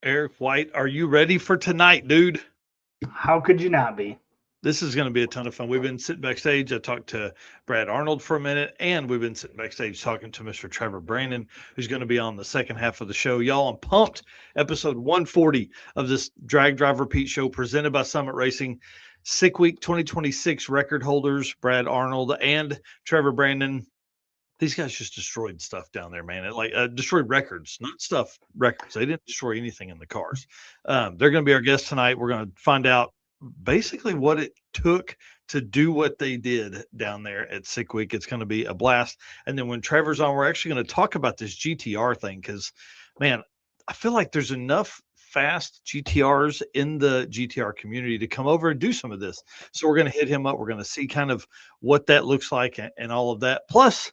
Eric White, are you ready for tonight, dude? How could you not be? This is going to be a ton of fun. We've been sitting backstage. I talked to Brad Arnold for a minute, and we've been sitting backstage talking to Mr. Trevor Branden, who's going to be on the second half of the show. Y'all, I'm pumped. Episode 140 of this Drag Drive Repeat show presented by Summit Racing. Sick Week 2026 record holders, Brad Arnold and Trevor Branden. These guys just destroyed stuff down there, man. Destroyed records, not stuff, records. They didn't destroy anything in the cars. They're going to be our guests tonight. We're going to find out basically what it took to do what they did down there at Sick Week. It's going to be a blast. And then when Trevor's on, we're actually going to talk about this GTR thing because, man, I feel like there's enough fast GTRs in the GTR community to come over and do some of this. So we're going to hit him up. We're going to see kind of what that looks like and all of that. Plus,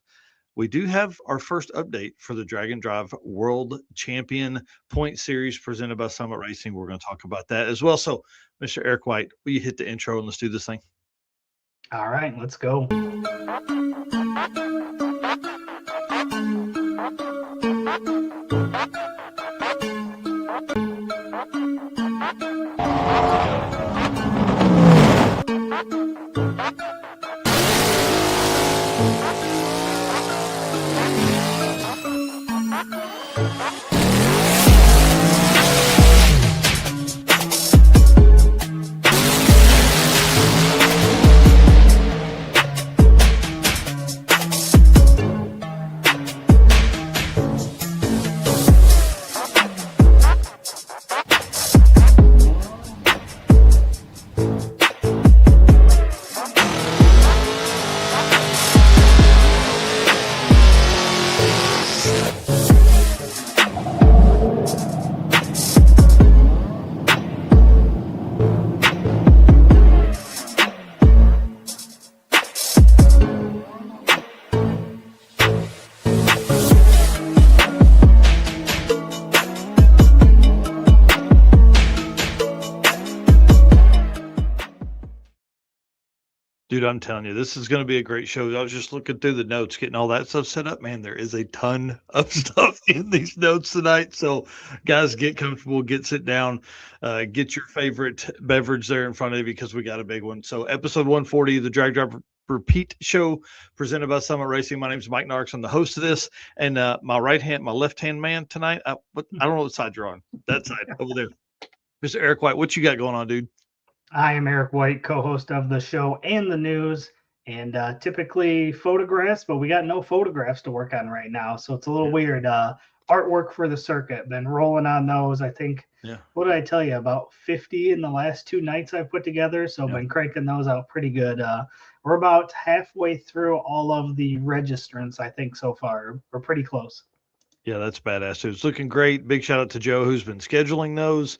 we do have our first update for the Drag and Drive World Champion Point Series presented by Summit Racing. We're going to talk about that as well. So, Mr. Eric White, will you hit the intro and let's do this thing? All right, let's go. Dude, I'm telling you, this is going to be a great show. I was just looking through the notes, getting all that stuff set up. Man, there is a ton of stuff in these notes tonight. So, guys, get comfortable, sit down, get your favorite beverage there in front of you because we got a big one. So, episode 140 of the Drag Drive Repeat show presented by Summit Racing. My name is Mike Narks. I'm the host of this. And my left hand man tonight, I don't know what side you're on. That side over there. Mr. Eric White, what you got going on, dude? I am Eric White, co-host of the show and the news, and typically photographs, but we got no photographs to work on right now, so it's a little weird. Artwork for the circuit, been rolling on those. I think, what did I tell you, about 50 in the last 2 nights I've put together, so been cranking those out pretty good. We're about halfway through all of the registrants, I think, so far. We're pretty close. Yeah, that's badass. It's looking great. Big shout out to Joe, who's been scheduling those.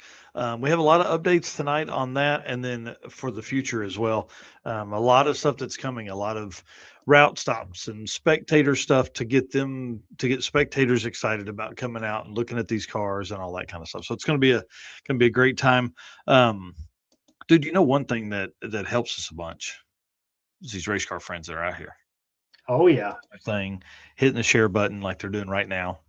We have a lot of updates tonight on that, and then for the future as well. A lot of stuff that's coming. A lot of route stops and spectator stuff to get spectators excited about coming out and looking at these cars and all that kind of stuff. So it's going to be a great time. Dude, you know one thing that helps us a bunch is these race car friends that are out here. Oh yeah, thing hitting the share button like they're doing right now,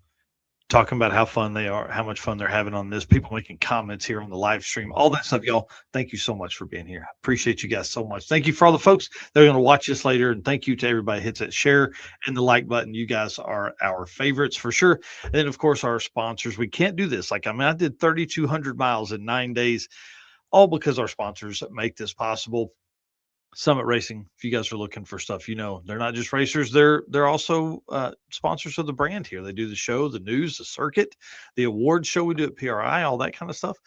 talking about how fun they are, how much fun they're having on this, people making comments here on the live stream, all that stuff. Y'all, thank you so much for being here. I appreciate you guys so much. Thank you for all the folks that are going to watch this later. And thank you to everybody who hits that share and the like button. You guys are our favorites for sure. And then, of course, our sponsors. We can't do this. I did 3,200 miles in 9 days, all because our sponsors make this possible. Summit Racing, if you guys are looking for stuff, they're not just racers, they're also sponsors of the brand here. They do the show, the news, the circuit, the award show we do at PRI, all that kind of stuff.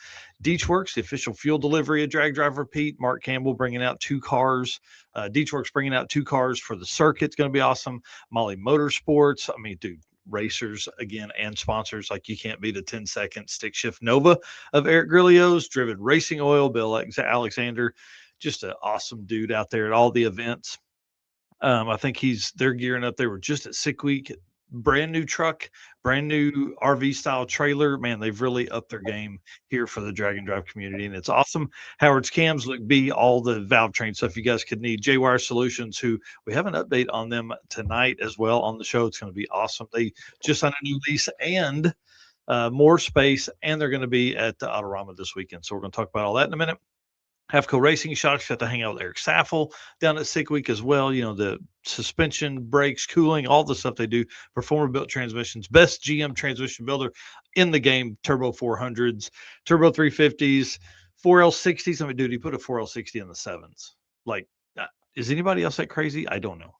Deechworks, the official fuel delivery of Drag Drive Repeat. Mark Campbell bringing out 2 cars. Deechworks bringing out 2 cars for the circuit. It's going to be awesome. Molly Motorsports, dude, racers again and sponsors. Like, you can't beat a 10-second stick shift Nova of Eric Grilio's. Driven Racing Oil, Bill Alexander. Just an awesome dude out there at all the events. I think they're gearing up. They were just at Sick Week. Brand new truck, brand new RV style trailer. Man, they've really upped their game here for the Drag and Drive community, and it's awesome. Howard's Cams, Look B, all the valve train stuff you guys could need. J-Wire Solutions, who we have an update on them tonight as well on the show. It's going to be awesome. They just signed a new lease, and more space, and they're going to be at the Autorama this weekend. So we're going to talk about all that in a minute. Halfco Racing Shocks got to hang out with Eric Saffel down at Sick Week as well. You know, the suspension, brakes, cooling, all the stuff they do. Performer built transmissions, best GM transmission builder in the game. Turbo 400s, Turbo 350s, 4L60s. I mean, dude, he put a 4L60 in the sevens. Like, is anybody else that crazy? I don't know.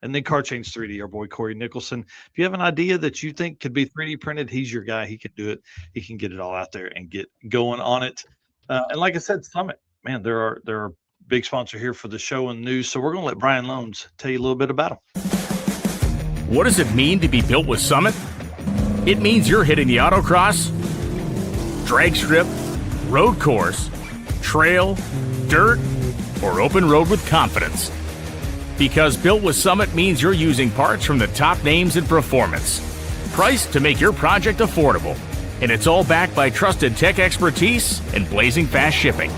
And then Car Change 3D, our boy Corey Nicholson. If you have an idea that you think could be 3D printed, he's your guy. He can do it. He can get it all out there and get going on it. And like I said, Summit. Man, there are big sponsor here for the show and news. So we're going to let Brian Loans tell you a little bit about them. What does it mean to be built with Summit? It means you're hitting the autocross, drag strip, road course, trail, dirt, or open road with confidence. Because built with Summit means you're using parts from the top names in performance, priced to make your project affordable. And it's all backed by trusted tech expertise and blazing fast shipping.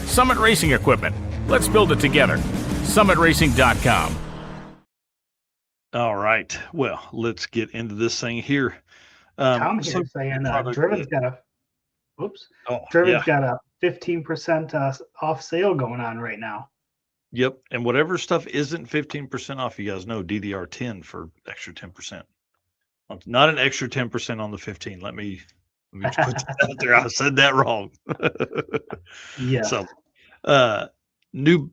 Summit Racing Equipment. Let's build it together. SummitRacing.com. All right. Well, let's get into this thing here. Tom here saying Driven's got a got a 15% off sale going on right now. Yep. And whatever stuff isn't 15% off, you guys know DDR10 for extra 10%. Not an extra 10% on the 15. Let me put that out there. I said that wrong. Yeah. So, new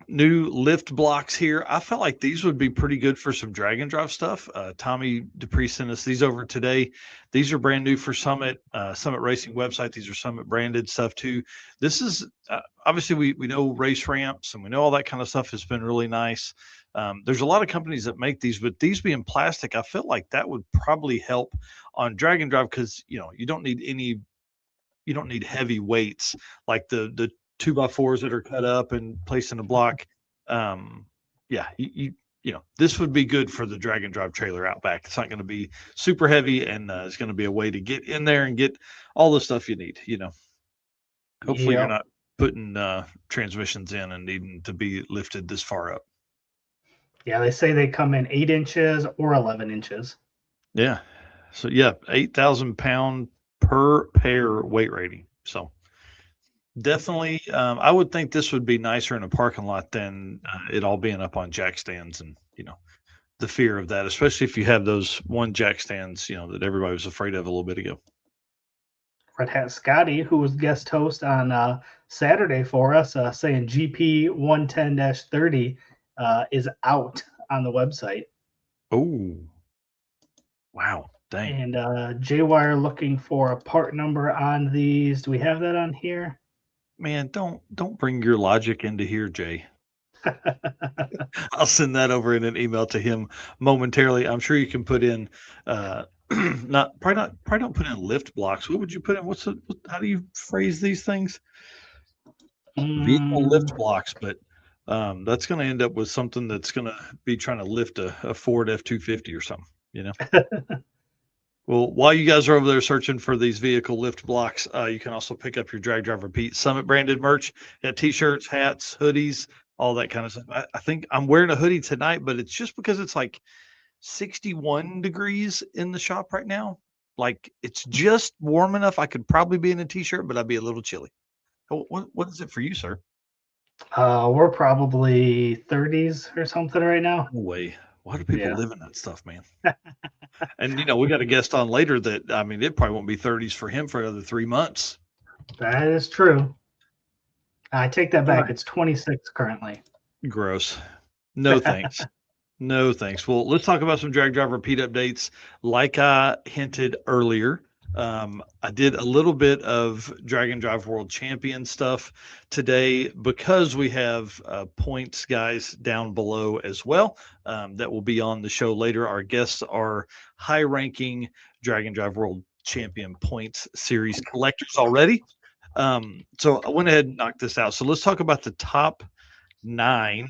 lift blocks here. I felt like these would be pretty good for some drag and drive stuff. Tommy Dupree sent us these over today. These are brand new for Summit Racing website. These are Summit branded stuff too. This is obviously we know race ramps and we know all that kind of stuff has been really nice. There's a lot of companies that make these, but these being plastic, I felt like that would probably help on drag and drive because you don't need heavy weights like the 2x4s that are cut up and placed in a block. This would be good for the drag and drive trailer out back. It's not going to be super heavy, and it's going to be a way to get in there and get all the stuff you need. Hopefully you're not putting transmissions in and needing to be lifted this far up. Yeah, they say they come in 8 inches or 11 inches. Yeah. So 8,000 pound per pair weight rating. So definitely, I would think this would be nicer in a parking lot than it all being up on jack stands, and the fear of that, especially if you have those one jack stands, that everybody was afraid of a little bit ago. Red Hat Scotty, who was guest host on Saturday for us, saying GP 110-30 is out on the website. Oh, wow. Dang. And J-Wire looking for a part number on these. Do we have that on here? Man, don't bring your logic into here, Jay. I'll send that over in an email to him momentarily. I'm sure you can put in probably don't put in lift blocks. What would you put in? How do you phrase these things? Vehicle lift blocks, but that's going to end up with something that's going to be trying to lift a Ford F-250 or something, Well, while you guys are over there searching for these vehicle lift blocks, you can also pick up your Drag Drive Repeat Summit branded merch. Yeah, t-shirts, hats, hoodies, all that kind of stuff. I think I'm wearing a hoodie tonight, but it's just because it's like 61 degrees in the shop right now. Like it's just warm enough. I could probably be in a t-shirt, but I'd be a little chilly. What is it for you, sir? We're probably 30s or something right now. No way. Why do people live in that stuff, man? And we got a guest on later that it probably won't be 30s for him for another 3 months. That is true. I take that back. It's 26 currently. Gross. No thanks. No thanks. Well, let's talk about some Drag Drive Repeat updates. Like I hinted earlier, I did a little bit of Drag and Drive World Champion stuff today because we have points guys down below as well that will be on the show later. Our guests are high-ranking Drag and Drive World Champion points series collectors already. So I went ahead and knocked this out. So let's talk about the top 9.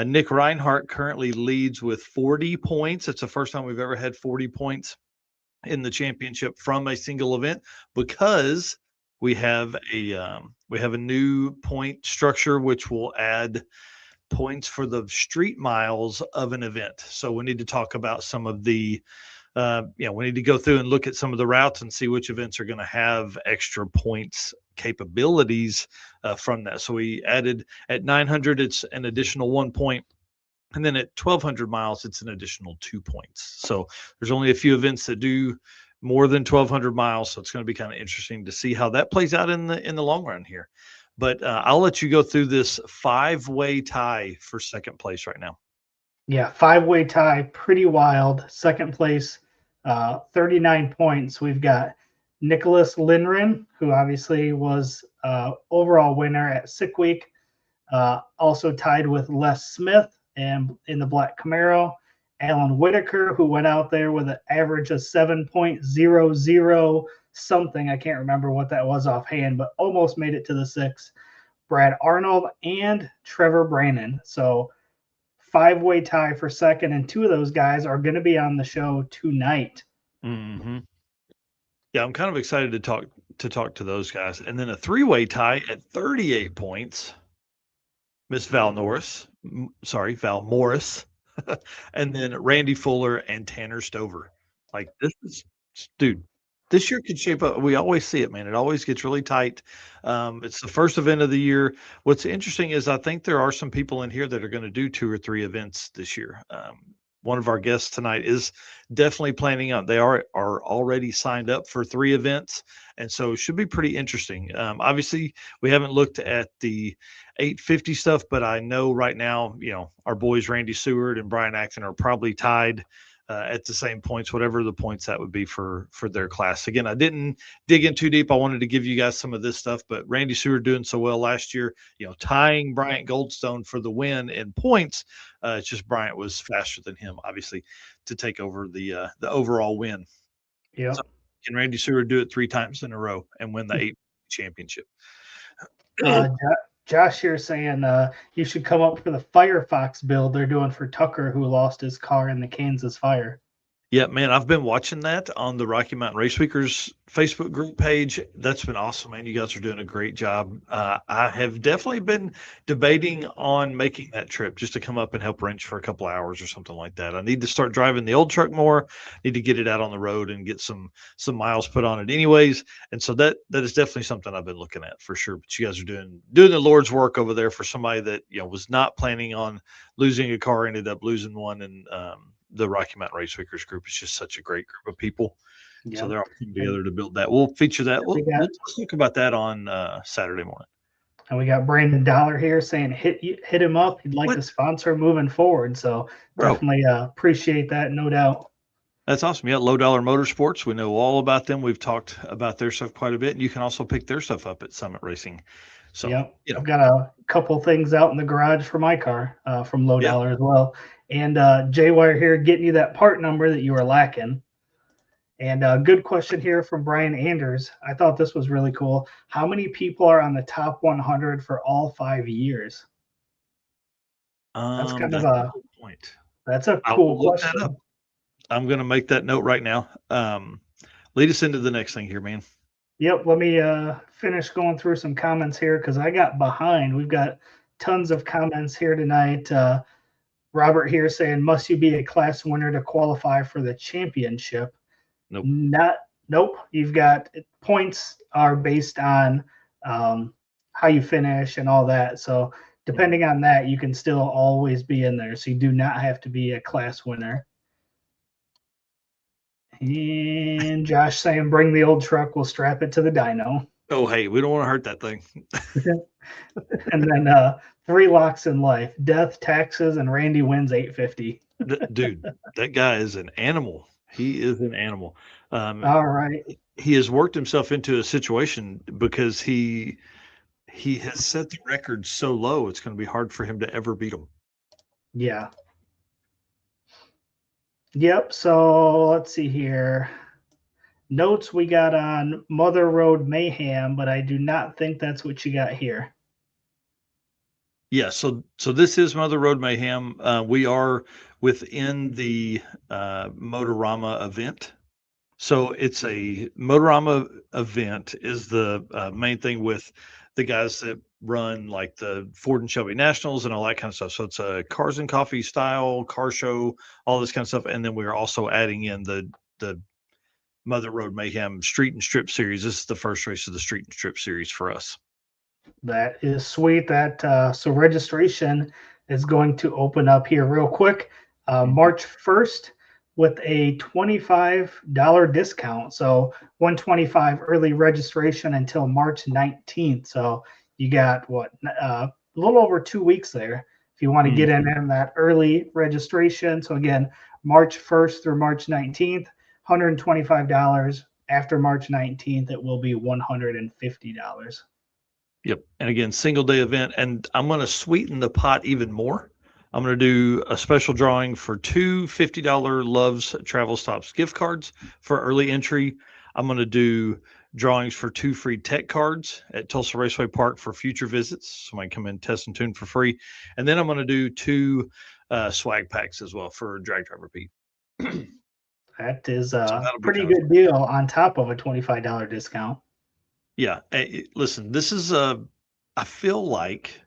Nick Reinhardt currently leads with 40 points. It's the first time we've ever had 40 points in the championship from a single event because we have a new point structure which will add points for the street miles of an event. So we need to talk about some of the we need to go through and look at some of the routes and see which events are going to have extra points capabilities from that. So we added at 900, it's an additional 1 point. And then at 1,200 miles, it's an additional 2 points. So there's only a few events that do more than 1,200 miles. So it's going to be kind of interesting to see how that plays out in the long run here. But I'll let you go through this 5-way tie for second place right now. Yeah, 5-way tie, pretty wild. Second place, 39 points. We've got Nicholas Lindgren, who obviously was overall winner at Sick Week. Also tied with Les Smith and in the black Camaro. Alan Whitaker, who went out there with an average of 7.00 something. I can't remember what that was offhand, but almost made it to the 6. Brad Arnold and Trevor Branden. So 5-way tie for second, and 2 of those guys are going to be on the show tonight. Mm-hmm. Yeah, I'm kind of excited to talk to those guys. And then a 3-way tie at 38 points. Miss Val Morris, and then Randy Fuller and Tanner Stover. Like dude, this year could shape up. We always see it, man. It always gets really tight. It's the first event of the year. What's interesting is I think there are some people in here that are going to do 2 or 3 events this year. One of our guests tonight is definitely planning on. They are already signed up for 3 events, and so it should be pretty interesting. Obviously, we haven't looked at the 850 stuff, but I know right now, our boys Randy Seward and Brian Acton are probably tied at the same points, whatever the points that would be for their class. Again, I didn't dig in too deep. I wanted to give you guys some of this stuff, but Randy Seward doing so well last year, tying Bryant Goldstone for the win in points. It's just Bryant was faster than him, obviously, to take over the overall win. Yeah. So can Randy Seward do it 3 times in a row and win the 8 championship? Josh here saying you should come up for the Firefox build they're doing for Tucker, who lost his car in the Kansas fire. Yeah, man, I've been watching that on the Rocky Mountain Race Weekers Facebook group page. That's been awesome, man. You guys are doing a great job. I have definitely been debating on making that trip just to come up and help wrench for a couple of hours or something like that. I need to start driving the old truck more. Need to get it out on the road and get some miles put on it anyways. And so that is definitely something I've been looking at for sure. But you guys are doing the Lord's work over there for somebody that was not planning on losing a car, ended up losing one, and the Rocky Mountain Race Weekers group is just such a great group of people. Yeah. So they're all coming together to build that. We'll feature that. We'll talk about that on Saturday morning. And we got Brandon Dollar here saying hit him up. He'd like to sponsor moving forward. So definitely appreciate that, no doubt. That's awesome. Yeah, Low Dollar Motorsports. We know all about them. We've talked about their stuff quite a bit. And you can also pick their stuff up at Summit Racing. So I've got a couple things out in the garage for my car from Low Dollar as well. And J-Wire here getting you that part number that you were lacking. And a good question here from Brian Anders. I thought this was really cool. How many people are on the top 100 for all 5 years? That's kind of a good point. That's a cool question. That up. I'm going to make that note right now. Lead us into the next thing here, man. Yep. Let me finish going through some comments here because I got behind. We've got tons of comments here tonight. Robert here saying, must you be a class winner to qualify for the championship? Nope. Nope. You've got points are based on how you finish and all that. So depending on that, you can still always be in there. So you do not have to be a class winner. And Josh saying, bring the old truck. We'll strap it to the dyno. Oh, hey, we don't want to hurt that thing. And then 3 locks in life: death, taxes, and Randy wins 850. Dude, that guy is an animal. He is an animal. All right. He has worked himself into a situation because he has set the record so low, it's going to be hard for him to ever beat him. Yeah. Yep. So let's see here. Notes we got on Mother Road Mayhem, but I do not think that's what you got here. Yeah, so this is Mother Road Mayhem. We are within the Motorama event. So it's a Motorama event is the main thing with the guys that run like the Ford and Shelby Nationals and all that kind of stuff. So it's a cars and coffee style car show, all this kind of stuff. And then we're also adding in the the Mother Road Mayhem Street and Strip Series. This is the first race of the Street and Strip Series for us. That is sweet. So registration is going to open up here real quick, March 1st with a $25 discount. So $125 early registration until March 19th. So you got a little over 2 weeks there if you want to get in that early registration. So again, March 1st through March 19th, $125. After March 19th, it will be $150. Yep. And again, single day event. And I'm going to sweeten the pot even more. I'm going to do a special drawing for two $50 Love's Travel Stops gift cards for early entry. I'm going to do drawings for 2 free tech cards at Tulsa Raceway Park for future visits. Somebody come in, test and tune for free. And then I'm going to do 2 swag packs as well for Drag Driver Pete. That is a pretty good deal on top of a $25 discount. Yeah. Hey, listen, this is I feel like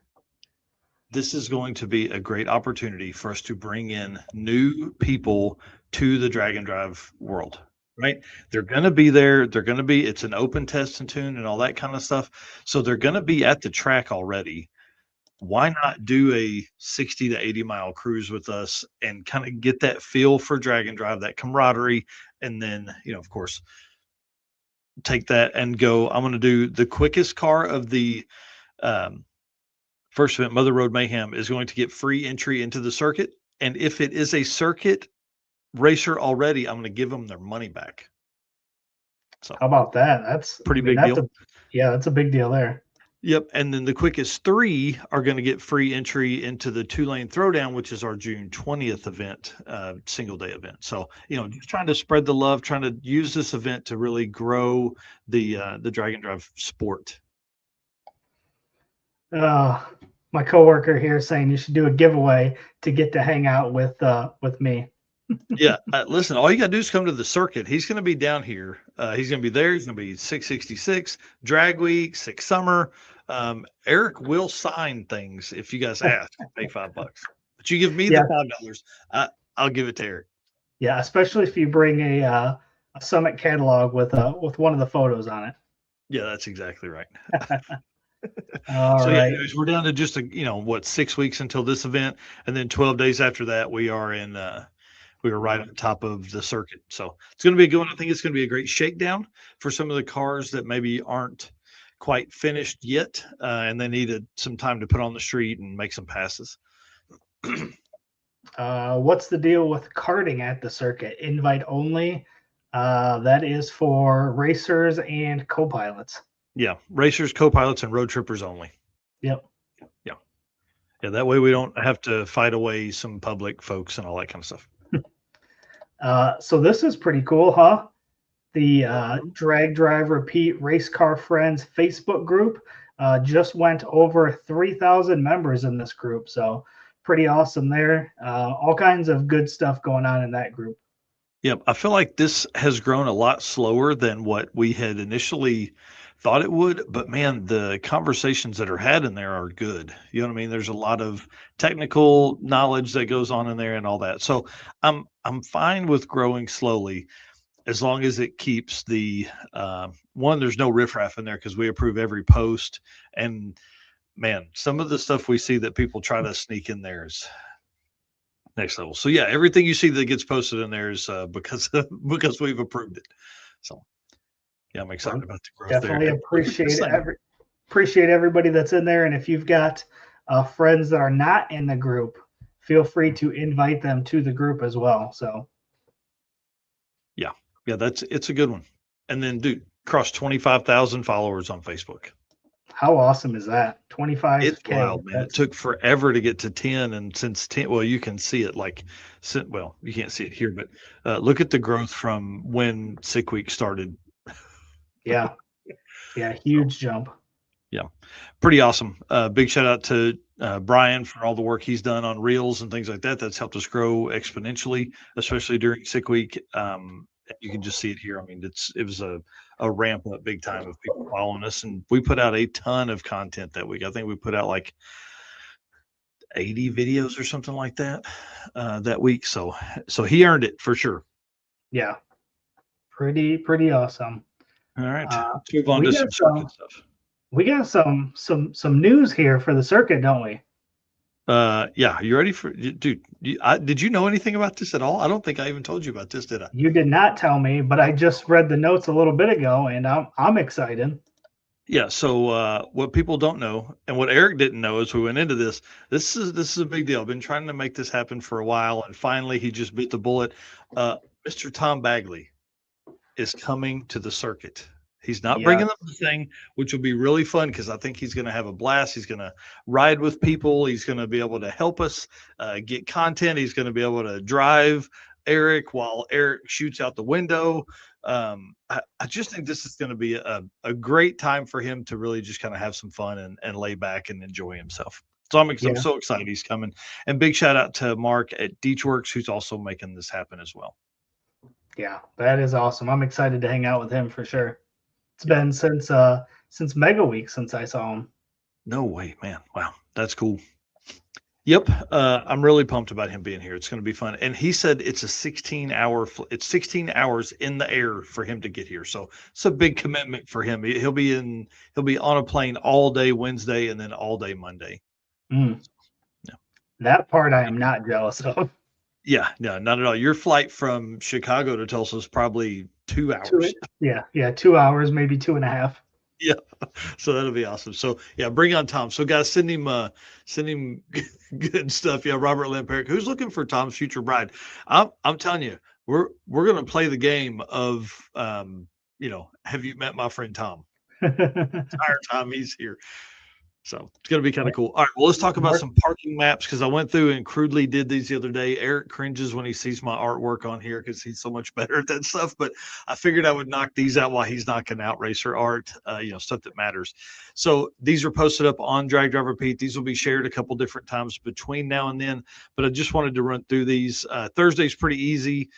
this is going to be a great opportunity for us to bring in new people to the drag and drive world, right? They're going to be there. It's an open test and tune and all that kind of stuff. So they're going to be at the track already. Why not do a 60 to 80 mile cruise with us and kind of get that feel for drag and drive, that camaraderie, and then, of course, take that and go. I'm going to do the quickest car of the first event. Mother Road Mayhem is going to get free entry into the circuit. And if it is a circuit racer already, I'm going to give them their money back. So how about that? That's pretty big deal. That's a big deal there. Yep. And then the quickest 3 are going to get free entry into the 2-lane throwdown, which is our June 20th event, single day event. So, just trying to spread the love, trying to use this event to really grow the drag and drive sport. My coworker here saying you should do a giveaway to get to hang out with me. Yeah. Listen, all you got to do is come to the circuit. He's going to be down here. He's going to be there. He's going to be 666 Drag Week, 6 Summer. Eric will sign things if you guys ask. Pay $5, but you give me the $5. I'll give it to Eric. Yeah, especially if you bring a Summit catalog with one of the photos on it. Yeah, that's exactly right. All right. Anyways, we're down to just 6 weeks until this event, and then 12 days after that, we are right on top of the circuit. So it's going to be a good one. I think it's going to be a great shakedown for some of the cars that maybe aren't quite finished yet, and they needed some time to put on the street and make some passes. What's the deal with karting at the circuit? Invite only. That is for racers and co-pilots. Yeah, racers, co-pilots, and road trippers only. Yep. Yeah, that way we don't have to fight away some public folks and all that kind of stuff. So this is pretty cool, huh? The Drag Driver Pete Race Car Friends Facebook group just went over 3,000 members in this group. So pretty awesome there. All kinds of good stuff going on in that group. Yep. I feel like this has grown a lot slower than what we had initially thought it would, but man, the conversations that are had in there are good. You know what I mean? There's a lot of technical knowledge that goes on in there and all that. So I'm fine with growing slowly as long as it keeps the there's no riffraff in there because we approve every post. And man, some of the stuff we see that people try to sneak in there is next level. So yeah, everything you see that gets posted in there is because we've approved it. So yeah, I'm excited about the growth. Definitely appreciate everybody that's in there. And if you've got friends that are not in the group, feel free to invite them to the group as well. So yeah, it's a good one. And then dude, crossed 25,000 followers on Facebook. How awesome is that? 25K. It's wild, man. It took forever to get to 10, and since 10, well, you can see it you can't see it here, but look at the growth from when Sick Week started. Yeah, huge jump. Yeah, pretty awesome. Big shout out to Brian for all the work he's done on reels and things like that. That's helped us grow exponentially, especially during Sick Week. You can just see it here. I mean, it was a ramp up big time of people following us, and we put out a ton of content that week. I think we put out like 80 videos or something like that that week. So he earned it for sure. Yeah. Pretty awesome. All right. Let's move on we to got some circuit stuff. We got some news here for the circuit, don't we? Yeah. You ready for dude? Did you know anything about this at all? I don't think I even told you about this, did I? You did not tell me, but I just read the notes a little bit ago, and I'm excited. Yeah. So what people don't know, and what Eric didn't know as we went into this, this is a big deal. I've been trying to make this happen for a while, and finally he just bit the bullet. Mr. Tom Bagley is coming to the circuit. He's not bringing up the thing, which will be really fun because I think he's going to have a blast. He's going to ride with people. He's going to be able to help us get content. He's going to be able to drive Eric while Eric shoots out the window. I just think this is going to be a great time for him to really just kind of have some fun and lay back and enjoy himself. So I'm so excited he's coming. And big shout out to Mark at Deechworks, who's also making this happen as well. Yeah, that is awesome. I'm excited to hang out with him for sure. It's been since Mega Week since I saw him. No way, man. Wow, that's cool. Yep, I'm really pumped about him being here. It's going to be fun. And he said it's a 16-hour. It's 16 hours in the air for him to get here. So it's a big commitment for him. He'll be on a plane all day Wednesday and then all day Monday. Yeah. That part I am not jealous of. Yeah, no, not at all. Your flight from Chicago to Tulsa is probably 2 hours. 2 hours, maybe 2.5. Yeah, so that'll be awesome. So yeah, bring on Tom. So guys, send him good stuff. Yeah, Robert Lamperick, who's looking for Tom's future bride. I'm telling you, we're gonna play the game of have you met my friend Tom? The entire time he's here. So it's going to be kind of cool. All right, well, let's talk about some parking maps because I went through and crudely did these the other day. Eric cringes when he sees my artwork on here because he's so much better at that stuff. But I figured I would knock these out while he's knocking out racer art, stuff that matters. So these are posted up on Drag Driver Pete. These will be shared a couple different times between now and then. But I just wanted to run through these. Thursday's pretty easy.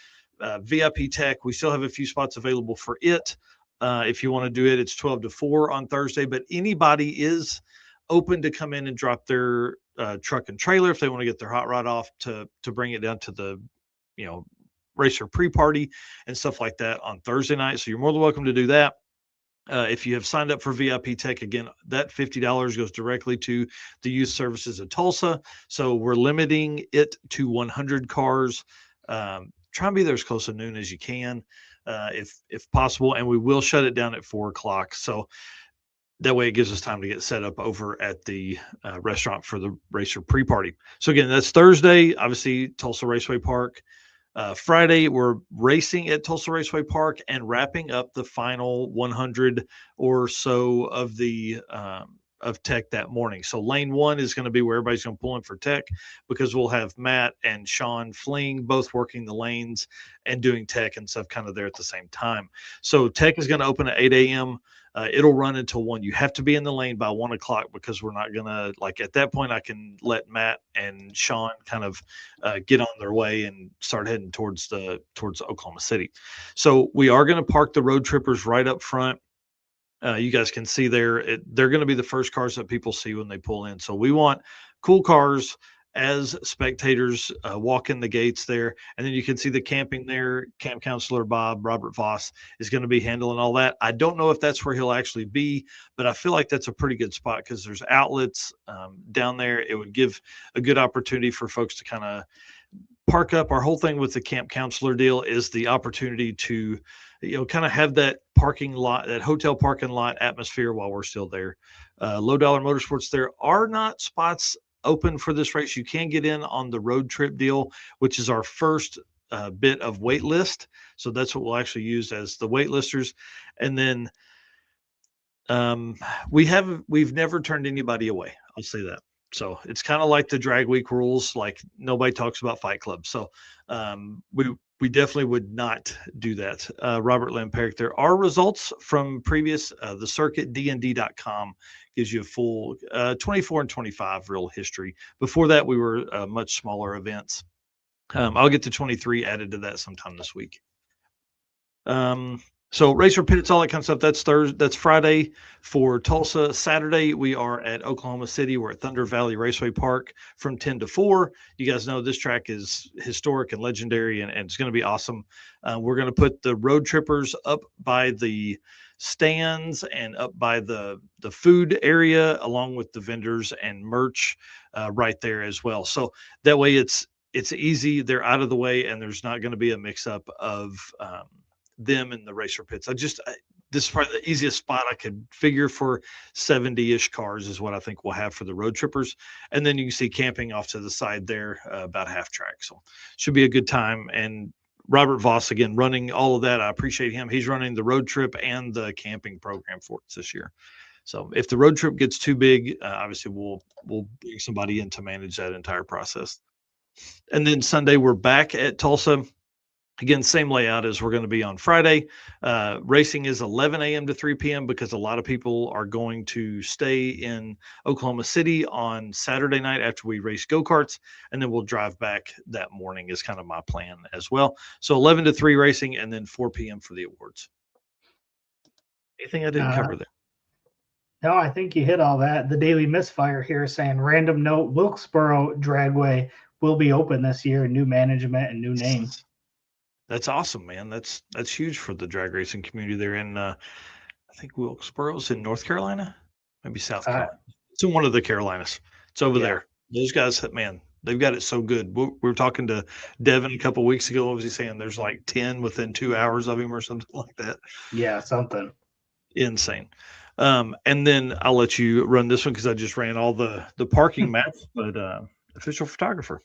VIP Tech, we still have a few spots available for it. If you want to do it, it's 12 to 4 on Thursday. But anybody is open to come in and drop their truck and trailer if they want to get their hot rod off to bring it down to the racer pre-party and stuff like that on Thursday night. So you're more than welcome to do that. If you have signed up for VIP Tech, again, that $50 goes directly to the youth services of Tulsa. So we're limiting it to 100 cars. Try and be there as close to noon as you can, if possible, and we will shut it down at 4:00. So that way it gives us time to get set up over at the restaurant for the racer pre-party. So again, that's Thursday, obviously Tulsa Raceway Park. Friday, we're racing at Tulsa Raceway Park and wrapping up the final 100 or so of the of Tech that morning. So lane 1 is going to be where everybody's going to pull in for Tech because we'll have Matt and Sean Fling both working the lanes and doing Tech and stuff kind of there at the same time. So Tech is going to open at 8 a.m. It'll run until 1. You have to be in the lane by 1 o'clock because we're not going to, at that point, I can let Matt and Sean kind of get on their way and start heading towards Oklahoma City. So we are going to park the road trippers right up front. You guys can see there, they're going to be the first cars that people see when they pull in. So we want cool cars as spectators walk in the gates there. And then you can see the camping there. Camp Counselor Robert Voss is going to be handling all that. I don't know if that's where he'll actually be, but I feel like that's a pretty good spot because there's outlets down there. It would give a good opportunity for folks to kind of park up. Our whole thing with the Camp Counselor deal is the opportunity to kind of have that parking lot, that hotel parking lot atmosphere while we're still there. Low Dollar Motorsports, there are not spots open for this race. You can get in on the road trip deal, which is our first bit of wait list. So that's what we'll actually use as the wait listers. And then we've never turned anybody away. I'll say that. So it's kind of like the drag week rules, like nobody talks about Fight Club. So we definitely would not do that. Robert Lamperick, there are results from previous, the circuit dnd.com gives you a full 24 and 25 real history. Before that, we were much smaller events. I'll get to 23 added to that sometime this week. So Racer Pits, all that kind of stuff. That's Thursday. That's Friday for Tulsa. Saturday we are at Oklahoma City. We're at Thunder Valley Raceway Park from 10 to 4. You guys know this track is historic and legendary, and it's going to be awesome. We're going to put the road trippers up by the stands and up by the food area, along with the vendors and merch right there as well. So that way it's easy. They're out of the way, and there's not going to be a mix up of them and the Racer Pits. This is probably the easiest spot I could figure for 70-ish cars is what I think we'll have for the road trippers. And then you can see camping off to the side there, about half track. So should be a good time. And Robert Voss, again, running all of that. I appreciate him. He's running the road trip and the camping program for us this year. So if the road trip gets too big, obviously we'll bring somebody in to manage that entire process. And then Sunday, we're back at Tulsa. Again, same layout as we're going to be on Friday. Racing is 11 a.m. to 3 p.m. because a lot of people are going to stay in Oklahoma City on Saturday night after we race go-karts, and then we'll drive back that morning is kind of my plan as well. So 11 to 3 racing, and then 4 p.m. for the awards. Anything I didn't cover there? No, I think you hit all that. The Daily Misfire here saying, random note, Wilkesboro Dragway will be open this year, new management and new name. That's awesome, man. That's huge for the drag racing community there in, I think Wilkesboro's in North Carolina, maybe South Carolina. It's in one of the Carolinas. It's over there. Those guys, man, they've got it so good. We were talking to Devin a couple of weeks ago. What was he saying? There's like 10 within 2 hours of him or something like that. Yeah, something insane. And then I'll let you run this one because I just ran all the parking maps, but official photographer.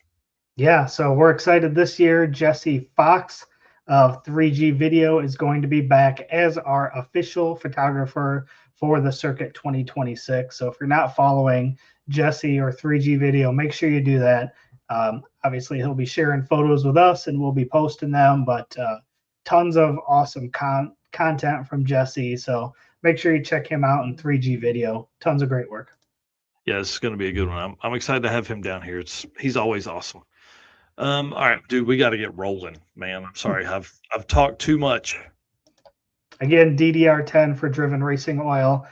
Yeah, so we're excited this year. Jesse Fox of 3G Video is going to be back as our official photographer for the Circuit 2026. So if you're not following Jesse or 3G Video, make sure you do that. Obviously, he'll be sharing photos with us and we'll be posting them, but tons of awesome content from Jesse. So make sure you check him out in 3G Video. Tons of great work. Yeah, it's going to be a good one. I'm excited to have him down here. He's always awesome. All right, dude, we got to get rolling, man. I'm sorry. I've talked too much. Again, DDR10 for Driven Racing Oil.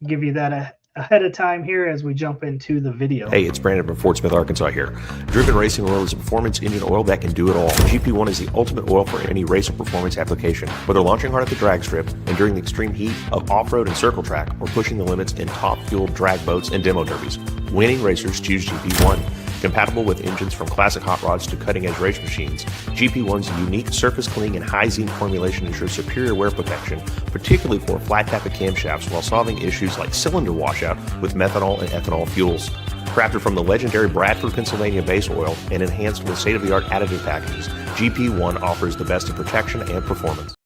Give you that ahead of time here as we jump into the video. Hey, it's Branden from Fort Smith, Arkansas here. Driven Racing Oil is a performance engine oil that can do it all. GP1 is the ultimate oil for any race or performance application. Whether launching hard at the drag strip and during the extreme heat of off-road and circle track, or pushing the limits in top-fueled drag boats and demo derbies, winning racers choose GP1. Compatible with engines from classic hot rods to cutting-edge race machines, GP1's unique surface cleaning and high zinc formulation ensures superior wear protection, particularly for flat tappet camshafts, while solving issues like cylinder washout with methanol and ethanol fuels. Crafted from the legendary Bradford, Pennsylvania base oil and enhanced with state-of-the-art additive packages, GP1 offers the best in protection and performance.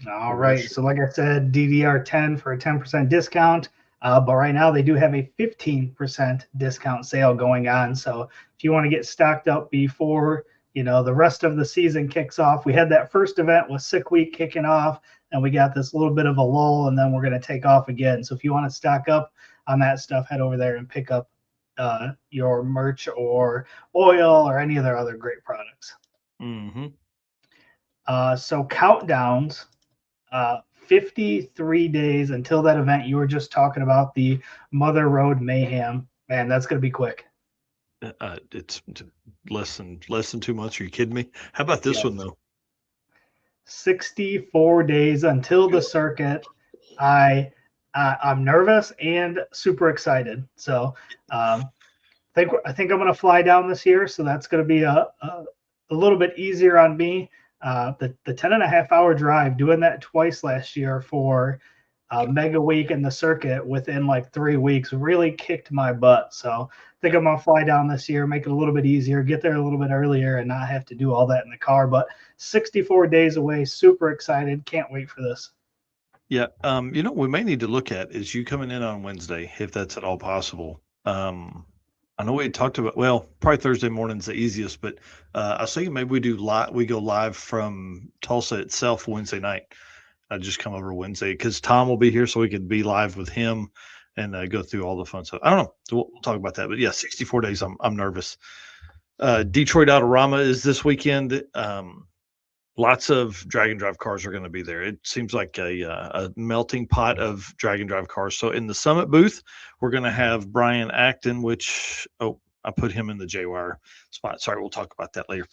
All right, so like I said, DDR10 for a 10% discount. But right now they do have a 15% discount sale going on. So if you want to get stocked up before, the rest of the season kicks off, we had that first event with Sick Week kicking off, and we got this little bit of a lull, and then we're going to take off again. So if you want to stock up on that stuff, head over there and pick up your merch or oil or any of their other great products. Mm-hmm. So countdowns. 53 days until that event you were just talking about, the Mother Road Mayhem. Man, that's going to be quick. It's less than 2 months. Are you kidding me? How about this one, though? 64 days until the circuit. I'm nervous and super excited. So I think I'm going to fly down this year. So that's going to be a little bit easier on me. The 10.5-hour drive, doing that twice last year for Mega Week and the circuit within like 3 weeks really kicked my butt. So I think I'm going to fly down this year, make it a little bit easier, get there a little bit earlier and not have to do all that in the car. But 64 days away, super excited. Can't wait for this. Yeah. We may need to look at is you coming in on Wednesday, if that's at all possible. I know we had talked about, probably Thursday morning's the easiest, but I was thinking maybe we go live from Tulsa itself Wednesday night. I just come over Wednesday because Tom will be here, so we could be live with him and go through all the fun stuff. I don't know. So we'll talk about that. But yeah, 64 days. I'm nervous. Detroit Autorama is this weekend. Lots of drag and drive cars are going to be there. It seems like a melting pot of drag and drive cars. So in the Summit booth, we're going to have Brian Acton, which, I put him in the J-Wire spot. Sorry, we'll talk about that later.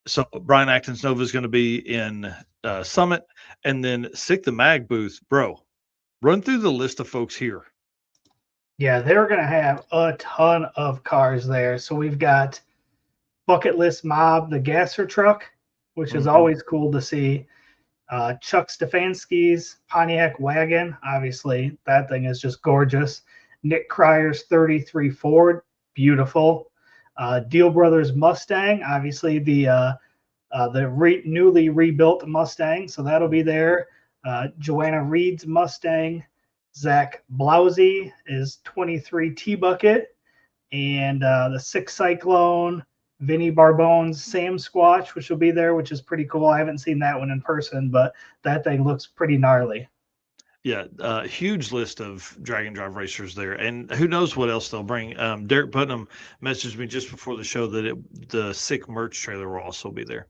So Brian Acton's Nova is going to be in Summit, and then Sick the Mag booth. Bro, run through the list of folks here. Yeah, they're going to have a ton of cars there. So we've got Bucket List Mob, the gasser truck, which is always cool to see. Chuck Stefanski's Pontiac wagon. Obviously, that thing is just gorgeous. Nick Cryer's 33 Ford, beautiful. Deal Brothers Mustang, obviously the newly rebuilt Mustang, so that'll be there. Joanna Reed's Mustang. Zach Blousey is 23 T-Bucket. And the 6 Cyclone. Vinny Barbone's Sam Squatch, which will be there, which is pretty cool. I haven't seen that one in person, but that thing looks pretty gnarly. Yeah, huge list of drag and drive racers there, and who knows what else they'll bring. Derek Putnam messaged me just before the show that the Sick merch trailer will also be there.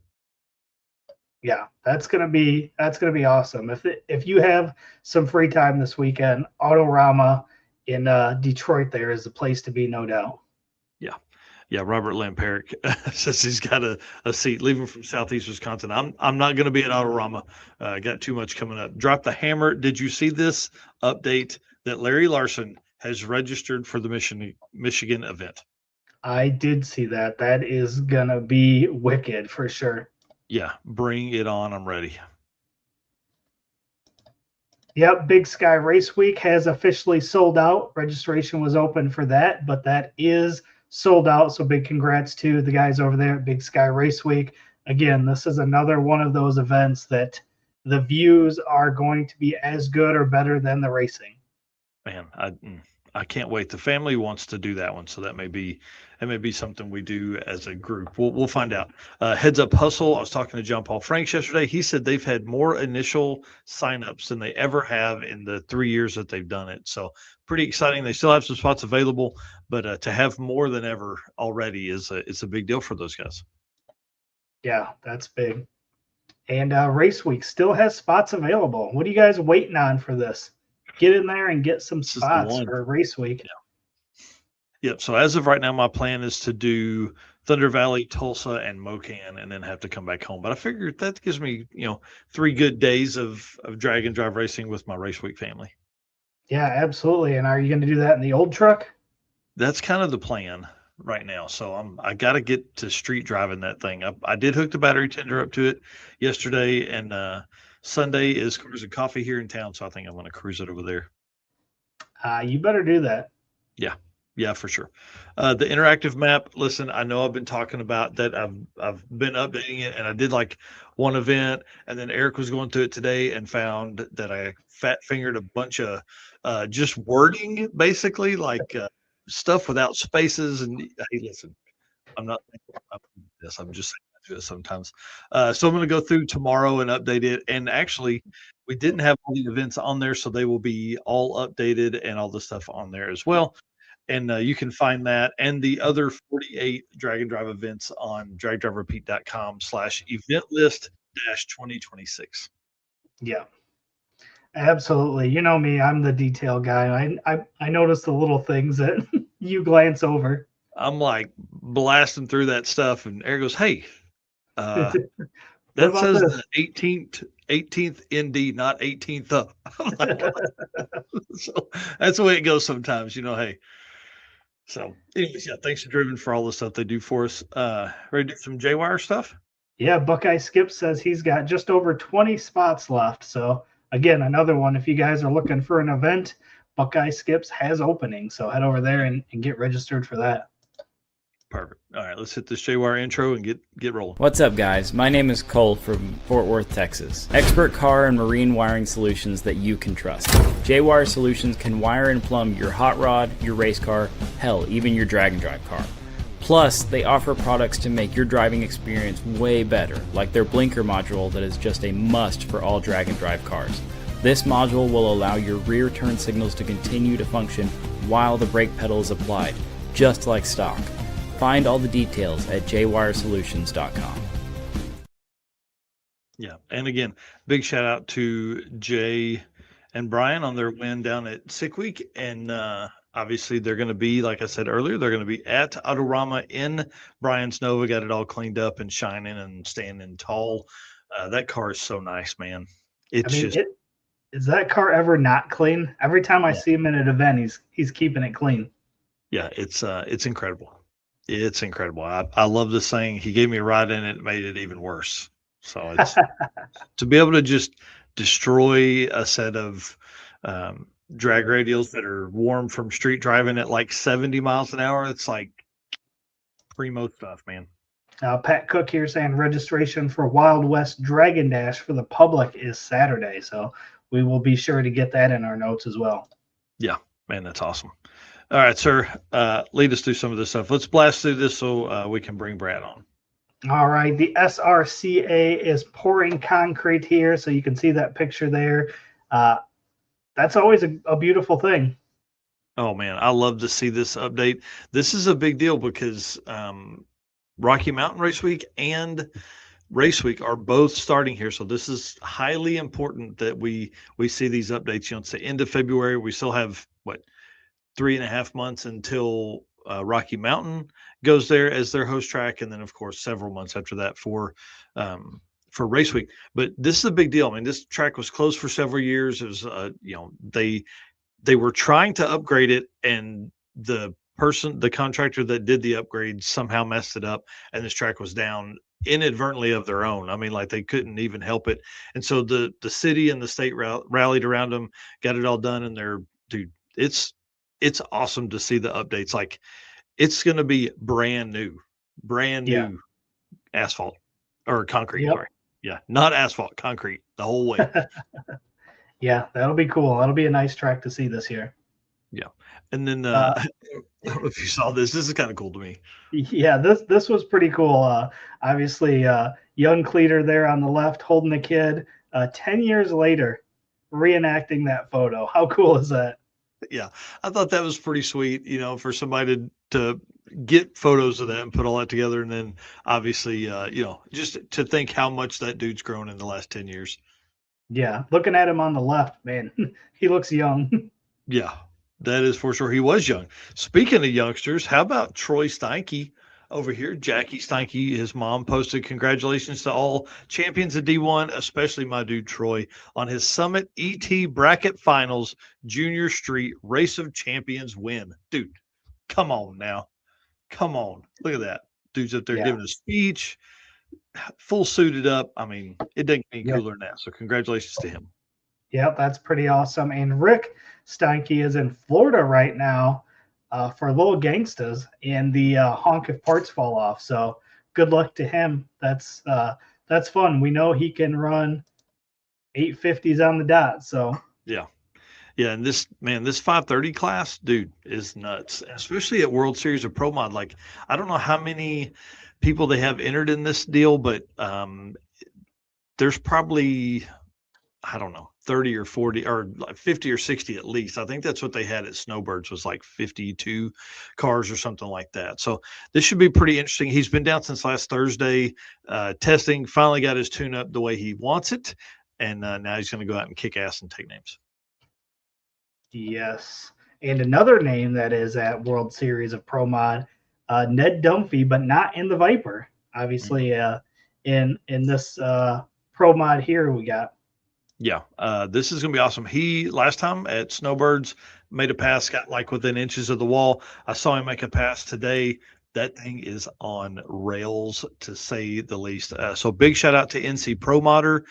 Yeah, that's gonna be awesome. If you have some free time this weekend, Autorama in Detroit there is the place to be, no doubt. Yeah, Robert Lamperic says he's got a seat leaving from Southeast Wisconsin. I'm not going to be at Autorama. Got too much coming up. Drop the hammer. Did you see this update that Larry Larson has registered for the Michigan event? I did see that. That is going to be wicked for sure. Yeah, bring it on. I'm ready. Yep, Big Sky Race Week has officially sold out. Registration was open for that, but that is sold out. So big congrats to the guys over there at Big Sky Race Week. Again, this is another one of those events that the views are going to be as good or better than the racing. Man, I can't wait. The family wants to do that one, so that may be something we do as a group. We'll find out. Heads Up Hustle. I was talking to John Paul Franks yesterday. He said they've had more initial signups than they ever have in the 3 years that they've done it. So pretty exciting. They still have some spots available, but to have more than ever already is a big deal for those guys. Yeah, that's big. And Race Week still has spots available. What are you guys waiting on for this? Get in there and get some spots for Race Week. Yeah. Yep. So as of right now, my plan is to do Thunder Valley, Tulsa, and Mocan, and then have to come back home. But I figured that gives me, 3 good days of drag and drive racing with my Race Week family. Yeah, absolutely. And are you going to do that in the old truck? That's kind of the plan right now. So I got to get to street driving that thing. I did hook the battery tender up to it yesterday, and Sunday is Cruise and Coffee here in town, so I think I'm going to cruise it over there. You better do that. Yeah, for sure. The interactive map. Listen, I know I've been talking about that. I've been updating it, and I did like one event, and then Eric was going through it today and found that I fat fingered a bunch of just wording, basically like stuff without spaces. And hey, listen, I'm not thinking about this. I'm just saying I do it sometimes. So I'm going to go through tomorrow and update it. And actually, we didn't have all the events on there, so they will be all updated and all the stuff on there as well. And you can find that and the other 48 drag and drive events on dragdriverepeat.com/event list-2026. Yeah, absolutely. You know me, I'm the detail guy. I notice the little things that you glance over. I'm like blasting through that stuff, and Eric goes, "Hey, that says the 18th ND, not 18th up." I'm like, so that's the way it goes sometimes, hey. So anyways, yeah, thanks to Driven for all the stuff they do for us. Ready to do some J-Wire stuff? Yeah, Buckeye Skip says he's got just over 20 spots left. So again, another one. If you guys are looking for an event, Buckeye Skips has openings. So head over there and get registered for that. Perfect. All right, let's hit this J-Wire intro and get rolling. What's up, guys? My name is Cole from Fort Worth, Texas. Expert car and marine wiring solutions that you can trust. J-Wire Solutions can wire and plumb your hot rod, your race car, hell, even your drag and drive car. Plus, they offer products to make your driving experience way better, like their blinker module that is just a must for all drag and drive cars. This module will allow your rear turn signals to continue to function while the brake pedal is applied, just like stock. Find all the details at jwiresolutions.com. Yeah. And again, big shout out to Jay and Brian on their win down at Sick Week. And obviously, they're going to be, like I said earlier, they're going to be at Autorama in Brian's Nova. Got it all cleaned up and shining and standing tall. That car is so nice, man. I It's mean, just, is that car ever not clean? Every time I yeah, see him in an event, he's keeping it clean. yeah, it's incredible. It's incredible. I love this thing. He gave me a ride in it, it made it even worse. So it's to be able to just destroy a set of drag radials that are warm from street driving at like 70 miles an hour. It's like primo stuff, man. Pat Cook here saying registration for Wild West Dragon Dash for the public is Saturday. So we will be sure to get that in our notes as well. Yeah, man, that's awesome. All right, sir. Lead us through some of this stuff. Let's blast through this so we can bring Brad on. All right. The SRCA is pouring concrete here. So you can see that picture there. That's always a beautiful thing. Oh, man, I love to see this update. This is a big deal because Rocky Mountain Race Week and Race Week are both starting here. So this is highly important that we see these updates. You know, it's the end of February. We still have, 3.5 months until Rocky Mountain goes there as their host track. And then, of course, several months after that for Race Week. But this is a big deal. I mean, this track was closed for several years. It was, they were trying to upgrade it, and the contractor that did the upgrade somehow messed it up, and this track was down inadvertently of their own. I mean, like they couldn't even help it. And so the city and the state rallied around them, got it all done. And it's awesome to see the updates. Like it's going to be brand new asphalt or concrete. Yep. Sorry. Yeah. Not asphalt, concrete the whole way. Yeah, that'll be cool. That'll be a nice track to see this year. Yeah. And then I don't know if you saw this. This is kind of cool to me. Yeah, this was pretty cool. Obviously, young Cleater there on the left holding the kid. 10 years later, reenacting that photo. How cool is that? Yeah, I thought that was pretty sweet, for somebody to get photos of that and put all that together. And then obviously, just to think how much that dude's grown in the last 10 years. Yeah, looking at him on the left, man, he looks young. Yeah, that is for sure. He was young. Speaking of youngsters, how about Troy Steinke over here? Jackie Steinke, his mom, posted congratulations to all champions of D1, especially my dude Troy, on his Summit ET Bracket Finals Junior Street Race of Champions win. Dude, come on now. Come on. Look at that. Dude's up there giving a speech, full suited up. I mean, it doesn't get any cooler than that. So congratulations to him. Yep, that's pretty awesome. And Rick Steinke is in Florida right now for Little Gangstas and the honk if parts fall off. So good luck to him. That's fun. We know he can run 850s on the dot. So yeah. And this 530 class, dude, is nuts, especially at World Series of Pro Mod. Like, I don't know how many people they have entered in this deal, but there's probably, I don't know, 30 or 40 or like 50 or 60 at least. I think that's what they had at Snowbirds, was like 52 cars or something like that. So this should be pretty interesting. He's been down since last Thursday, testing, finally got his tune up the way he wants it. And now he's going to go out and kick ass and take names. Yes. And another name that is at World Series of Pro Mod, Ned Dunphy, but not in the Viper. Obviously, in this Pro Mod here we got. Yeah, this is going to be awesome. He, last time at Snowbirds, made a pass, got like within inches of the wall. I saw him make a pass today. That thing is on rails, to say the least. So big shout out to NC Pro Modder,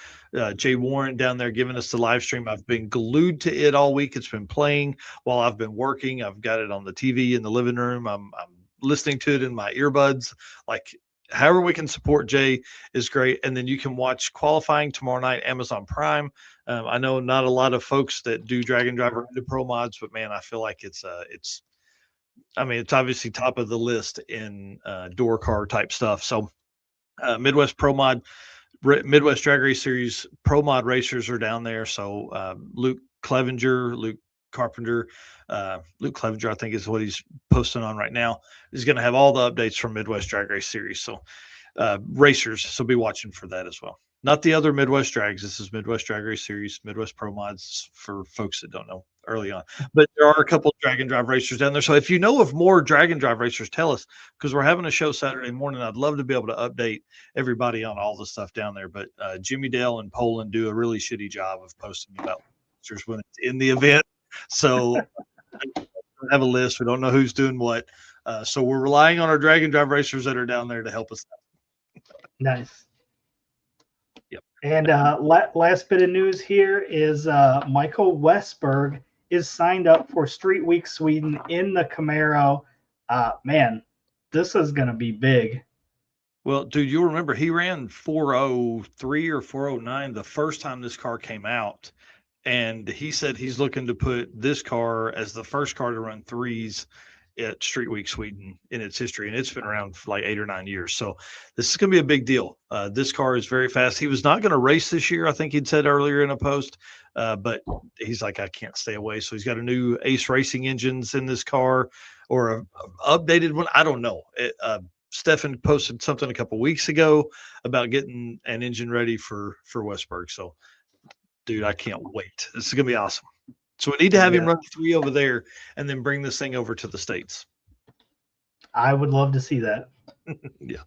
Jay Warren down there giving us the live stream. I've been glued to it all week. It's been playing while I've been working. I've got it on the TV in the living room. I'm listening to it in my earbuds. Like, however we can support Jay is great. And then you can watch qualifying tomorrow night, Amazon Prime. I know not a lot of folks that do Dragon Driver into Pro Mods, but man, I feel like it's obviously top of the list in door car type stuff. So Midwest Pro Mod, Midwest Drag Race Series Pro Mod racers are down there. So Luke Clevenger, Luke Carpenter, Luke Clevenger, I think is what he's posting on right now, is going to have all the updates from Midwest Drag Race Series. So racers, so be watching for that as well. Not the other Midwest drags. This is Midwest Drag Race Series, Midwest Pro Mods for folks that don't know early on. But there are a couple of drag and drive racers down there. So if you know of more drag and drive racers, tell us, because we're having a show Saturday morning. I'd love to be able to update everybody on all the stuff down there. But Jimmy Dale and Poland do a really shitty job of posting about racers when it's in the event. So we don't have a list. We don't know who's doing what. So we're relying on our drag and drive racers that are down there to help us out. Nice. Yep. And last bit of news here is Michael Westberg is signed up for Street Week Sweden in the Camaro. Man, this is going to be big. Well, dude, you'll remember he ran 403 or 409 the first time this car came out. And he said he's looking to put this car as the first car to run threes at Street Week Sweden in its history, and it's been around for like 8 or 9 years. So this is going to be a big deal. This car is very fast. He was not going to race this year, I think he'd said earlier in a post, but he's like, I can't stay away. So he's got a new Ace Racing engines in this car, or a updated one. I don't know. Stefan posted something a couple weeks ago about getting an engine ready for Westberg. So, dude, I can't wait. This is going to be awesome. So we need to have him run 3 over there and then bring this thing over to the States. I would love to see that. Yeah.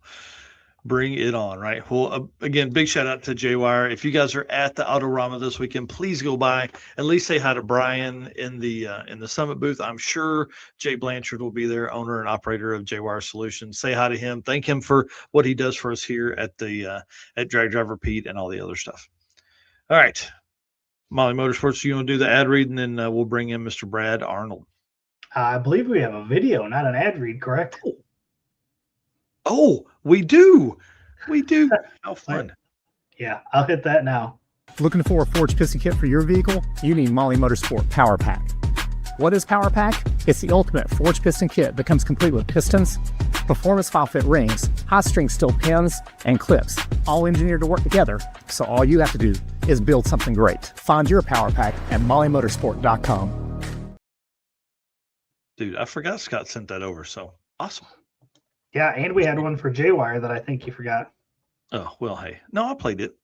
Bring it on, right? Well, again, big shout out to J-Wire. If you guys are at the Autorama this weekend, please go by. At least say hi to Brian in the Summit booth. I'm sure Jay Blanchard will be there, owner and operator of J-Wire Solutions. Say hi to him. Thank him for what he does for us here at the at Drag Driver Pete and all the other stuff. All right. Molly Motorsports, you want to do the ad read, and then we'll bring in Mr. Brad Arnold. I believe we have a video, not an ad read, correct? Oh, we do. We do. How fun. Yeah, I'll hit that now. Looking for a forged piston kit for your vehicle? You need Molly Motorsport Power Pack. What is Power Pack? It's the ultimate forged piston kit that comes complete with pistons, performance file fit rings, hot string steel pins, and clips, all engineered to work together. So all you have to do is build something great. Find your Power Pack at mollymotorsport.com. Dude, I forgot Scott sent that over. So awesome. Yeah, and we had one for J-Wire that I think you forgot. Oh, well, hey. No, I played it.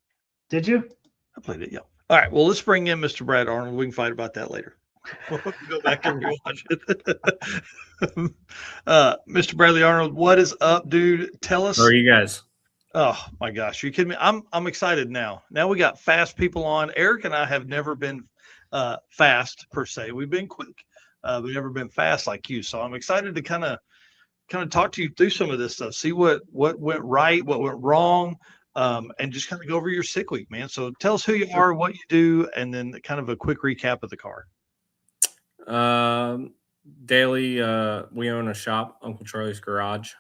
Did you? I played it, yeah. All right, well, let's bring in Mr. Brad Arnold. We can fight about that later. We'll go back and rewatch it. Mr. Bradley Arnold, what is up, dude? Tell us. How are you guys? Oh, my gosh. Are you kidding me? I'm excited now. Now we got fast people on. Eric and I have never been fast, per se. We've been quick. We've never been fast like you. So I'm excited to kind of talk to you through some of this stuff, see what went right, what went wrong, and just kind of go over your sick week, man. So tell us who you are, what you do, and then kind of a quick recap of the car. Daily, we own a shop, Uncle Charlie's Garage.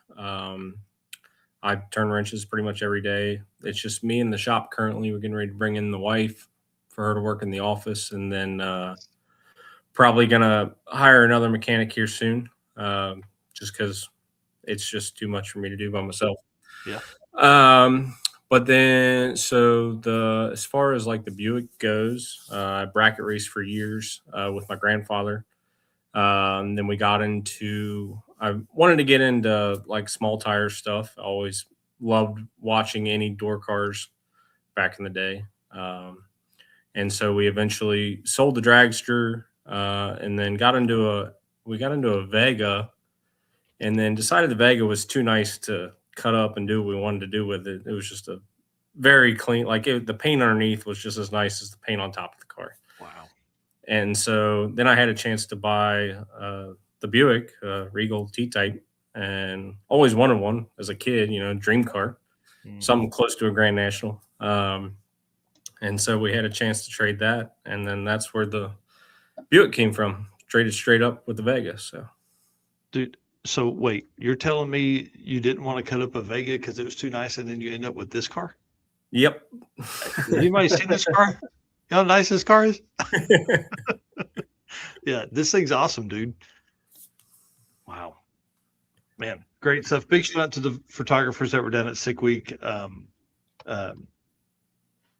I turn wrenches pretty much every day. It's just me in the shop currently. We're getting ready to bring in the wife for her to work in the office, and then probably going to hire another mechanic here soon, just because it's just too much for me to do by myself. Yeah. But then, so as far as like the Buick goes, I bracket raced for years with my grandfather. Then we got I wanted to get into like small tire stuff. I always loved watching any door cars back in the day. And so we eventually sold the dragster, and then we got into a Vega, and then decided the Vega was too nice to cut up and do what we wanted to do with it. It was just a very clean, the paint underneath was just as nice as the paint on top of the car. Wow. And so then I had a chance to buy the Buick Regal T-Type, and always wanted one as a kid, dream car, something close to a Grand National. And so we had a chance to trade that, and then that's where the Buick came from. Traded straight up with the Vega. So, dude, so wait, you're telling me you didn't want to cut up a Vega because it was too nice, and then you end up with this car? Yep. Anybody seen this car? You know how nice this car is? Yeah, this thing's awesome, dude. Wow. Man, great stuff. Big shout out to the photographers that were down at Sick Week.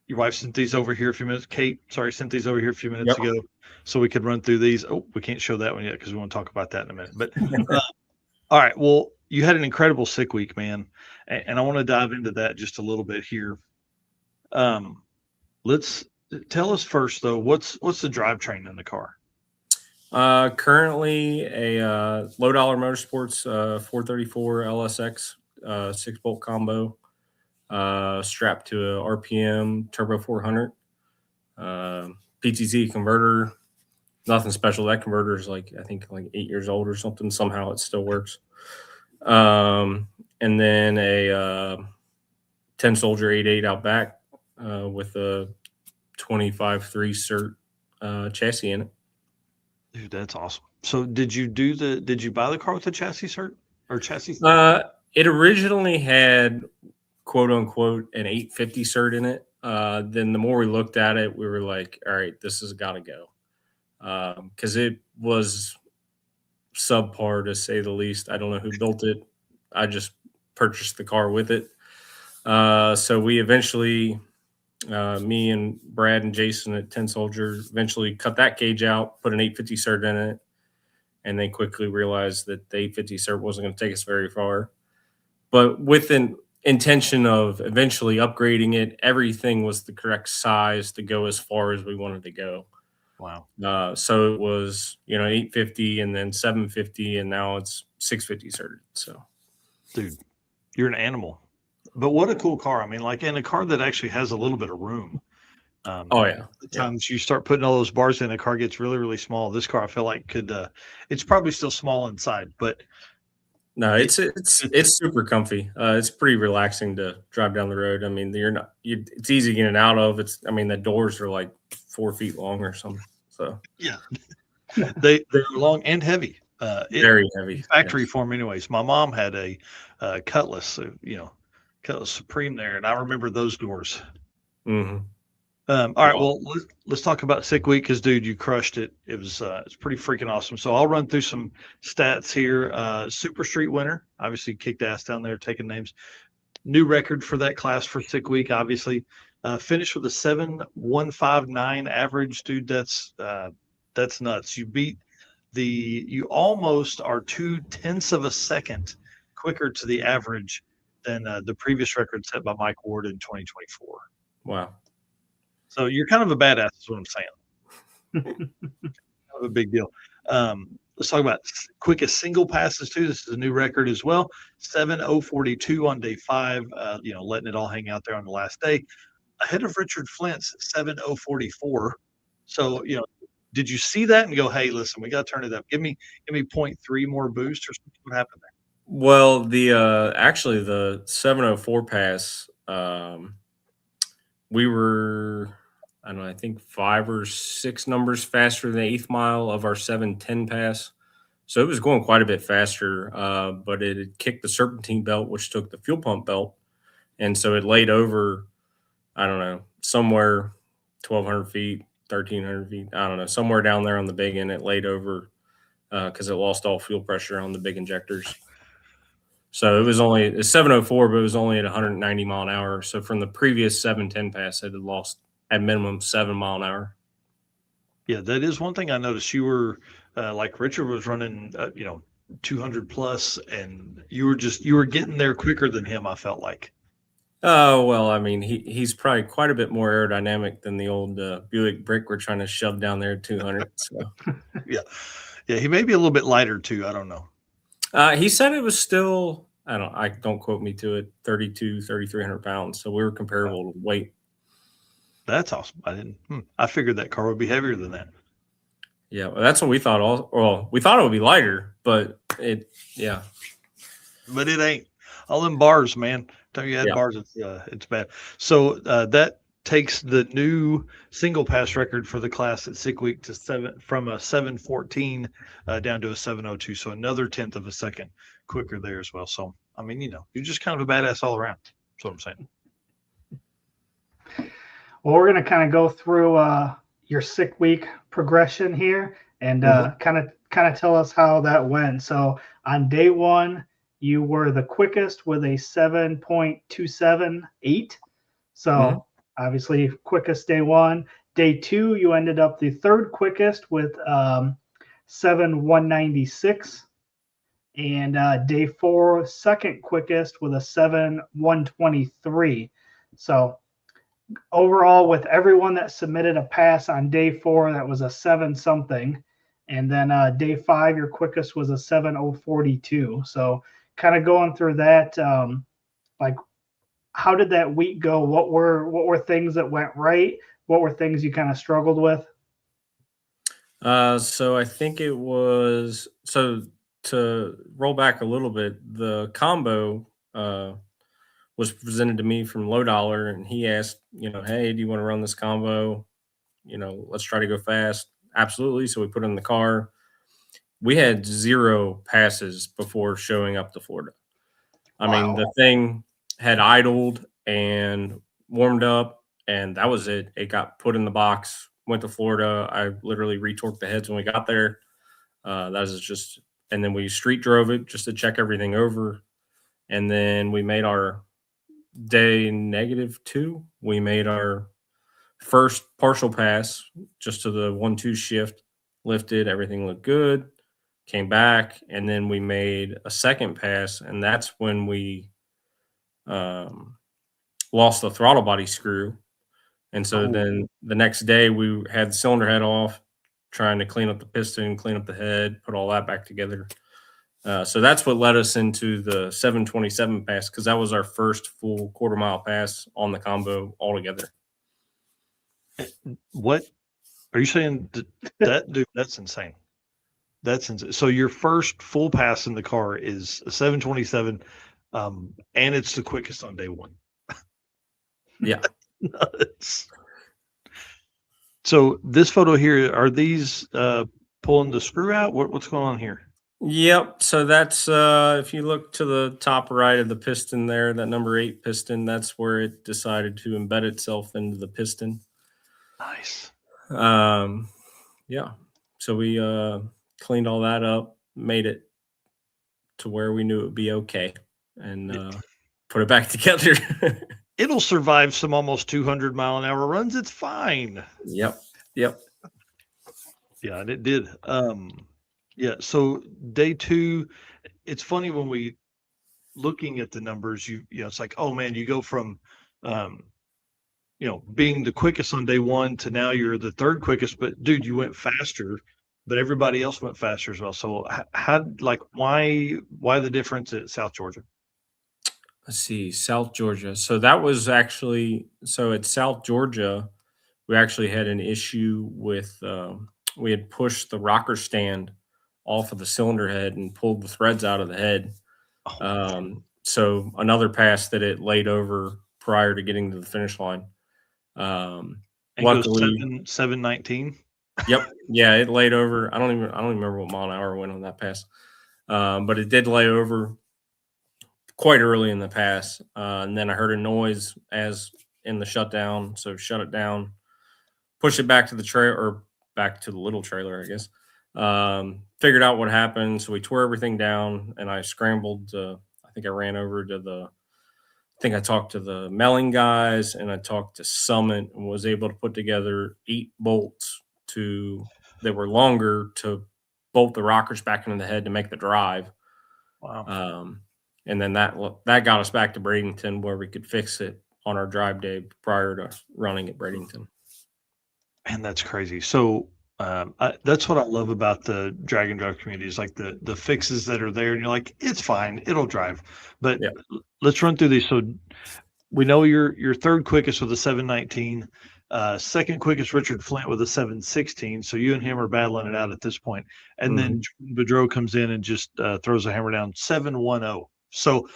Your wife sent these over here a few minutes. Kate, sent these over here a few minutes ago so we could run through these. Oh, we can't show that one yet because we want to talk about that in a minute. But all right, well, you had an incredible Sick Week, man. And I want to dive into that just a little bit here. Let's tell us first though, what's the drivetrain in the car? Currently a Low Dollar Motorsports 434 LSX 6-bolt combo, strapped to a RPM Turbo 400, PTZ converter. Nothing special. That converter is I think 8 years old or something. Somehow it still works. And then a 10 Soldier 8.8 out back with a 25.3 cert chassis in it. Dude, that's awesome. So did you buy the car with the chassis cert or chassis? It originally had quote unquote an 850 cert in it. Then the more we looked at it, we were like, all right, this has got to go. Because it was subpar to say the least. I don't know who built it. I just purchased the car with it. So we eventually, me and Brad and Jason at 10 Soldier, eventually cut that cage out, put an 850 cert in it, and then quickly realized that the 850 cert wasn't going to take us very far. But with an intention of eventually upgrading it, everything was the correct size to go as far as we wanted to go. Wow. So it was, 850 and then 750, and now it's 650 certed. So, dude, you're an animal. But what a cool car. I mean, in a car that actually has a little bit of room. Sometimes you start putting all those bars in, the car gets really, really small. This car, I feel like could, it's probably still small inside, but no, it's super comfy. It's pretty relaxing to drive down the road. I mean, it's easy getting out of. The doors are 4 feet long or something. So yeah, they're long and heavy. Very heavy. Factory form, anyways. My mom had a Cutlass, Cutlass Supreme there, and I remember those doors. Mm-hmm. All right, well, let's talk about Sick Week because, dude, you crushed it. It was it's pretty freaking awesome. So I'll run through some stats here. Super Street winner, obviously kicked ass down there, taking names. New record for that class for Sick Week, obviously. Finished with a 7.159 average, dude. That's nuts. You almost are 0.2 of a second quicker to the average than the previous record set by Mike Ward in 2024. Wow. So you're kind of a badass, is what I'm saying. Kind of a big deal. Let's talk about quickest single passes too. This is a new record as well. 7.042 on day 5. Letting it all hang out there on the last day. Ahead of Richard Flint's 7.044. So did you see that and go, hey, listen, we got to turn it up. Give me 0.3 more boost or something? What happened there? Well, actually the 704 pass, we were, I don't know, I think 5 or 6 numbers faster than the 8th mile of our 710 pass. So it was going quite a bit faster, but it had kicked the serpentine belt, which took the fuel pump belt. And so it laid over, I don't know, somewhere 1,200 feet, 1,300 feet, I don't know, somewhere down there on the big end. It laid over because it lost all fuel pressure on the big injectors. So it was only a 704, but it was only at 190 mile an hour. So from the previous 710 pass, it had lost at minimum 7 mile an hour. Yeah, that is one thing I noticed. You were like Richard was running, 200 plus, and you were getting there quicker than him. I felt like. Oh, well, I mean, he's probably quite a bit more aerodynamic than the old Buick Brick we're trying to shove down there at 200. So. Yeah, he may be a little bit lighter too. I don't know. He said it was still, don't quote me to it, 3,300 pounds. So we were comparable to weight. That's awesome. I figured that car would be heavier than that. Yeah, well, that's what we thought. Well, we thought it would be lighter, but yeah. But it ain't. All them bars, man. Time you add bars, it's bad. So that takes the new single pass record for the class at Sick Week from a 714 down to a 702. So another 1/10 of a second quicker there as well. So, I mean, you're just kind of a badass all around. That's what I'm saying. Well, we're going to kind of go through your Sick Week progression here and kind of tell us how that went. So on day 1, you were the quickest with a 7.278. So obviously quickest day 1. Day 2, you ended up the 3rd quickest with 7.196. And day 4, 2nd quickest with a 7.123. So overall, with everyone that submitted a pass on day 4, that was a 7 something. And then day 5, your quickest was a 7:042. So kind of going through that, like, how did that week go? What were things that went right? What were things you kind of struggled with? So I think it was, so to roll back a little bit, the combo was presented to me from Low Dollar, and he asked, hey, do you want to run this combo? Let's try to go fast. Absolutely. So we put it in the car. We had 0 passes before showing up to Florida. I mean, the thing had idled and warmed up, and that was it. It got put in the box, went to Florida. I literally retorqued the heads when we got there. That was just, and then we street drove it just to check everything over. And then we made our day -2. We made our first partial pass just to the 1-2 shift, lifted, everything looked good, came back, and then we made a second pass, and that's when we lost the throttle body screw. And so then the next day we had the cylinder head off, trying to clean up the piston, clean up the head, put all that back together. So that's what led us into the 727 pass, because that was our first full quarter-mile pass on the combo altogether. What are you saying? That dude, that's insane. That's insane. So your first full pass in the car is a 727, and it's the quickest on day 1. Yeah. Nuts. So this photo here, are these pulling the screw out? What's going on here? Yep. So that's if you look to the top right of the piston there, that number 8 piston, that's where it decided to embed itself into the piston. Nice. Yeah. So we cleaned all that up, made it to where we knew it would be okay, and put it back together. It'll survive some almost 200-mile-an-hour runs. It's fine. Yep. Yeah, and it did. Yeah. So day 2, it's funny when we looking at the numbers. It's like, oh man, you go from, being the quickest on day 1 to now you're the 3rd quickest. But dude, you went faster, but everybody else went faster as well. So why the difference at South Georgia? Let's see, South Georgia. So that was actually, so at South Georgia, we actually had an issue with, we had pushed the rocker stand off of the cylinder head and pulled the threads out of the head. So another pass that it laid over prior to getting to the finish line. Luckily, 719. Yep. Yeah, it laid over. I don't even remember what mile an hour went on that pass. But it did lay over quite early in the pass. And then I heard a noise as in the shutdown. So shut it down, push it back to the trailer, or back to the little trailer, I guess. Figured out what happened. So we tore everything down, and I scrambled. I think I ran over to I talked to the Melling guys, and I talked to Summit, and was able to put together 8 bolts that were longer to bolt the rockers back into the head to make the drive. Wow. And then that got us back to Bradenton, where we could fix it on our drive day prior to running at Bradenton. Man, that's crazy. So that's what I love about the drag and drive community, is like the fixes that are there, and you're like, it's fine, it'll drive. But yeah. Let's run through these. So we know you're 3rd quickest with a 719. 2nd quickest Richard Flint with a 716. So you and him are battling it out at this point. And then Boudreaux comes in and just throws a hammer down, 710. So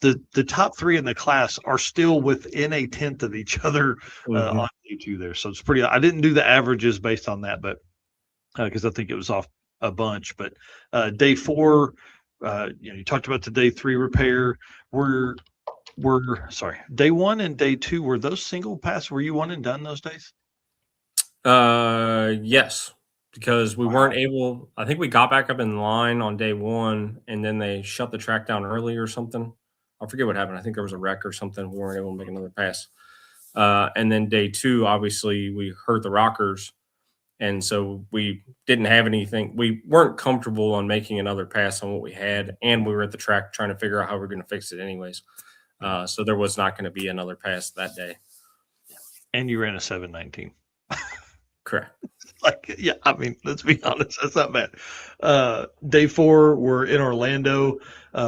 the top 3 in the class are still within a tenth of each other on day 2 there. So it's pretty. I didn't do the averages based on that, but because I think it was off a bunch. But day 4, you talked about the day 3 repair. Day 1 and day 2, were those single pass? Were you one and done those days? Yes, because we weren't able. I think we got back up in line on day 1, and then they shut the track down early or something. I forget what happened. I think there was a wreck or something. We weren't able to make another pass. And then day 2, obviously, we hurt the rockers, and so we didn't have anything. We weren't comfortable on making another pass on what we had, and we were at the track trying to figure out how we're going to fix it anyways. So there was not going to be another pass that day. And you ran a 7:19. Correct. Like, yeah, I mean, let's be honest, that's not bad. Day 4, we're in Orlando.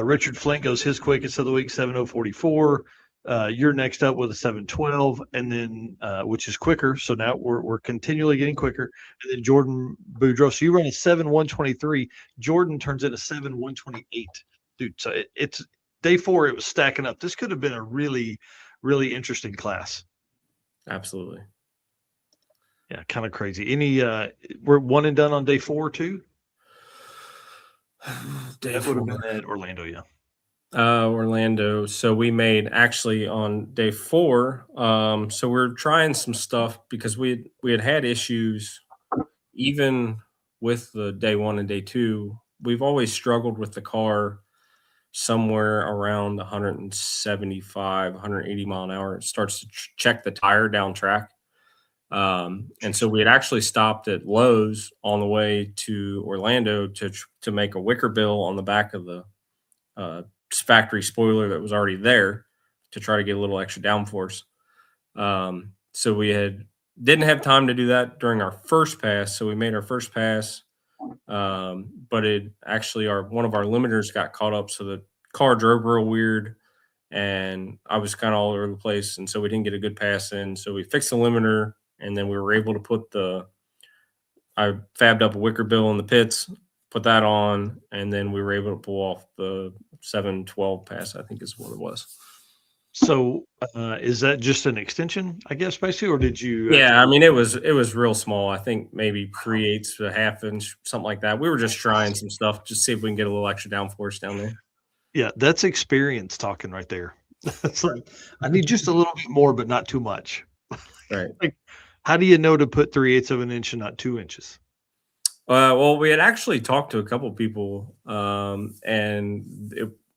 Richard Flint goes his quickest of the week, 7:044. You're next up with a 7:12, and then which is quicker. So now we're continually getting quicker. And then Jordan Boudreaux. So you run a 7:123. Jordan turns in a 7:128. Dude, so it's day 4. It was stacking up. This could have been a really, really interesting class. Absolutely. Yeah, kind of crazy. Any we're one and done on day 4 too? That would have been at Orlando, yeah. Orlando. So we made actually on day 4. So we're trying some stuff because we had issues even with the day 1 and day 2. We've always struggled with the car somewhere around 175, 180 mile an hour. It starts to check the tire down track. And so we had actually stopped at Lowe's on the way to Orlando to make a wicker bill on the back of the factory spoiler that was already there to try to get a little extra downforce. So we didn't have time to do that during our first pass. So we made our first pass, but it actually one of our limiters got caught up. So the car drove real weird and I was kind of all over the place. And so we didn't get a good pass in. So we fixed the limiter. And then we were able to put I fabbed up a wicker bill in the pits, put that on, and then we were able to pull off the 7:12 pass, I think is what it was. So is that just an extension, I guess, basically, or did you? Yeah, I mean, it was real small. I think maybe 3/8 to a half inch, something like that. We were just trying some stuff, just see if we can get a little extra downforce down there. Yeah, that's experience talking right there. It's like, I need just a little bit more, but not too much. Right. Like, how do you know to put 3/8 of an inch and not 2 inches? Well, we had actually talked to a couple of people, and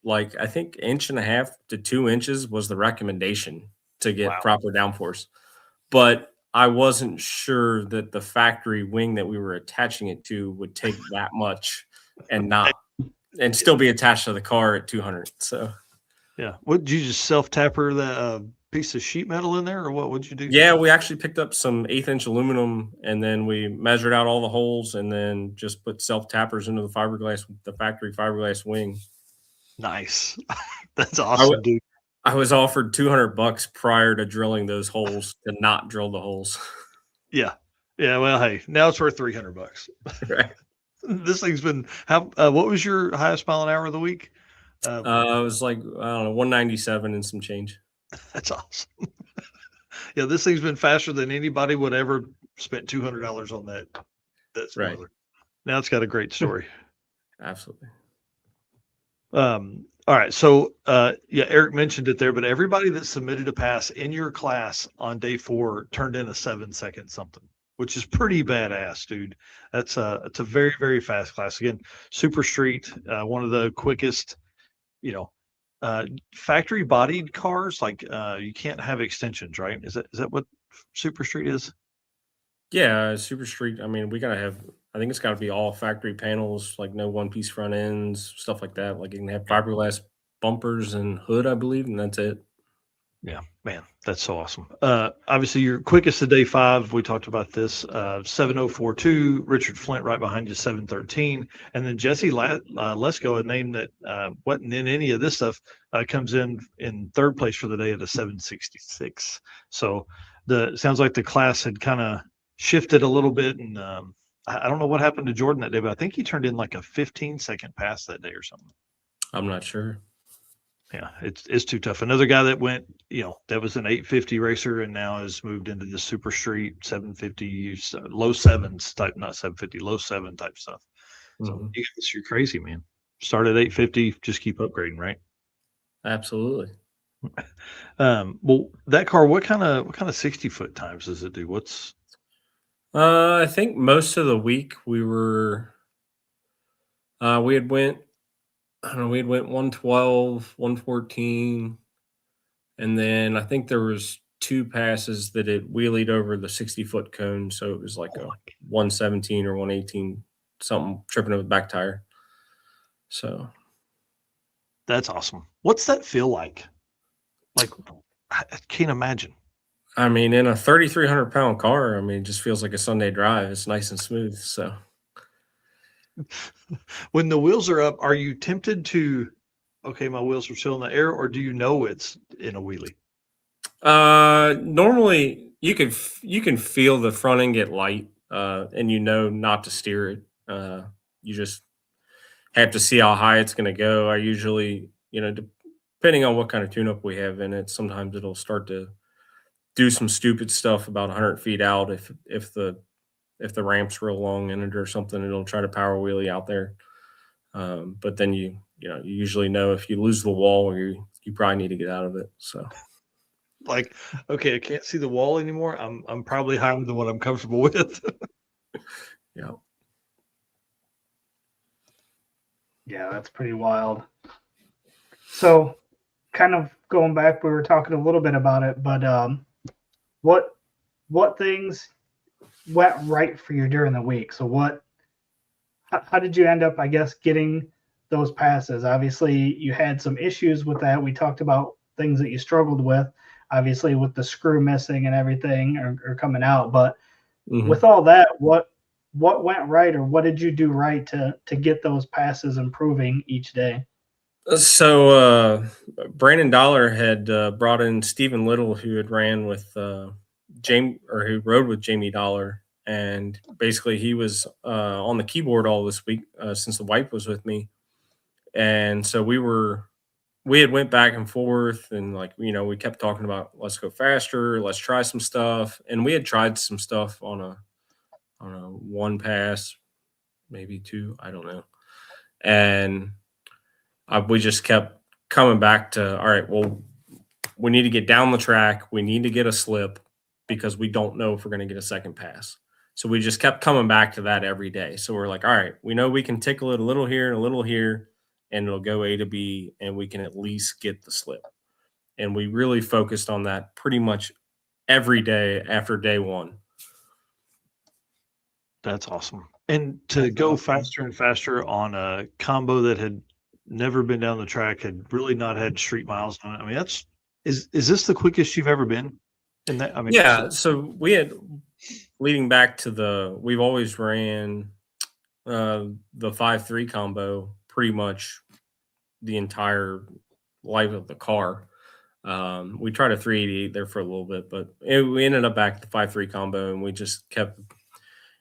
I think 1.5 to 2 inches was the recommendation to get proper downforce. But I wasn't sure that the factory wing that we were attaching it to would take that much and still be attached to the car at 200. So, yeah. What did you just self-tapper the piece of sheet metal in there, or what would you do? Yeah, we actually picked up some 1/8 inch aluminum and then we measured out all the holes and then just put self tappers into the factory fiberglass wing. Nice. That's awesome, dude. I was offered $200 prior to drilling those holes to not drill the holes. Yeah. Yeah. Well, hey, now it's worth $300. Right. This thing's been what was your highest mile an hour of the week? It was like, I don't know, 197 and some change. That's awesome. Yeah, this thing's been faster than anybody would ever spent $200 on that spoiler. Right. Now it's got a great story. Absolutely. All right. So yeah, Eric mentioned it there, but everybody that submitted a pass in your class on day 4 turned in a 7-second something, which is pretty badass, dude. It's a very, very fast class. Again, Super Street, one of the quickest, factory bodied cars, like you can't have extensions, right? Is that what Super Street is? Yeah, Super Street. I mean, I think it's got to be all factory panels, like no one piece front ends, stuff like that. Like you can have fiberglass bumpers and hood, I believe, and that's it. Yeah, man, that's so awesome. Obviously, your quickest of day 5. We talked about this. 7:042. Richard Flint right behind you, 7:13, and then Jesse Lesko, a name that wasn't in any of this stuff, comes in 3rd place for the day at a 7:66. So sounds like the class had kind of shifted a little bit, and I don't know what happened to Jordan that day, but I think he turned in like a 15-second pass that day or something. I'm not sure. Yeah, it's too tough. Another guy that went, that was an 850 racer and now has moved into the Super Street 750, low 7s type, not 750, low 7 type stuff. So you're crazy, man. Start at 850, just keep upgrading, right? Absolutely. Well, that car, what kind of 60-foot times does it do? What's I think most of the week we had went 112, 114, and then I think there was 2 passes that it wheelied over the 60-foot cone, so it was like a 117 or 118 something tripping over the back tire. So that's awesome. What's that feel like? Like, I can't imagine. I mean, in a 3,300-pound car, I mean, it just feels like a Sunday drive. It's nice and smooth. So, When the wheels are up, are you tempted to, okay, my wheels are still in the air, or do you know it's in a wheelie? normally you can feel the front end get light, and you know not to steer it. You just have to see how high it's going to go. I usually, depending on what kind of tune-up we have in it, sometimes it'll start to do some stupid stuff about 100 feet out. If the ramp's real long in it or something, it'll try to power wheelie out there. But then you usually know if you lose the wall, you probably need to get out of it. So Like, okay, I can't see the wall anymore. I'm probably higher than what I'm comfortable with. yeah. Yeah, that's pretty wild. So, kind of going back, we were talking a little bit about it, but what things went right for you during the week? So, how did you end up, I guess, getting those passes? Obviously, you had some issues with that. We talked about things that you struggled with, obviously, with the screw missing and everything or coming out. But with all that, what went right, or what did you do right to get those passes improving each day? So Brandon Dollar had brought in Stephen Little, who had ran with who rode with Jamie Dollar, and basically he was on the keyboard all this week since the wife was with me, and so we had went back and forth, and we kept talking about let's go faster, let's try some stuff, and we had tried some stuff on a one pass, maybe two, I don't know, and we just kept coming back to, all right, well, we need to get down the track. We need to get a slip because we don't know if we're going to get a second pass. So we just kept coming back to that every day. So we're like, all right, we know we can tickle it a little here and a little here, and it'll go A to B, and we can at least get the slip. And we really focused on that pretty much every day after day one. That's awesome. And to go faster and faster on a combo that had never been down the track, had really not had street miles on it. I mean, is this the quickest you've ever been in that? I mean, yeah. So we had, leading back to we've always ran the 5.3 combo pretty much the entire life of the car. We tried a 388 there for a little bit, but we ended up back to the 5.3 combo, and we just kept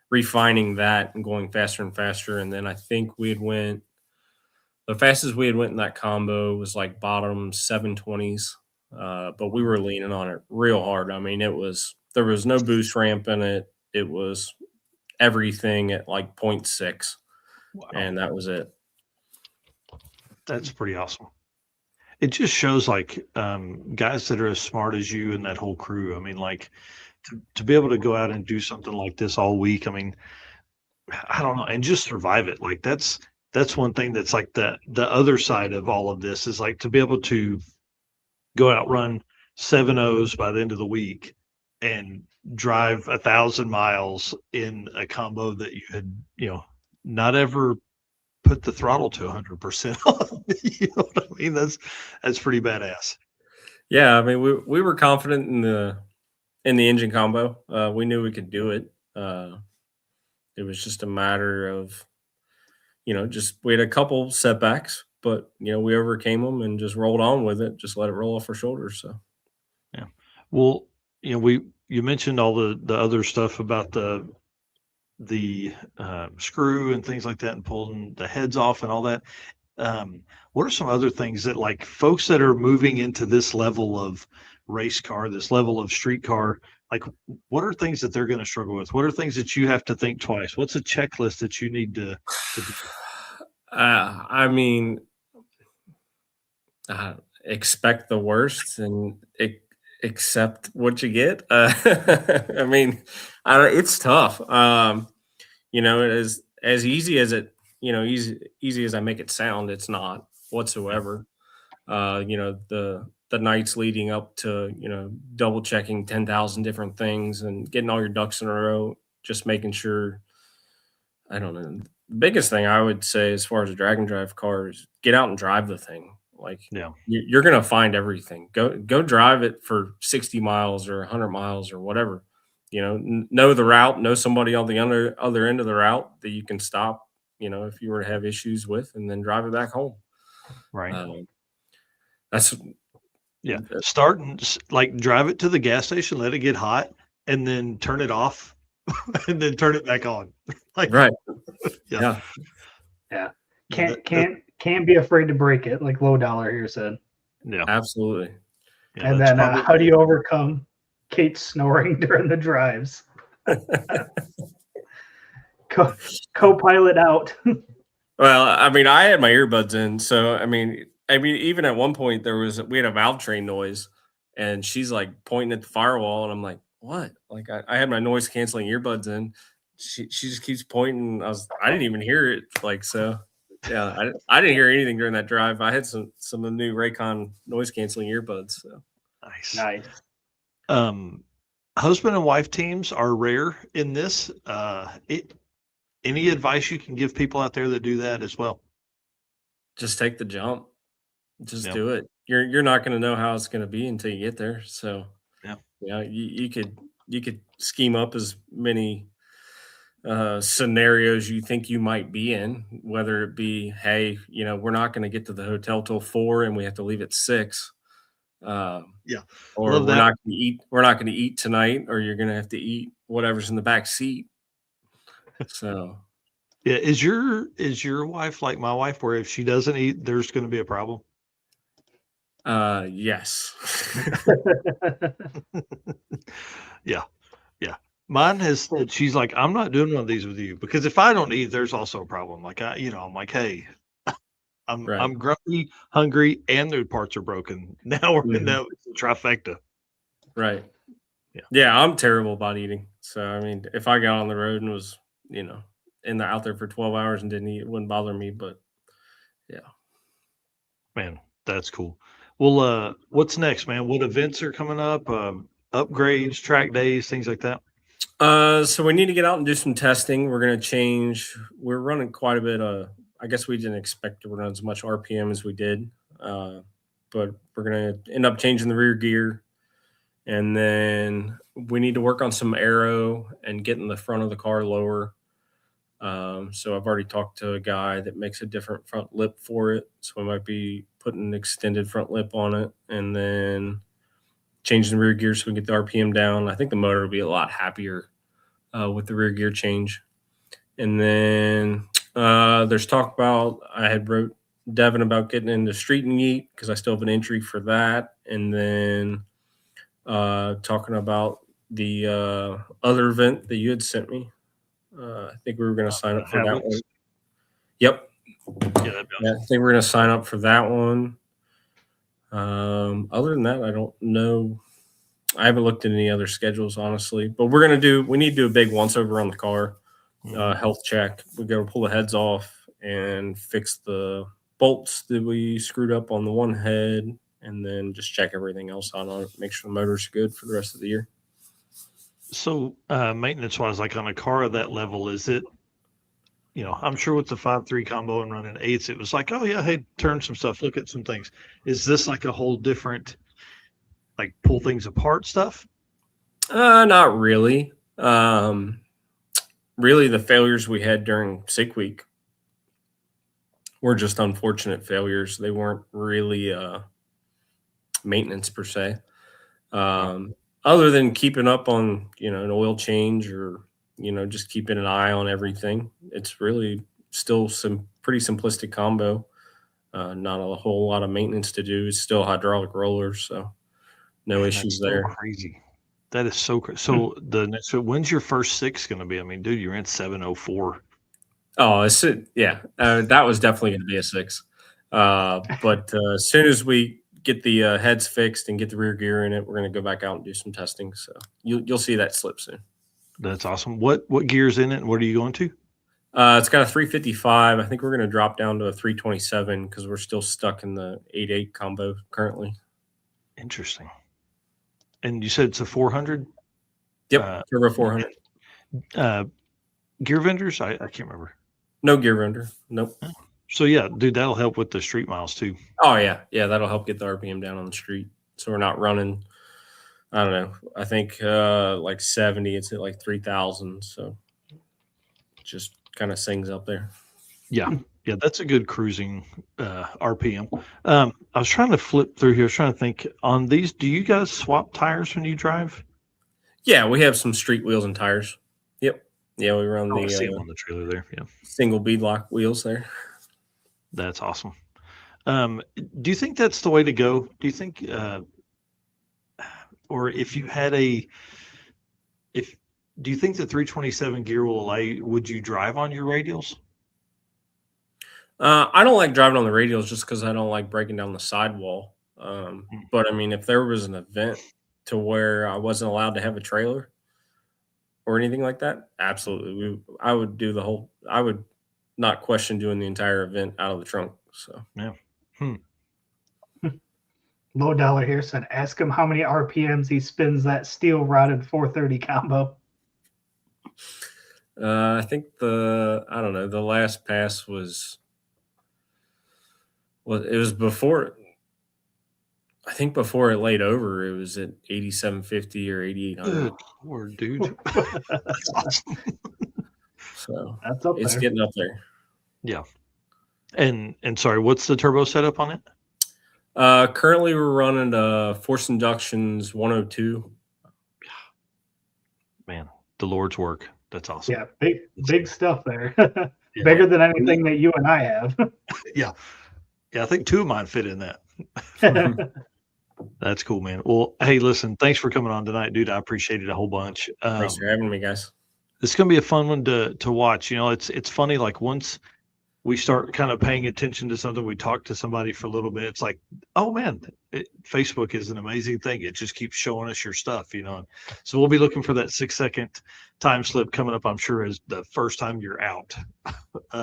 refining that and going faster and faster. And then I think the fastest we had went in that combo was like bottom 720s, but we were leaning on it real hard. I mean, there was no boost ramp in it. It was everything at like 0.6, wow. And that was it. That's pretty awesome. It just shows like guys that are as smart as you and that whole crew. I mean, like to be able to go out and do something like this all week. I mean, I don't know, and just survive it. Like that's one thing that's like the other side of all of this is like to be able to go out, run 7.0s by the end of the week and drive 1,000 miles in a combo that you had, not ever put the throttle to 100% on. You know what I mean? That's pretty badass. Yeah. I mean, we were confident in the engine combo. We knew we could do it. It was just a matter of, we had a couple setbacks, but we overcame them and just rolled on with it. Just let it roll off our shoulders. So, yeah. Well, you mentioned all the other stuff about the screw and things like that, and pulling the heads off and all that. What are some other things that like folks that are moving into this level of race car, this level of street car, like what are things that they're going to struggle with? What are things that you have to think twice? What's a checklist that you need to do? I mean, expect the worst and accept what you get. I mean, it's tough. It is as easy as it, easy as I make it sound. It's not whatsoever. The nights leading up to, double checking 10,000 different things and getting all your ducks in a row, just making sure, I don't know. The biggest thing I would say as far as a drag and drive car is get out and drive the thing. Like, Yeah. you're going to find everything. Go drive it for 60 miles or 100 miles or whatever. Know the route, know somebody on the other end of the route that you can stop, if you were to have issues with, and then drive it back home. Right. That's Yeah. Start and like drive it to the gas station, let it get hot, and then turn it off and then turn it back on. Like, right. yeah. Yeah. Can't be afraid to break it, like Low Dollar here said. Yeah. Absolutely. Yeah, And then how do you overcome Kate snoring during the drives? Co-pilot out. Well, I mean, I had my earbuds in, so I mean, even at one point we had a valve train noise, and she's like pointing at the firewall, and I'm like, "What?" Like, I had my noise canceling earbuds in. She just keeps pointing. I didn't even hear it. Like, so yeah, I didn't hear anything during that drive. I had some of the new Raycon noise canceling earbuds. So Nice. Husband and wife teams are rare in this. Any advice you can give people out there that do that as well? just take the jump. Just Yeah. do it. You're not going to know how it's going to be until you get there. So Yeah. you could scheme up as many scenarios you think you might be in, whether it be, hey, we're not going to get to the hotel till 4 and we have to leave at 6. Yeah. Or Love we're that. not going to eat. We're not going to eat tonight, or you're going to have to eat whatever's in the back seat. So Yeah. Is your wife like my wife, where if she doesn't eat, there's going to be a problem? yes. Yeah. Mine has said, she's like, I'm not doing one of these with you, because if I don't eat, there's also a problem. Like, I'm like, hey, I'm Right. I'm grumpy, hungry, and the parts are broken. Now we're in Mhm. that trifecta. Right. Yeah. Yeah, I'm terrible about eating. So I mean, if I got on the road and was, out there for 12 hours and didn't eat, it wouldn't bother me. But yeah. Man, that's cool. Well, what's next, man? What events are coming up? Upgrades, track days, things like that. So we need to get out and do some testing. We're going to change. We're running quite a bit. I guess we didn't expect to run as much RPM as we did, but we're going to end up changing the rear gear, and then we need to work on some aero and getting the front of the car lower. So I've already talked to a guy that makes a different front lip for it. So we might be putting an extended front lip on it, and then changing the rear gear so we can get the RPM down. I think the motor will be a lot happier with the rear gear change. And then there's talk about, I had wrote Devin about getting into street and yeet because I still have an entry for that. And then talking about the other event that you had sent me. I think we were going to sign up for that one. Yep. Yeah, I think we're going to sign up for that one. Other than that, I don't know. I haven't looked at any other schedules, honestly, but we need to do a big once over on the car, health check. We got to pull the heads off and fix the bolts that we screwed up on the one head, and then just check everything else on it, make sure the motor's good for the rest of the year. So, maintenance wise, like on a car of that level, is it, I'm sure with the 5.3 combo and running 8s, it was like, oh yeah, hey, turn some stuff, look at some things. Is this like a whole different, like pull things apart stuff? Not really. Really, the failures we had during sick week were just unfortunate failures. They weren't really maintenance per se. Other than keeping up on, an oil change or, just keeping an eye on everything. It's really still some pretty simplistic combo. Not a whole lot of maintenance to do. It's still hydraulic rollers, so no issues there. Crazy. That is so crazy. So when's your first 6 going to be? I mean, dude, you're in 704. Oh, that was definitely going to be a 6. But as soon as we get the heads fixed and get the rear gear in it, we're going to go back out and do some testing. So you'll see that slip soon. That's awesome. What gear's in it, and what are you going to? It's got a 355. I think we're going to drop down to a 327 because we're still stuck in the 8.8 combo currently. Interesting. And you said it's a 400? Yep, Turbo 400. Gear vendors? I can't remember. No gear vendor. Nope. So yeah, dude, that'll help with the street miles too. Oh yeah, yeah, that'll help get the RPM down on the street, so we're not running. I don't know. I think like 70. It's at like 3,000. So just kind of sings up there. Yeah. Yeah, that's a good cruising RPM. I was trying to flip through here. I was trying to think on these. Do you guys swap tires when you drive? Yeah, we have some street wheels and tires. Yep. Yeah, we run Oh, I see them the on the trailer there. Yeah, single beadlock wheels there. that's awesome. Do you think that's the way to go? Do you think, or if you had do you think the 327 gear will allow you, would you drive on your radials? I don't like driving on the radials just because I don't like breaking down the sidewall. But I mean, if there was an event to where I wasn't allowed to have a trailer or anything like that, absolutely, I would do the whole. I would not question doing the entire event out of the trunk. So Yeah. Low Dollar here said, ask him how many RPMs he spins that steel rotted 430 combo. I think I don't know, the last pass was it was before. I think before it laid over, it was at 8,750 or 8,800. Good Lord, dude. That's awesome. So That's up it's there. getting up there. Yeah. And sorry, what's the turbo setup on it? Currently, we're running Force Inductions 102. Man, the Lord's work. That's awesome. Yeah, big stuff there. Yeah. Bigger than anything that you and I have. Yeah. Yeah, I think two of mine fit in that. That's cool, man. Well, hey, listen, thanks for coming on tonight, dude. I appreciate it a whole bunch. Thanks for having me, guys. It's gonna be a fun one to watch. You know, it's funny, like once we start kind of paying attention to something, we talk to somebody for a little bit, it's like, oh man, Facebook is an amazing thing. It just keeps showing us your stuff, you know. So we'll be looking for that 6-second time slip coming up, I'm sure, as the first time you're out.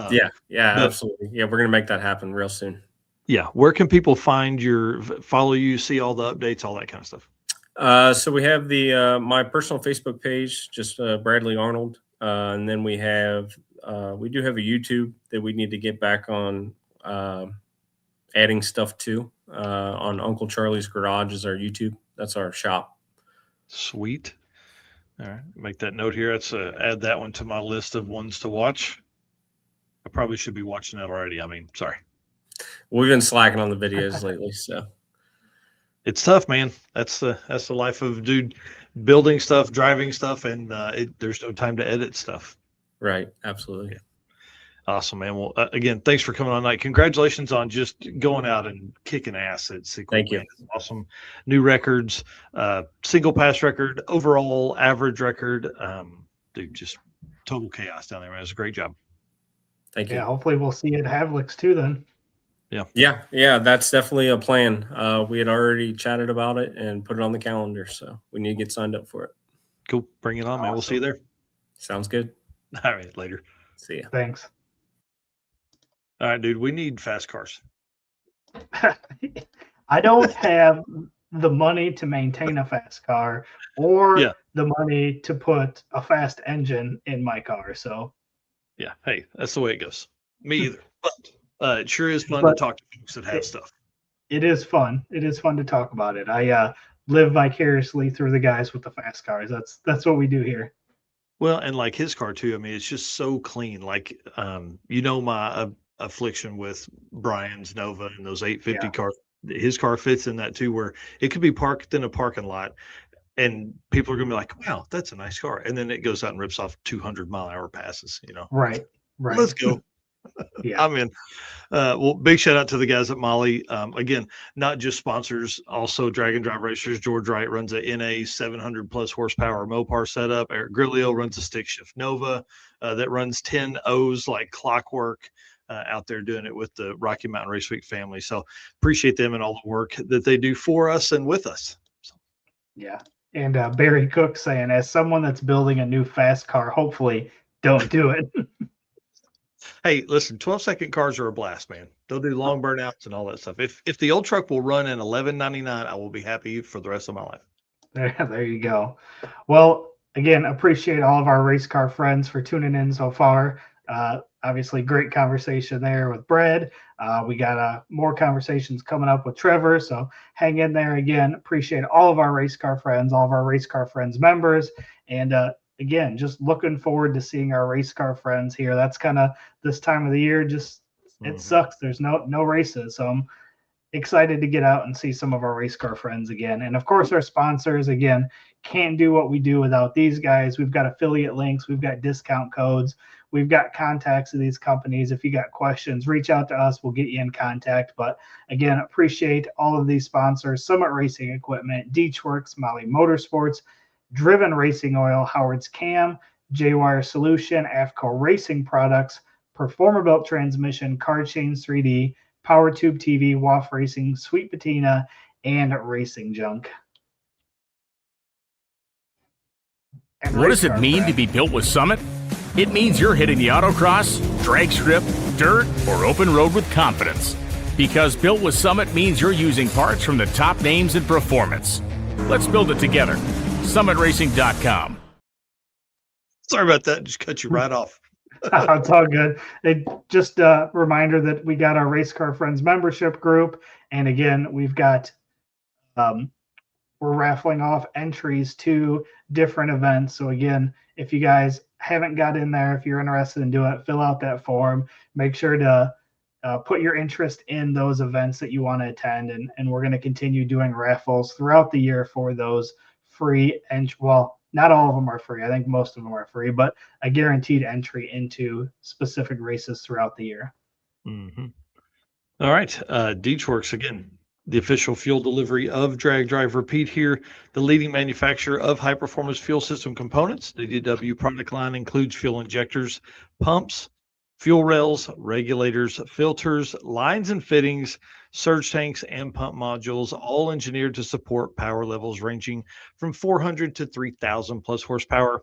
Yeah, absolutely. Yeah, we're gonna make that happen real soon. Yeah. Where can people follow you, see all the updates, all that kind of stuff? So we have the my personal Facebook page, just Bradley Arnold, and then we do have a YouTube that we need to get back on adding stuff to. On Uncle Charlie's Garage is our YouTube. That's our shop. Sweet. All right, make that note here. Let's add that one to my list of ones to watch. I probably should be watching that already. I mean, sorry. We've been slacking on the videos lately, so it's tough, man. That's the life of dude building stuff, driving stuff, and there's no time to edit stuff. Right, absolutely. Yeah. Awesome, man. Well, again, thanks for coming on tonight. Congratulations on just going out and kicking ass at Sequel. Thank you. Man. It's awesome. New records, single pass record, overall average record. Dude, just total chaos down there, man. It was a great job. Thank you. Yeah, hopefully we'll see you at Havlic's too then. Yeah, that's definitely a plan. We had already chatted about it and put it on the calendar, so we need to get signed up for it. Cool. Bring it on, man. We'll see you there. Sounds good. All right, later. See ya. Thanks. All right, dude. We need fast cars. I don't have the money to maintain a fast car or the money to put a fast engine in my car. So, yeah, hey, that's the way it goes. Me either. But it sure is fun to talk to folks that have stuff. It is fun. It is fun to talk about it. I live vicariously through the guys with the fast cars. That's what we do here. Well, and like his car too. I mean, it's just so clean. Like, my affliction with Brian's Nova and those 850 cars. His car fits in that too, where it could be parked in a parking lot and people are going to be like, wow, that's a nice car. And then it goes out and rips off 200-mile-an-hour passes, you know? Right. Let's go. Yeah. I'm in. Well, big shout out to the guys at Molly. Again, not just sponsors, also Dragon Drive Racers. George Wright runs a NA 700 plus horsepower Mopar setup. Eric Grillo runs a stick shift Nova that runs 10 O's like clockwork. Out there doing it with the Rocky Mountain Race Week family. So appreciate them and all the work that they do for us and with us. So. Yeah. And Barry Cook saying, as someone that's building a new fast car, hopefully don't do it. Hey, listen, 12-second cars are a blast, man. They'll do long burnouts and all that stuff. If the old truck will run in 11.99, I will be happy for the rest of my life. There you go. Well, again, appreciate all of our race car friends for tuning in so far. Obviously, great conversation there with Brad. We got more conversations coming up with Trevor. So hang in there. Again, appreciate all of our race car friends, all of our race car friends members. And again, just looking forward to seeing our race car friends here. That's kind of this time of the year. Just it sucks. There's no races. So I'm excited to get out and see some of our race car friends again. And of course, our sponsors, again, can't do what we do without these guys. We've got affiliate links, we've got discount codes, we've got contacts of these companies. If you got questions, reach out to us, we'll get you in contact. But again, appreciate all of these sponsors: Summit Racing Equipment, Deechworks, Molly Motorsports, Driven Racing Oil, Howard's Cam, J-Wire Solution, AFCO Racing Products, Performer-Built Transmission, Car Chains 3D, Power Tube TV, WAF Racing, Sweet Patina, and Racing Junk. And What does it mean to be built with Summit? It means you're hitting the autocross, drag strip, dirt, or open road with confidence. Because built with Summit means you're using parts from the top names in performance. Let's build it together. SummitRacing.com. Sorry about that. Just cut you right off. It's all good. Just a reminder that we got our Race Car Friends membership group. And again, we've got, we're raffling off entries to different events. So again, if you guys haven't got in there, if you're interested in doing it, fill out that form. Make sure to put your interest in those events that you want to attend. And we're going to continue doing raffles throughout the year for those free and well, not all of them are free. I think most of them are free, but a guaranteed entry into specific races throughout the year. All right. Deechworks, again, the official fuel delivery of Drag Drive Repeat here, the leading manufacturer of high-performance fuel system components. The DW product line includes fuel injectors, pumps, fuel rails, regulators, filters, lines and fittings, surge tanks, and pump modules, all engineered to support power levels ranging from 400 to 3,000 plus horsepower.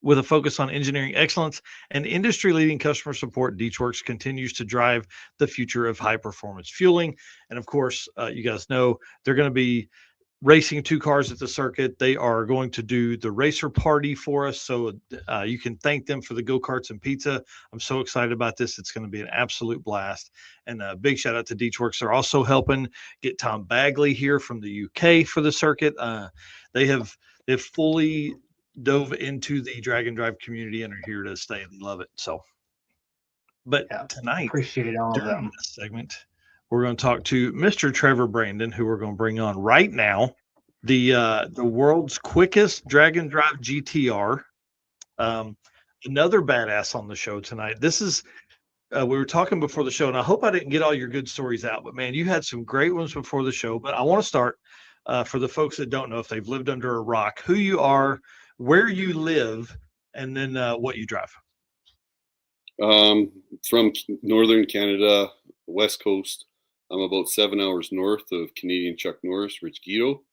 With a focus on engineering excellence and industry-leading customer support, Deechworks continues to drive the future of high-performance fueling. And of course, you guys know they're going to be racing 2 cars at the circuit. They are going to do the racer party for us, so you can thank them for the go-karts and pizza. I'm so excited about this. It's going to be an absolute blast. And a big shout out to Deechworks. They're also helping get Tom Bagley here from the UK for the circuit. They've fully dove into the drag and drive community and are here to stay. They love it. So, but tonight, Appreciate all of them. This segment, we're going to talk to Mr. Trevor Branden, who we're going to bring on right now, the world's quickest drag and drive GTR. Another badass on the show tonight. This is we were talking before the show, and I hope I didn't get all your good stories out, but man, you had some great ones before the show. But I want to start for the folks that don't know, if they've lived under a rock, who you are, where you live, and then what you drive. From northern Canada, west coast. I'm about 7 hours north of Canadian Chuck Norris, Rich Guido.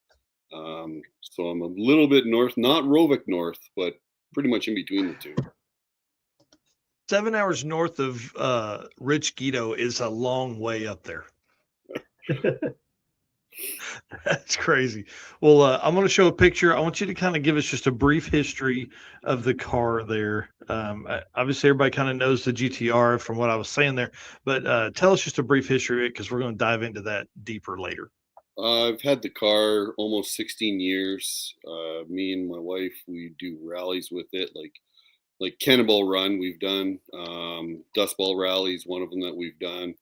So I'm a little bit north, not Rovic north, but pretty much in between the two. 7 hours north of Rich Guido is a long way up there. That's crazy. Well, I'm going to show a picture. I want you to kind of give us just a brief history of the car there. Obviously, everybody kind of knows the GTR from what I was saying there, but tell us just a brief history of it, because we're going to dive into that deeper later. I've had the car almost 16 years. Me and my wife, we do rallies with it, like Cannonball Run we've done. Dust Ball Rally is one of them that we've done.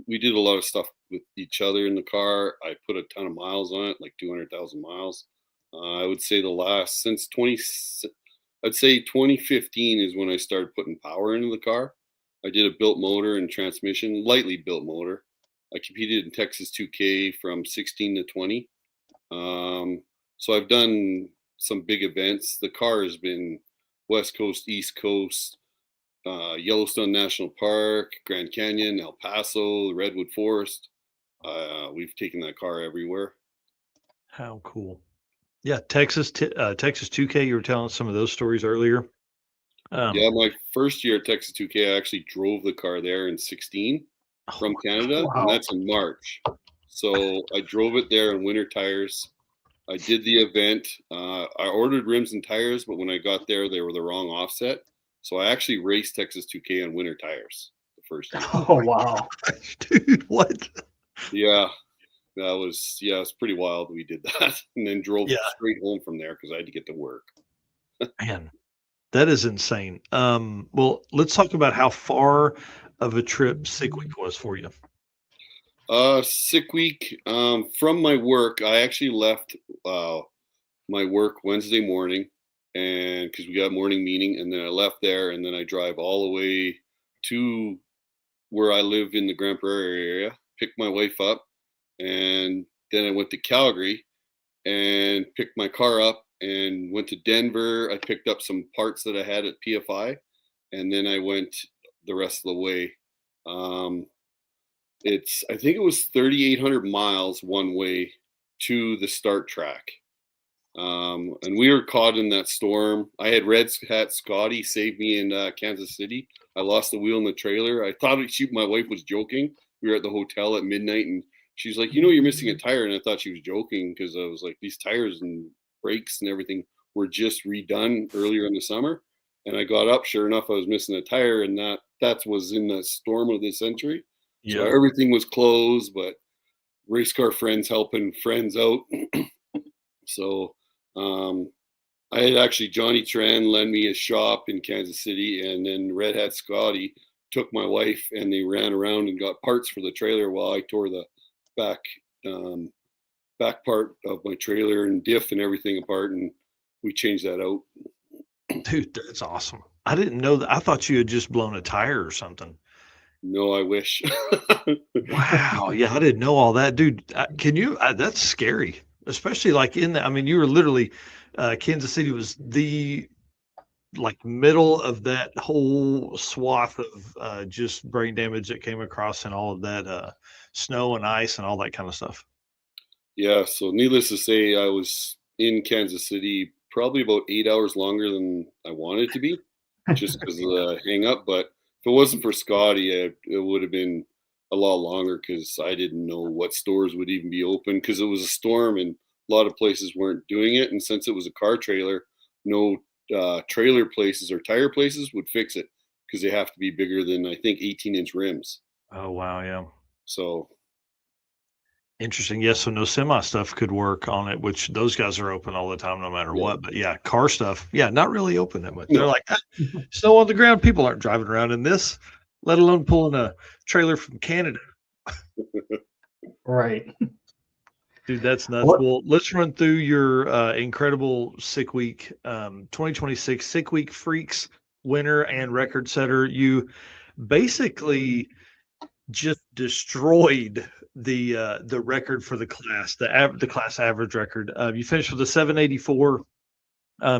We did a lot of stuff with each other in the car. I put a ton of miles on it, like 200,000 miles. I would say since 2015 is when I started putting power into the car. I did a built motor and transmission, lightly built motor. I competed in Texas 2K from 16 to 20. So I've done some big events. The car has been West Coast, East Coast, Yellowstone National Park, Grand Canyon, El Paso, the Redwood Forest. We've taken that car everywhere. How cool. Yeah, Texas 2K, you were telling some of those stories earlier. Yeah, my first year at Texas 2K, I actually drove the car there in 16 from Canada, and that's in March. So I drove it there in winter tires. I did the event. I ordered rims and tires, but when I got there, they were the wrong offset. So I actually raced Texas 2K on winter tires the first year. Oh wow. Dude, what? Yeah, that was it was pretty wild. We did that, and then drove Yeah. straight home from there because I had to get to work. Man, that is insane. Well, let's talk about how far of a trip Sick Week was for you. Sick week. From my work, I actually left my work Wednesday morning, and because we got a morning meeting, and then I left there, and then I drive all the way to where I live in the Grand Prairie area, picked my wife up, and then I went to Calgary and picked my car up and went to Denver. I picked up some parts that I had at PFI, and then I went the rest of the way. I think it was 3,800 miles one way to the start track. And we were caught in that storm. I had Red Hat Scotty save me in Kansas City. I lost the wheel in the trailer. I thought my wife was joking. We were at the hotel at midnight, and she's like, you're missing a tire. And I thought she was joking because I was like, these tires and brakes and everything were just redone earlier in the summer. And I got up, sure enough, I was missing a tire, and that was in the storm of the century. Yeah. So everything was closed, but race car friends helping friends out. So I had actually Johnny Tran lend me a shop in Kansas City, and then Red Hat Scotty took my wife, and they ran around and got parts for the trailer while I tore the back part of my trailer and diff and everything apart, and we changed that out. Dude, that's awesome. I didn't know that. I thought you had just blown a tire or something. No, I wish. Wow. Yeah, I didn't know all that, dude. Can you? That's scary, especially like in the. I mean, you were literally. Kansas City was the middle of that whole swath of just brain damage that came across and all of that snow and ice and all that kind of stuff. Yeah. So needless to say, I was in Kansas City probably about 8 hours longer than I wanted to be, just because of the hang up. But if it wasn't for Scotty, it would have been a lot longer because I didn't know what stores would even be open because it was a storm and a lot of places weren't doing it. And since it was a car trailer, no trailer places or tire places would fix it because they have to be bigger than, I think, 18-inch rims. Oh, wow. Yeah. So interesting. Yes. So no semi stuff could work on it, which those guys are open all the time, no matter Yeah. what. But yeah, car stuff. Yeah. Not really open that much. No. They're like, snow on the ground. People aren't driving around in this, let alone pulling a trailer from Canada. Right. Dude, that's nuts. What- Well, let's run through your incredible Sick Week 2026 Sick Week Freaks winner and record setter. You basically just destroyed the record for the class, the class average record. You finished with a 784.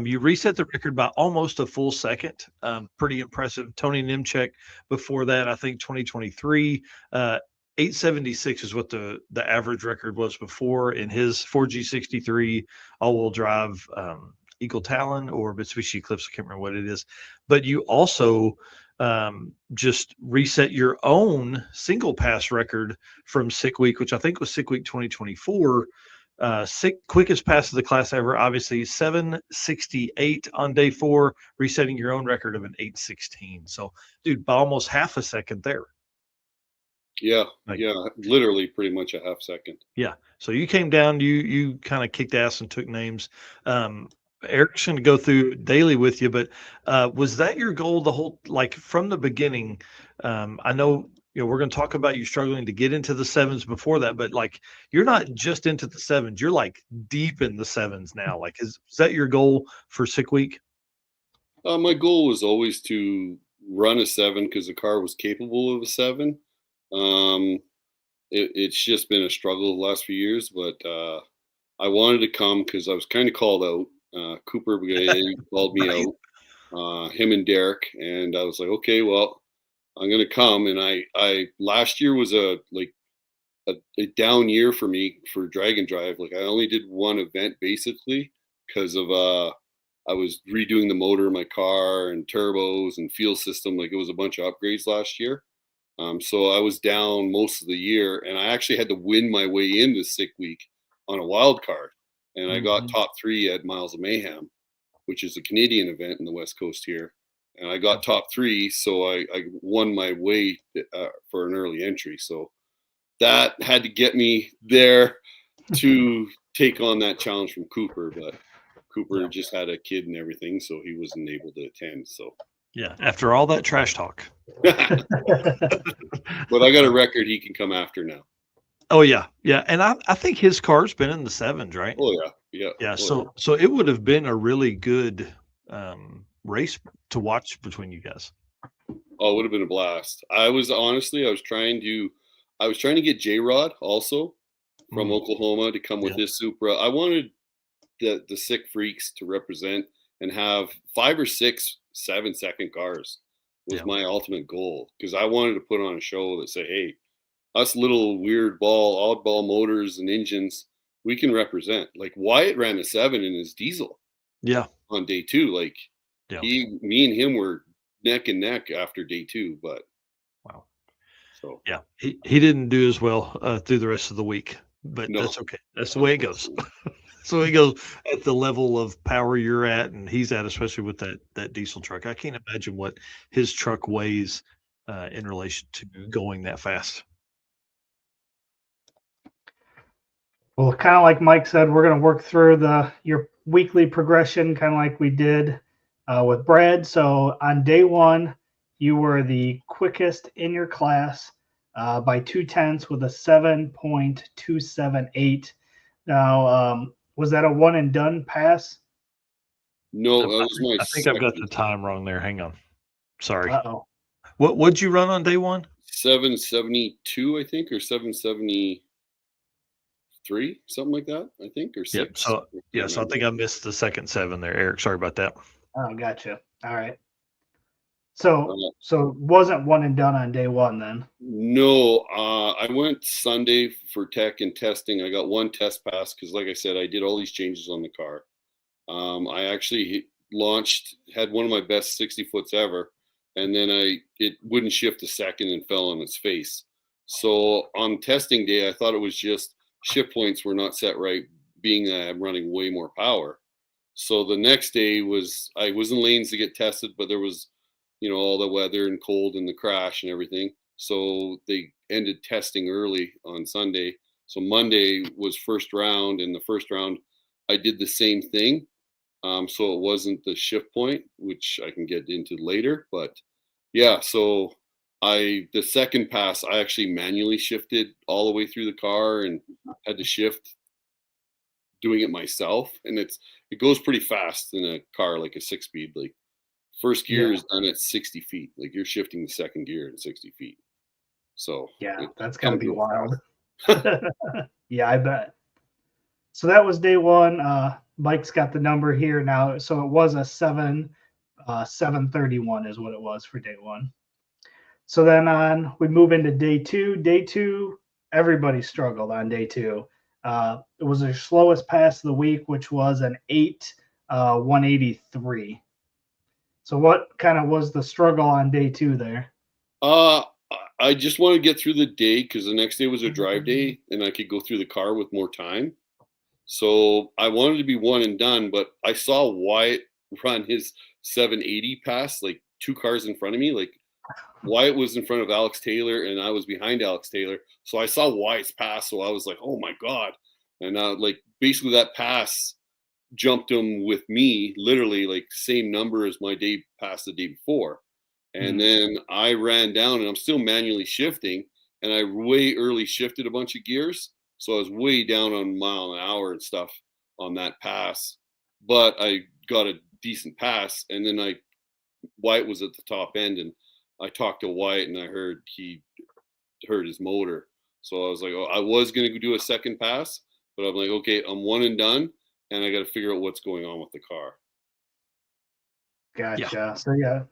You reset the record by almost a full second. Pretty impressive. Tony Nemchek before that, I think 2023. 876 is what the average record was before in his 4G63 all-wheel drive Eagle Talon or Mitsubishi Eclipse. I can't remember what it is. But you also just reset your own single pass record from Sick Week, which I think was Sick Week 2024. Quickest pass of the class ever, obviously 768 on day 4, resetting your own record of an 816. So, dude, by almost half a second there. yeah, Like- literally pretty much a half second. Yeah. So you came down, you kind of kicked ass and took names. Eric's going to go through daily with you, but was that your goal the whole, from the beginning? I know, we're going to talk about you struggling to get into the sevens before that, but you're not just into the sevens, you're deep in the sevens now. Is that your goal for Sick Week? My goal was always to run a 7 because the car was capable of a 7. It's just been a struggle the last few years, but I wanted to come because I was kind of called out. Cooper called me out, him and Derek, and I was like, okay, well, I'm gonna come. And I last year was a down year for me for drag and drive. I only did one event basically because of I was redoing the motor of my car and turbos and fuel system. It was a bunch of upgrades last year. So I was down most of the year, and I actually had to win my way into Sick Week on a wild card. And I got top 3 at Miles of Mayhem, which is a Canadian event in the West Coast here. and I got top 3, so I won my way for an early entry. So that had to get me there to take on that challenge from Cooper, but Cooper just had a kid and everything, so he wasn't able to attend. So Yeah, after all that trash talk. but I got a record he can come after now. Oh yeah, yeah, and I think his car's been in the 7s, right? Oh yeah. Yeah, Oh, so it would have been a really good race to watch between you guys. Oh, it would have been a blast. I was trying to get J-Rod also from Oklahoma to come with his Supra. I wanted the sick freaks to represent and have 5 or 6 7-second cars was my ultimate goal, because I wanted to put on a show that say, hey, us little oddball motors and engines, we can represent. Like Wyatt ran a 7 in his diesel. Yeah. On day 2, like me and him were neck and neck after day 2, but wow. So yeah, he didn't do as well through the rest of the week, but No. that's okay. That's the way it goes. So he goes at the level of power you're at and he's at, especially with that diesel truck. I can't imagine what his truck weighs in relation to going that fast. Well, kind of like Mike said, we're going to work through your weekly progression, kind of like we did with Brad. So on day 1, you were the quickest in your class by 0.2 with a 7.278. Now, was that a one and done pass? No, that was my I think I've got the time wrong there. Hang on. Sorry. Uh-oh. What'd you run on day 1? 772, I think, or 773, something like that, I think, or 6. So I think I missed the second 7 there, Eric. Sorry about that. Oh, gotcha. All right. So it wasn't one and done on day 1 then? No, I went Sunday for tech and testing. I got 1 test pass because, like I said, I did all these changes on the car. I actually had one of my best 60-foots ever, and then it wouldn't shift a second and fell on its face. So on testing day, I thought it was just shift points were not set right, being that I'm running way more power. So the next day I was in lanes to get tested, but there was, all the weather and cold and the crash and everything. So they ended testing early on Sunday. So Monday was first round, and the first round I did the same thing. So it wasn't the shift point, which I can get into later, but yeah, so the second pass, I actually manually shifted all the way through the car and had to shift doing it myself. And it goes pretty fast in a car, like a 6-speed, like first gear is done at 60 feet. Like you're shifting the second gear at 60 feet. So yeah, that's gotta be wild. Yeah, I bet. So that was day 1. Mike's got the number here now. So it was a 731 is what it was for day 1. So then we move into day 2. Day 2, everybody struggled on day 2. It was their slowest pass of the week, which was an 8.183. So what kind of was the struggle on day 2 there? I just want to get through the day because the next day was a drive day and I could go through the car with more time. So I wanted to be one and done, but I saw Wyatt run his 780 pass, like 2 cars in front of me. Like Wyatt was in front of Alex Taylor and I was behind Alex Taylor. So I saw Wyatt's pass. So I was like, oh my God. And basically that pass jumped him with me, literally like same number as my day pass the day before. And then I ran down and I'm still manually shifting and I way early shifted a bunch of gears. So I was way down on mile an hour and stuff on that pass, but I got a decent pass. And then Wyatt was at the top end and I talked to Wyatt and I heard he hurt his motor. So I was like, I was going to do a second pass, but I'm like, okay, I'm one and done and I got to figure out what's going on with the car. Gotcha. Yeah.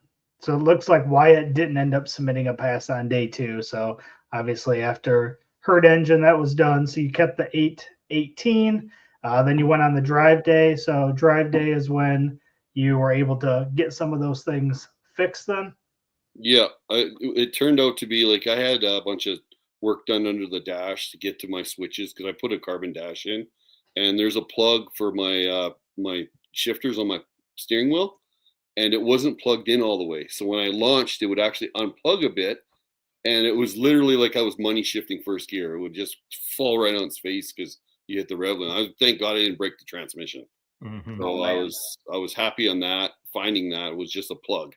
So it looks like Wyatt didn't end up submitting a pass on day 2. So obviously after hurt engine, that was done. So you kept the 818. Then you went on the drive day. So drive day is when you were able to get some of those things fixed then? Yeah, it turned out to be like I had a bunch of work done under the dash to get to my switches because I put a carbon dash in. And there's a plug for my my shifters on my steering wheel. and it wasn't plugged in all the way. So when I launched, it would actually unplug a bit, and it was literally like I was money shifting first gear. It would just fall right on its face because you hit the rev limit. Thank God I didn't break the transmission. Mm-hmm. So I was happy on that. Finding that it was just a plug,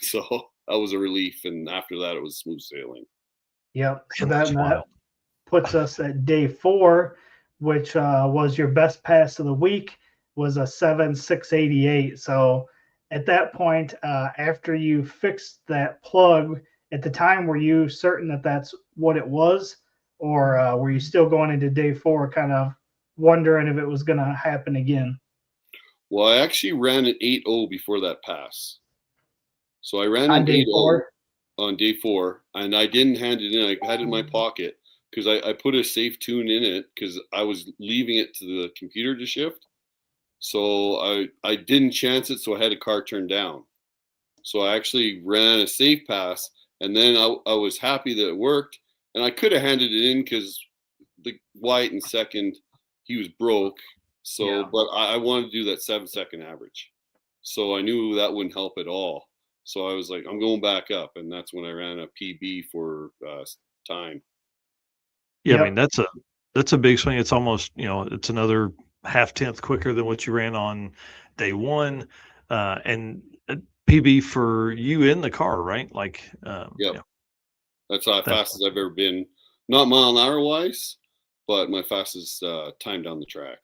so that was a relief. And after that, it was smooth sailing. Yep. So That's that wild. puts us at day 4, which was your best pass of the week, was a 7,688. So at that point, after you fixed that plug, at the time, were you certain that that's what it was, or were you still going into day 4, kind of wondering if it was going to happen again? Well, I actually ran an 8.0 before that pass. So I ran On an day 8.0 4? on day 4, and I didn't hand it in. I had it in my pocket because I put a safe tune in it because I was leaving it to the computer to shift. So I didn't chance it, so I had a car turned down. So I actually ran a safe pass, and then I was happy that it worked. And I could have handed it in because the Wyatt in second, he was broke. So, Yeah. but I wanted to do that 7-second average. So I knew that wouldn't help at all. So I was like, I'm going back up, and that's when I ran a PB for time. Yeah, I Yep. mean that's a big swing. It's almost, it's another half tenth quicker than what you ran on day 1, and a PB for you in the car, right? Like, Yep. That's how fast as I've ever been. Not mile an hour wise, but my fastest time down the track.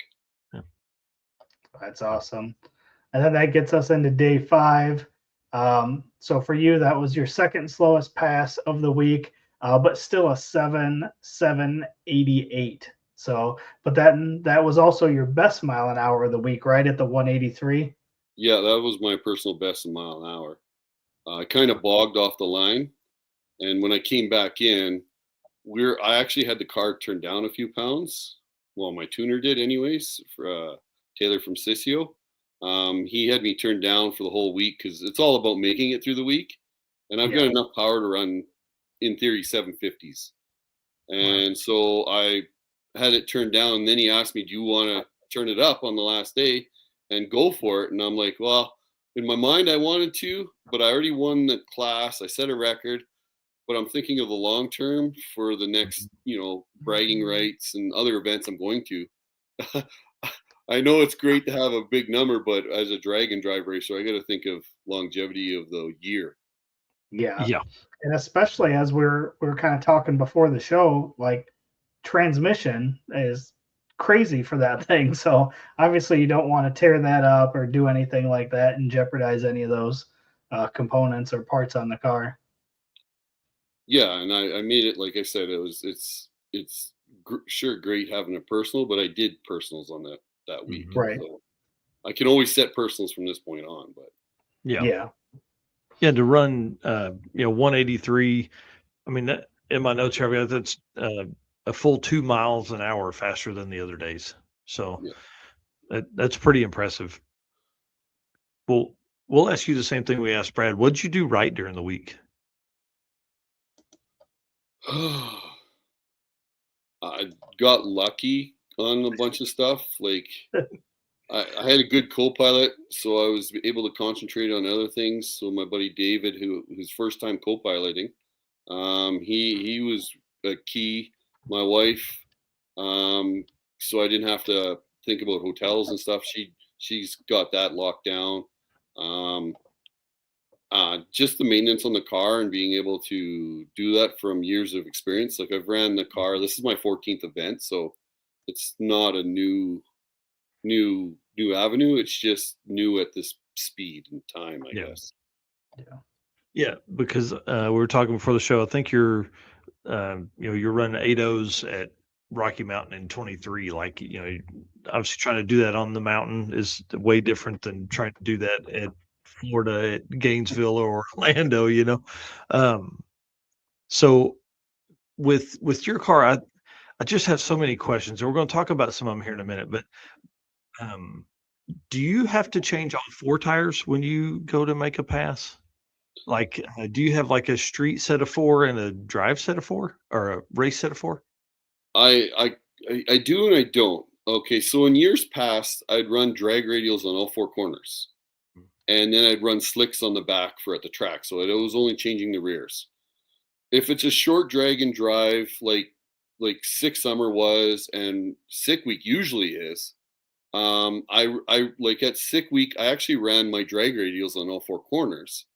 That's awesome. And then that gets us into day 5. So for you, that was your second slowest pass of the week, but still a 7,788. So, but that was also your best mile an hour of the week, right at the 183. Yeah, that was my personal best in mile an hour. I kind of bogged off the line, and when I came back in, I actually had the car turned down a few pounds. Well, my tuner did, anyways. For Taylor from Sissio, he had me turned down for the whole week because it's all about making it through the week, and I've got enough power to run, in theory, 750s. And so I had it turned down, and then he asked me, do you want to turn it up on the last day and go for it? And I'm like, well, in my mind, I wanted to, but I already won the class. I set a record, but I'm thinking of the long term for the next, bragging rights and other events I'm going to. I know it's great to have a big number, but as a drag and drive racer, I got to think of longevity of the year. Yeah. Yeah. And especially as we're kind of talking before the show, like transmission is crazy for that thing. So obviously you don't want to tear that up or do anything like that and jeopardize any of those components or parts on the car. Yeah, and I made it, like I said, it's sure great having a personal, but I did personals on that week. Right. So I can always set personals from this point on, but Yeah. Yeah, to run 183. I mean, that, in my notes here, that's a full 2 miles an hour faster than the other days. So that's pretty impressive. Well, we'll ask you the same thing we asked Brad. What did you do right during the week? I got lucky on a bunch of stuff. Like I had a good co-pilot, so I was able to concentrate on other things. So my buddy David, who's first time co-piloting, he was a key. My wife, so I didn't have to think about hotels and stuff. She's got that locked down. Just the maintenance on the car and being able to do that from years of experience. Like I've ran the car. This is my 14th event, so it's not a new avenue. It's just new at this speed and time, I guess. Yeah, because we were talking before the show. I think you're running 8.0s at Rocky Mountain in 23. Like, obviously trying to do that on the mountain is way different than trying to do that at Florida, at Gainesville or Orlando. So with your car, I just have so many questions. We're going to talk about some of them here in a minute, but do you have to change all 4 tires when you go to make a pass? Like, do you have like a street set of 4 and a drive set of 4, or a race set of 4? I do and I don't. Okay, so in years past, I'd run drag radials on all 4 corners. and then I'd run slicks on the back for at the track. So it was only changing the rears. If it's a short drag and drive, like Sick Summer was and Sick Week usually is, I like at Sick Week, I actually ran my drag radials on all four corners.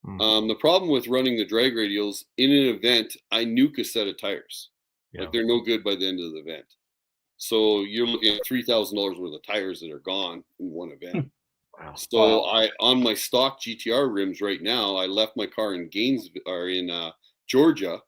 The problem with running the drag radials in an event, I nuke a set of tires. Like they're no good by the end of the event. So you're looking at $3,000 worth of tires that are gone in one event. Wow. So I, on my stock GTR rims right now, I left my car in Gainesville or in Georgia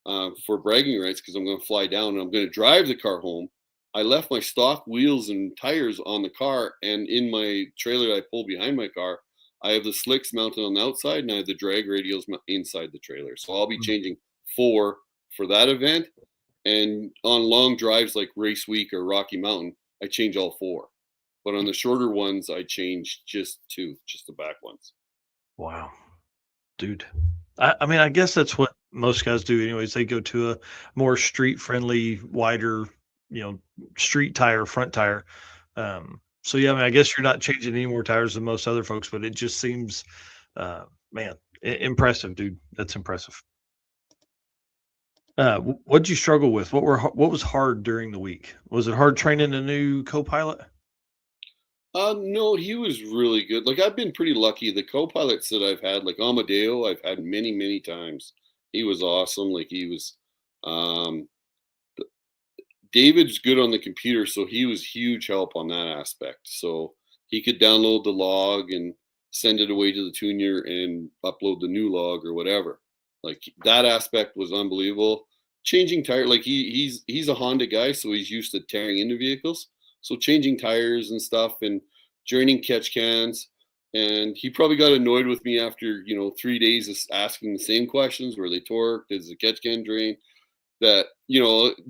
for bragging rights because I'm going to fly down and I'm going to drive the car home. I left my stock wheels and tires on the car, and in my trailer I pull behind my car, I have the slicks mounted on the outside and I have the drag radials inside the trailer. So I'll be changing 4 for that event. And on long drives like Race Week or Rocky Mountain, I change all 4. But on the shorter ones, I change just 2, just the back ones. Wow. Dude. I mean, I guess that's what most guys do anyways. They go to a more street friendly, wider, street tire, front tire. So yeah, I mean, I guess you're not changing any more tires than most other folks, but it just seems, man, impressive, dude. That's impressive. What'd you struggle with? What was hard during the week? Was it hard training a new co-pilot? No, he was really good. Like I've been pretty lucky. The co-pilots that I've had, like Amadeo, I've had many, many times. He was awesome. Like he was, David's good on the computer, so he was huge help on that aspect. So he could download the log and send it away to the tuner and upload the new log or whatever. Like that aspect was unbelievable. Changing tire, like he's a Honda guy, so he's used to tearing into vehicles. So changing tires and stuff and joining catch cans. And he probably got annoyed with me after 3 days of asking the same questions. Were they torqued? Is the catch can drain? That,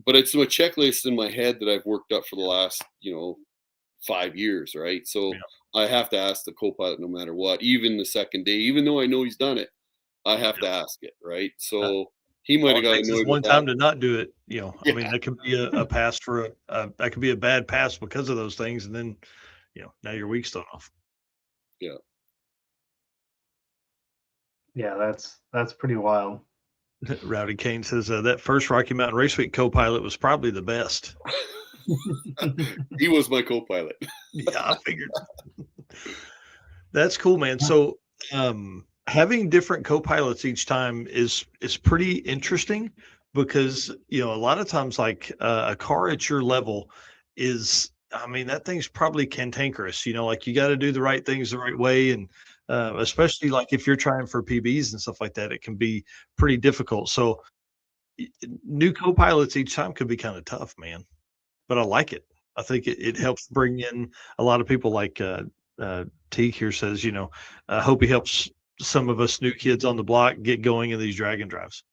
but it's a checklist in my head that I've worked up for the last, 5 years, right? So I have to ask the co-pilot no matter what, even the second day, even though I know he's done it, I have to ask it, right? So he might have got annoyed one with time that. to not do it. I mean, that could be a pass for that could be a bad pass because of those things. And then, now your week's thrown off. Yeah. Yeah, that's pretty wild. Rowdy Kane says that first Rocky Mountain Race Week co-pilot was probably the best. He was my co-pilot. Yeah, I figured. That's cool, man. So having different co-pilots each time is pretty interesting because a lot of times like a car at your level is, I mean, that thing's probably cantankerous. Like you got to do the right things the right way, and especially like if you're trying for PBs and stuff like that, it can be pretty difficult. So new co-pilots each time could be kind of tough, man. But I like it. I think it helps bring in a lot of people like Teague here says, I hope he helps some of us new kids on the block get going in these drag and drives.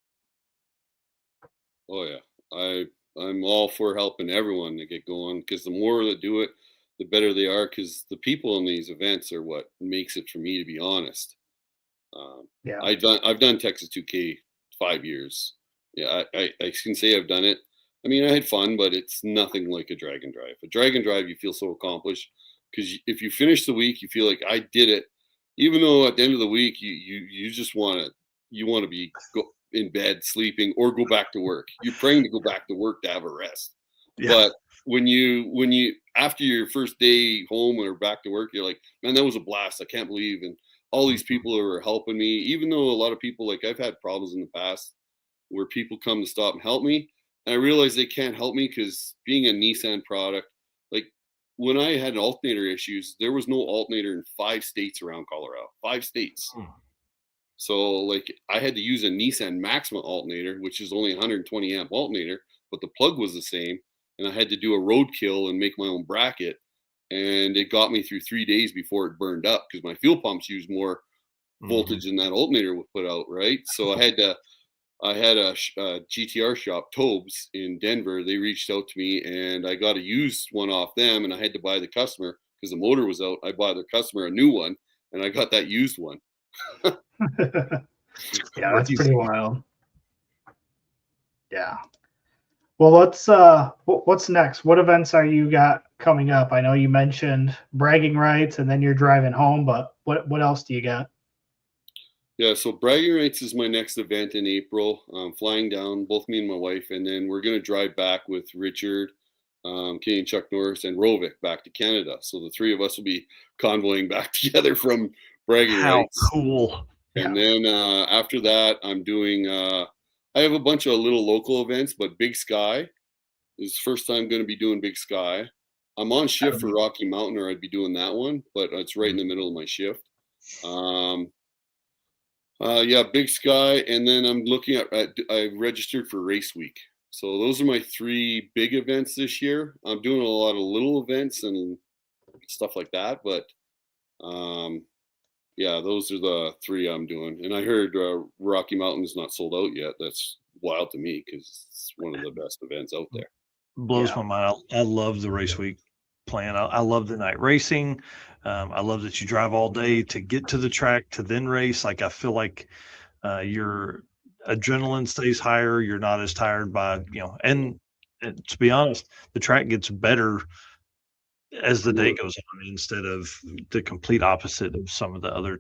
Oh yeah. I'm all for helping everyone to get going because the more that do it, the better they are, because the people in these events are what makes it for me, to be honest. Yeah. I've done Texas 2K 5 years. Yeah, I can say I've done it. I mean, I had fun, but it's nothing like a drag and drive. A drag and drive, you feel so accomplished because if you finish the week, you feel like I did it. Even though at the end of the week, you just want to be in bed sleeping or go back to work. You're praying to go back to work to have a rest. Yeah. But when you after your first day home or back to work, you're like, man, that was a blast. I can't believe, and all these people are helping me. Even though a lot of people, like I've had problems in the past where people come to stop and help me, and I realize they can't help me because being a Nissan product, like when I had alternator issues, there was no alternator in 5 states around Colorado. 5 states. So like I had to use a Nissan Maxima alternator, which is only 120 amp alternator, but the plug was the same. And I had to do a roadkill and make my own bracket. And it got me through 3 days before it burned up because my fuel pumps use more voltage than that alternator would put out, right? So I had a GTR shop, Tobes, in Denver. They reached out to me and I got a used one off them, and I had to buy the customer because the motor was out. I bought the customer a new one and I got that used one. Yeah, that's pretty wild. Yeah. Well, let's what's next? What events are you got coming up? I know you mentioned bragging rights and then you're driving home, but what else do you got? Yeah, so Bragging Rights is my next event in April. I'm flying down, both me and my wife, and then we're going to drive back with Richard, Kenny and Chuck Norris, and Rovik back to Canada. So the three of us will be convoying back together from Bragging How Rights. cool. And then after that, I'm doing, I have a bunch of little local events, but Big Sky is the first time going to be doing Big Sky. I'm on shift for Rocky Mountain, or I'd be doing that one, but it's right in the middle of my shift. Yeah, Big Sky, and then I'm looking at I registered for Race Week. So those are my three big events this year. I'm doing a lot of little events and stuff like that, but yeah, those are the three I'm doing. And I heard Rocky Mountain is not sold out yet. That's wild to me because it's one of the best events out there. Blows my mind. I love the race week plan. I love the night racing. I love that you drive all day to get to the track to then race. Like I feel like your adrenaline stays higher. You're not as tired by, and to be honest, the track gets better as the day goes on instead of the complete opposite of some of the other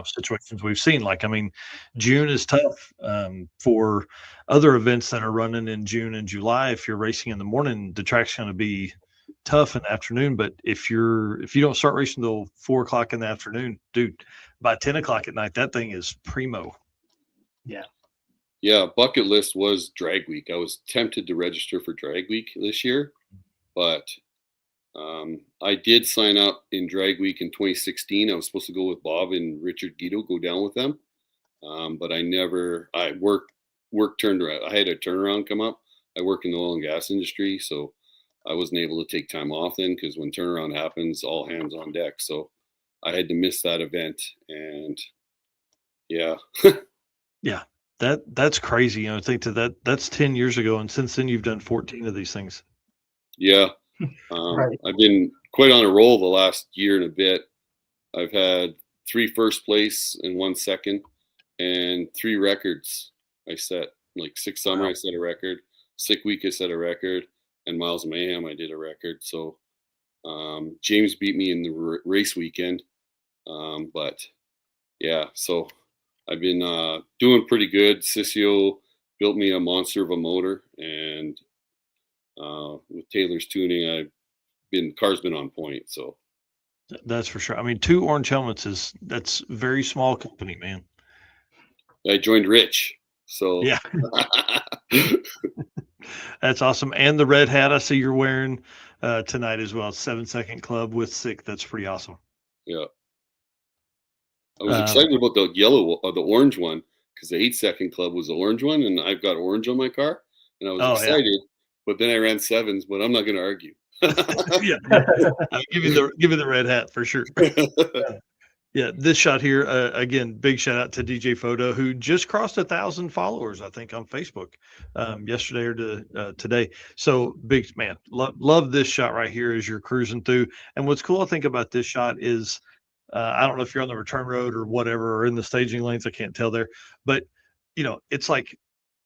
situations we've seen. Like, I mean, June is tough for other events that are running in June and July. If you're racing in the morning, the track's going to be tough in the afternoon. But if you don't start racing till 4:00 in the afternoon, dude, by 10:00 at night, that thing is primo. Yeah, bucket list was Drag Week. I was tempted to register for Drag Week this year, but I did sign up in Drag Week in 2016. I was supposed to go with Bob and Richard Guido, go down with them. But work turned around. I had a turnaround come up. I work in the oil and gas industry, so I wasn't able to take time off then because when turnaround happens, all hands on deck. So I had to miss that event. And yeah. Yeah, that's crazy. Think that's 10 years ago. And since then you've done 14 of these things. Yeah. Right. I've been quite on a roll the last year and a bit. I've had 3 first place and 1 second and 3 records I set. Like 6 Summer, I set a record. Sick Week, I set a record. And Miles of Mayhem, I did a record. So James beat me in the race weekend. But yeah, so I've been doing pretty good. Sissio built me a monster of a motor, and with Taylor's tuning, car's been on point. So that's for sure. I mean, 2 orange helmets that's very small company, man. I joined Rich. So yeah. That's awesome. And the red hat I see you're wearing tonight as well. 7 Second Club with Sick. That's pretty awesome. Yeah. I was excited about the yellow or the orange one because the 8 Second Club was the orange one, and I've got orange on my car, and I was excited. Yeah. But then I ran 7s, but I'm not going to argue. Yeah, I'll give you the red hat for sure. Yeah, this shot here again. Big shout out to DJ Photo, who just crossed 1,000 followers, I think, on Facebook yesterday or today. So big man, love this shot right here as you're cruising through. And what's cool, I think, about this shot is I don't know if you're on the return road or whatever, or in the staging lanes. I can't tell there, but it's like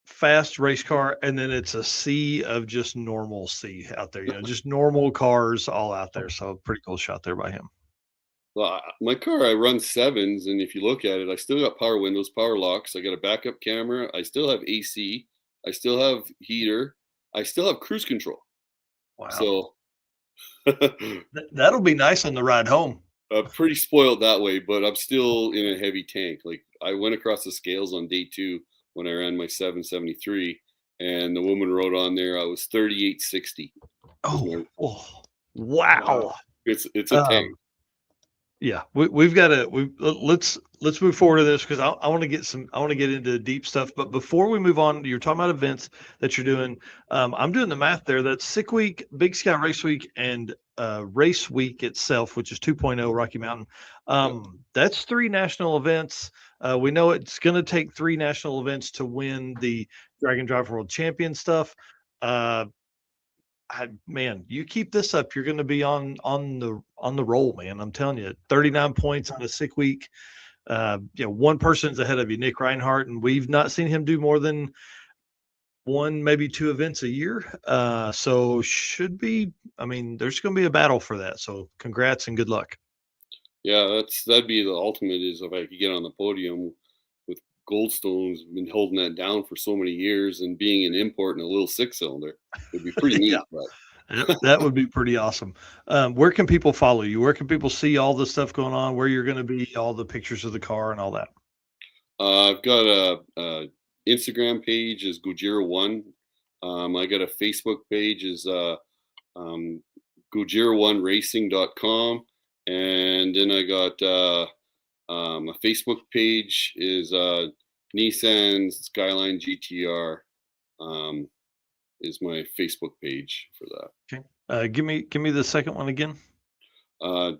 fast race car, and then it's a sea of just normal sea out there. Just normal cars all out there. So pretty cool shot there by him. Well, my car, I run 7s, and if you look at it, I still got power windows, power locks. I got a backup camera. I still have AC. I still have heater. I still have cruise control. Wow. So that'll be nice on the ride home. Pretty spoiled that way, but I'm still in a heavy tank. Like I went across the scales on day 2 when I ran my 773, and the woman wrote on there I was 3860. Oh, wow! It's a tank. Yeah, we've got to let's move forward to this because I want to get into deep stuff. But before we move on, you're talking about events that you're doing. I'm doing the math there. That's Sick Week, Big Sky Race Week, and Race Week itself, which is 2.0 Rocky Mountain. That's 3 national events. We know it's going to take 3 national events to win the Dragon Drive World Champion stuff. Man, you keep this up, you're going to be on the roll, man. I'm telling you, 39 points on a Sick Week. One person's ahead of you, Nick Reinhardt, and we've not seen him do more than 1, maybe 2 events a year. So should be, I mean, there's going to be a battle for that. So congrats and good luck. Yeah, that'd be the ultimate, is if I could get on the podium with Goldstone's been holding that down for so many years, and being an import in a little 6-cylinder would be pretty neat. Yeah. But That would be pretty awesome. Where can people follow you? Where can people see all the stuff going on, where you're going to be, all the pictures of the car and all that? I've got a Instagram page is Gojira1. I got a Facebook page is Gojira1racing.com. And then I got a Facebook page is Nissan Skyline GTR is my Facebook page for that. Okay. Give me the second one again. So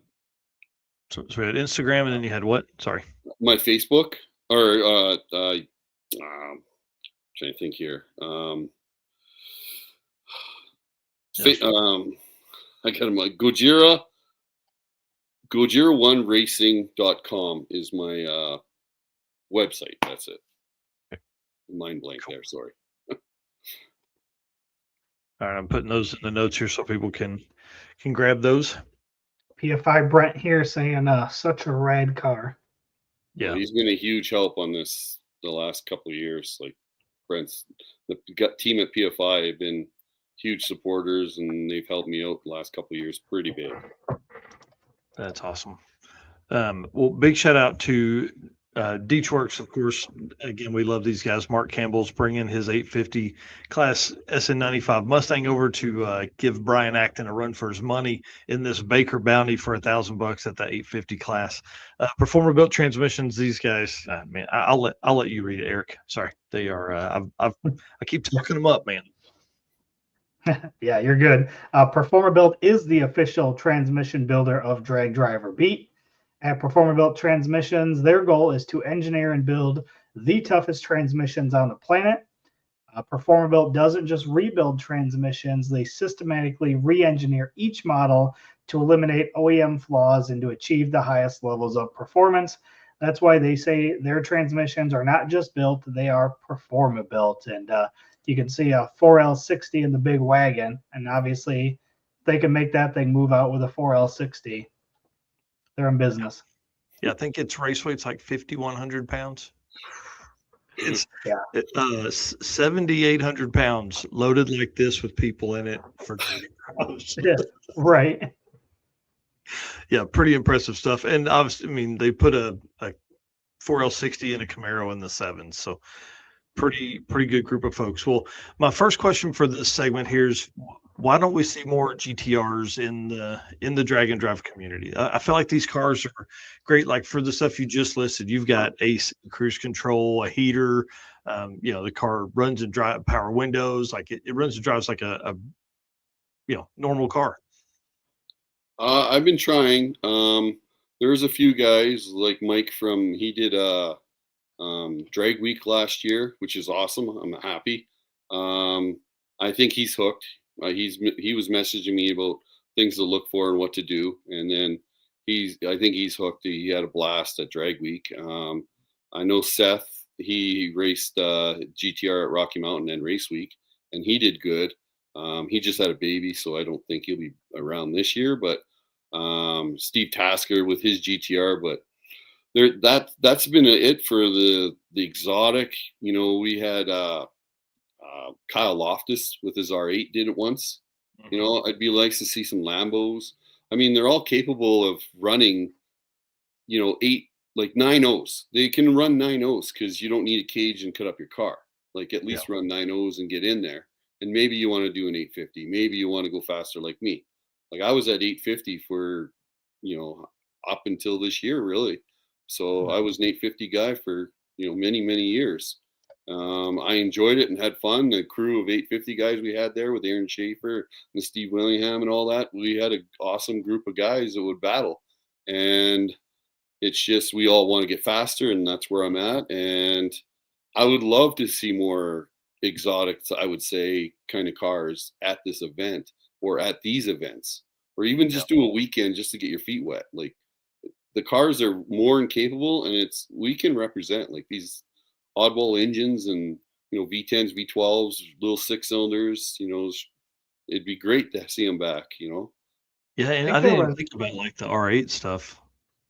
we had Instagram, and then you had what? Sorry. My Facebook, or trying to think here. I got my Gojira1racing.com is my website. That's it. Okay. Mind blank there. Sorry. All right, I'm putting those in the notes here so people can grab those. PFI Brent here saying such a rad car. Yeah, He's been a huge help on this the last couple of years. Like Brent's, the team at PFI have been huge supporters, and they've helped me out the last couple of years pretty big. that's awesome. Well, big shout out to Deechworks, of course. Again, we love these guys. Mark Campbell's bringing his 850 class SN95 Mustang over to give Brian Acton a run for his money in this Baker bounty for $1,000 at the 850 class. Performer built transmissions. These guys, man, I'll let you read it, Eric. Sorry, they are. I keep talking them up, man. Yeah, you're good. Performer Built is the official transmission builder of Drag Driver Beat. At Performer Built Transmissions, their goal is to engineer and build the toughest transmissions on the planet. Performer Built doesn't just rebuild transmissions, they systematically re-engineer each model to eliminate OEM flaws and to achieve the highest levels of performance. That's why they say their transmissions are not just built, they are Performer Built. And you can see a 4L60 in the big wagon, and obviously they can make that thing move out with a 4L60. They're in business. Yeah, I think its race weight's like 5,100 pounds. It's 7,800 pounds loaded like this with people in it for Yeah, right. Yeah, pretty impressive stuff. And obviously, I mean, they put a 4L60 in a Camaro in the 7s, so pretty good group of folks. Well, my first question for this segment here is, why don't we see more GTRs in the drag and drive community? I feel like these cars are great. Like for the stuff you just listed, you've got AC, cruise control, a heater. The car runs and drive power windows. Like it runs and drives like a normal car. I've been trying. There's a few guys like Mike he did Drag Week last year, which is awesome. I'm happy. I think he's hooked. He was messaging me about things to look for and what to do, and then I think he's hooked. He had a blast at Drag Week. I know Seth. He raced GTR at Rocky Mountain and Race Week, and he did good. He just had a baby, so I don't think he'll be around this year. But Steve Tasker with his GTR, but that's been it for the exotic. We had Kyle Loftus with his R8 did it once. I'd be nice to see some Lambos. I mean, they're all capable of running, 9.0s. They can run 9.0s because you don't need a cage and cut up your car. Like at least run 9.0s and get in there. And maybe you want to do an 850. Maybe you want to go faster like me. Like I was at 850 for, up until this year, really. So I was an 850 guy for, many, many years. I enjoyed it and had fun. The crew of 850 guys we had there with Aaron Schaefer and Steve Willingham and all that, we had an awesome group of guys that would battle. And it's just, we all want to get faster, and that's where I'm at. And I would love to see more exotics, I would say, kind of cars at this event or at these events, or even just do a weekend just to get your feet wet. Like the cars are more incapable, and we can represent like these oddball engines and V10s, V12s, little 6-cylinders. It'd be great to see them back. Yeah, and think I there didn't even was- think about like the R8 stuff.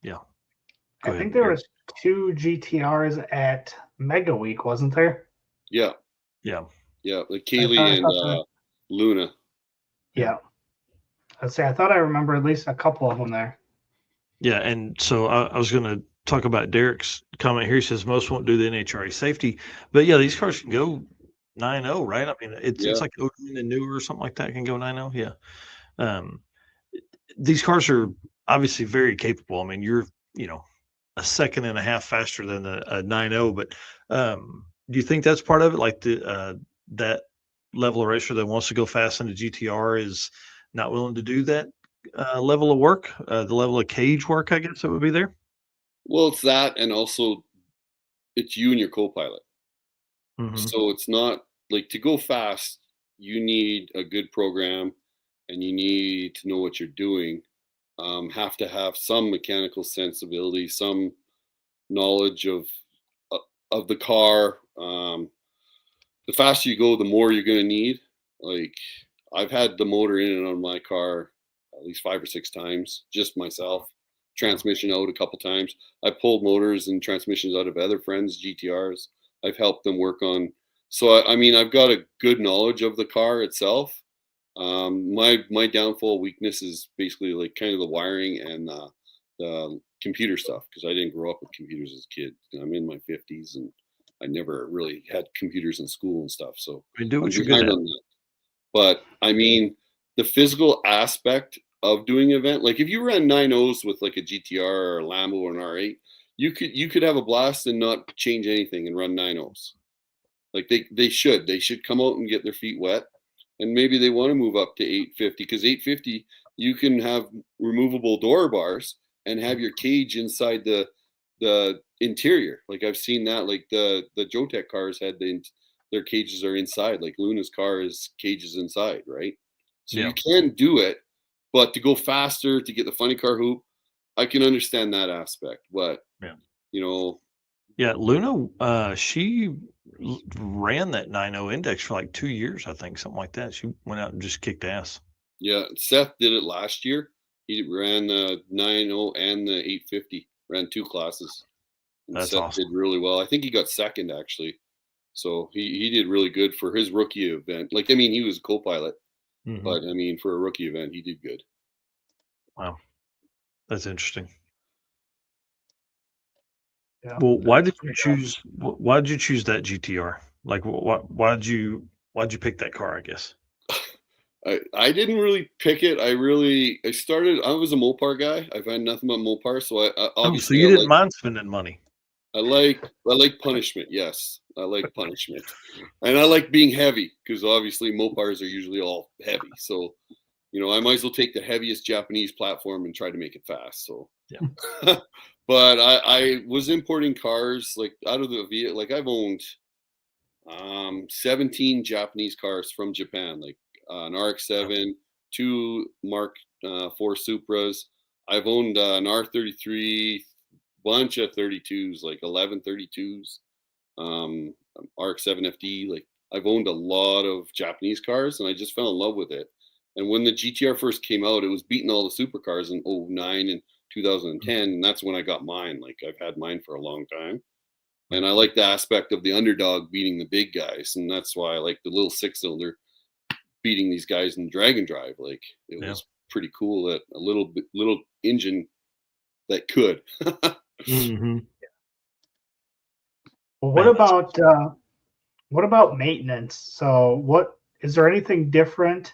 Yeah. Go I ahead, think there Eric. was 2 GTRs at Mega Week, wasn't there? Yeah, Yeah. yeah, like I Kaylee and thought Luna. Yeah. I'd say I thought I remember at least a couple of them there. Yeah, and so I was going to talk about Derek's comment here. He says most won't do the NHRA safety, but yeah, these cars can go 9.0, right? I mean, it's Yeah. like 09 and newer or something like that can go 9.0. Yeah. These cars are obviously very capable. I mean, you're a second and a half faster than a 9.0, but do you think that's part of it? Like that level of racer that wants to go fast in the GTR is not willing to do that level of work, the level of cage work, I guess that would be there. Well, it's that, and also it's you and your co-pilot. Mhm. So it's not like, to go fast, you need a good program and you need to know what you're doing. Have to have some mechanical sensibility, some knowledge of the car. The faster you go, the more you're going to need. Like, I've had the motor in and out of my car at least 5 or 6 times, just myself. Transmission out a couple times. I pulled motors and transmissions out of other friends' GTRs. I've helped them work on. So I mean, I've got a good knowledge of the car itself. My downfall weakness is basically like kind of the wiring and the computer stuff, because I didn't grow up with computers as a kid. I'm in my 50s and I never really had computers in school and stuff. So I mean, do what I'm you're good behind at. on that. But I mean, the physical aspect of doing an event, like if you ran 9.0s with like a GTR or a Lambo or an R8, you could have a blast and not change anything and run 9.0s. Like they should come out and get their feet wet, and maybe they want to move up to 850, because 850 you can have removable door bars and have your cage inside the interior. Like I've seen that, like the Jotec cars had their cages are inside. Like Luna's car is cages inside, right? So Yeah. you can do it, but to go faster, to get the funny car hoop, I can understand that aspect. But Yeah. Yeah, Luna, she ran that 9.0 index for like 2 years, I think, something like that. She went out and just kicked ass. yeah. Seth did it last year. He ran the 9.0 and the 850. Ran 2 classes. And That's Seth awesome. did really well. I think he got second actually. So he did really good for his rookie event. Like, I mean, he was a co-pilot, Mhm. but I mean, for a rookie event, he did good. Wow, that's interesting. Yeah. Well, why did you choose that GTR? Like, why'd you pick that car? I guess. I didn't really pick it. I was a Mopar guy. I've had nothing but Mopar. So I Oh, so obviously you didn't mind spending money. I like punishment. Yes, I like punishment, and I like being heavy, because obviously Mopars are usually all heavy. So, I might as well take the heaviest Japanese platform and try to make it fast. So, Yeah. but I was importing cars like out of the Viet. Like I've owned 17 Japanese cars from Japan, like an RX-7, 2 Mark 4 Supras. I've owned an R33, bunch of 32s, like 11 32s, RX-7 FD. Like I've owned a lot of Japanese cars, and I just fell in love with it. And when the GTR first came out, it was beating all the supercars in 09 and 2010, and that's when I got mine. Like I've had mine for a long time. And I like the aspect of the underdog beating the big guys, and that's why I like the little 6-cylinder beating these guys in drag and drive. Like it was pretty cool that a little engine that could. Mm-hmm. Well, Man, what about maintenance? So, what is there anything different,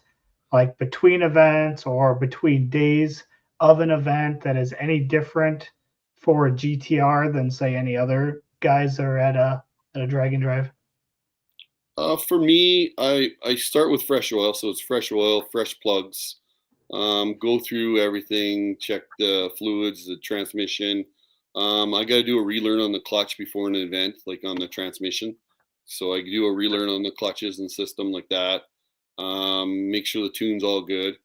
like between events or between days of an event, that is any different for a GTR than say any other guys that are at a drag and drive? For me, I start with fresh oil, so it's fresh oil, fresh plugs. Go through everything, check the fluids, the transmission. I got to do a relearn on the clutch before an event, like on the transmission. So I do a relearn on the clutches and system like that. Make sure the tune's all good.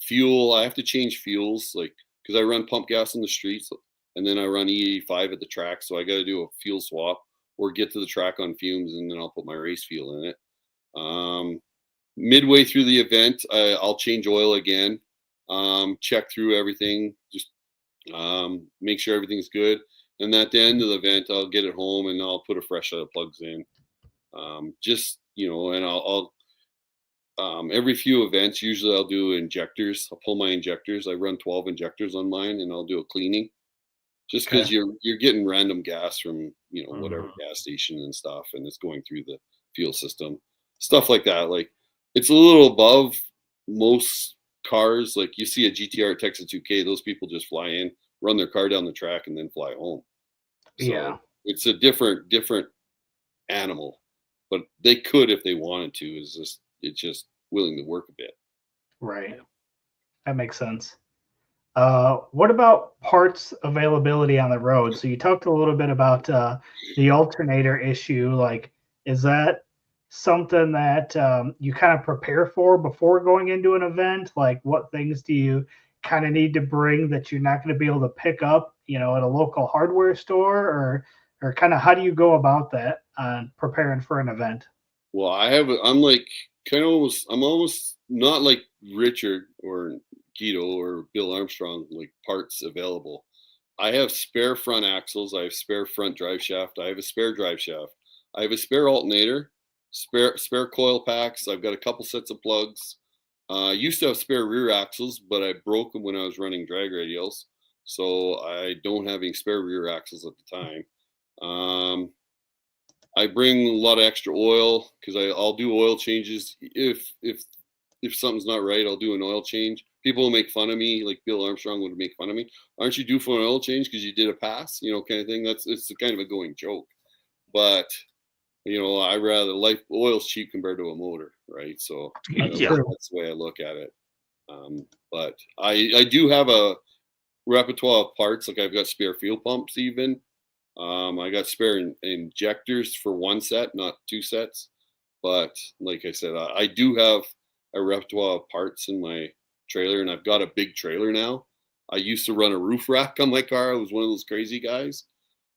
Fuel, I have to change fuels, like because I run pump gas in the streets, and then I run E85 at the track, so I got to do a fuel swap or get to the track on fumes, and then I'll put my race fuel in it. Midway through the event, I'll change oil again, check through everything, just make sure everything's good. And at the end of the event, I'll get it home and I'll put a fresh set of plugs in. Just, and I'll every few events, usually I'll do injectors. I'll pull my injectors. I run 12 injectors on mine, and I'll do a cleaning. Just because you're getting random gas from whatever gas station and stuff, and it's going through the fuel system, stuff like that. Like, it's a little above most cars. Like, you see a GTR at Texas 2K, those people just fly in, run their car down the track, and then fly home. So it's a different animal, but they could if they wanted to. It's just willing to work a bit. Right. That makes sense. What about parts availability on the road? So you talked a little bit about the alternator issue. Like, is that something that you kind of prepare for before going into an event? Like, what things do you kind of need to bring that you're not going to be able to pick up, at a local hardware store, or kind of how do you go about that on preparing for an event? Well, I'm almost not like Richard or Guido or Bill Armstrong, like parts available. I have spare front axles. I have spare front drive shaft. I have a spare drive shaft. I have a spare alternator, spare coil packs. I've got a couple sets of plugs. I used to have spare rear axles, but I broke them when I was running drag radials. So I don't have any spare rear axles at the time. I bring a lot of extra oil because I'll do oil changes. If something's not right, I'll do an oil change. People will make fun of me, like Bill Armstrong would make fun of me. Aren't you due for an oil change because you did a pass, kind of thing. It's kind of a going joke. But I rather oil's cheap compared to a motor, right? So that's the way I look at it. But I do have a repertoire of parts. Like, I've got spare fuel pumps even. I got spare injectors for one set, not two sets. But like I said, I do have a repertoire of parts in my trailer, and I've got a big trailer now. I used to run a roof rack on my car. I was one of those crazy guys.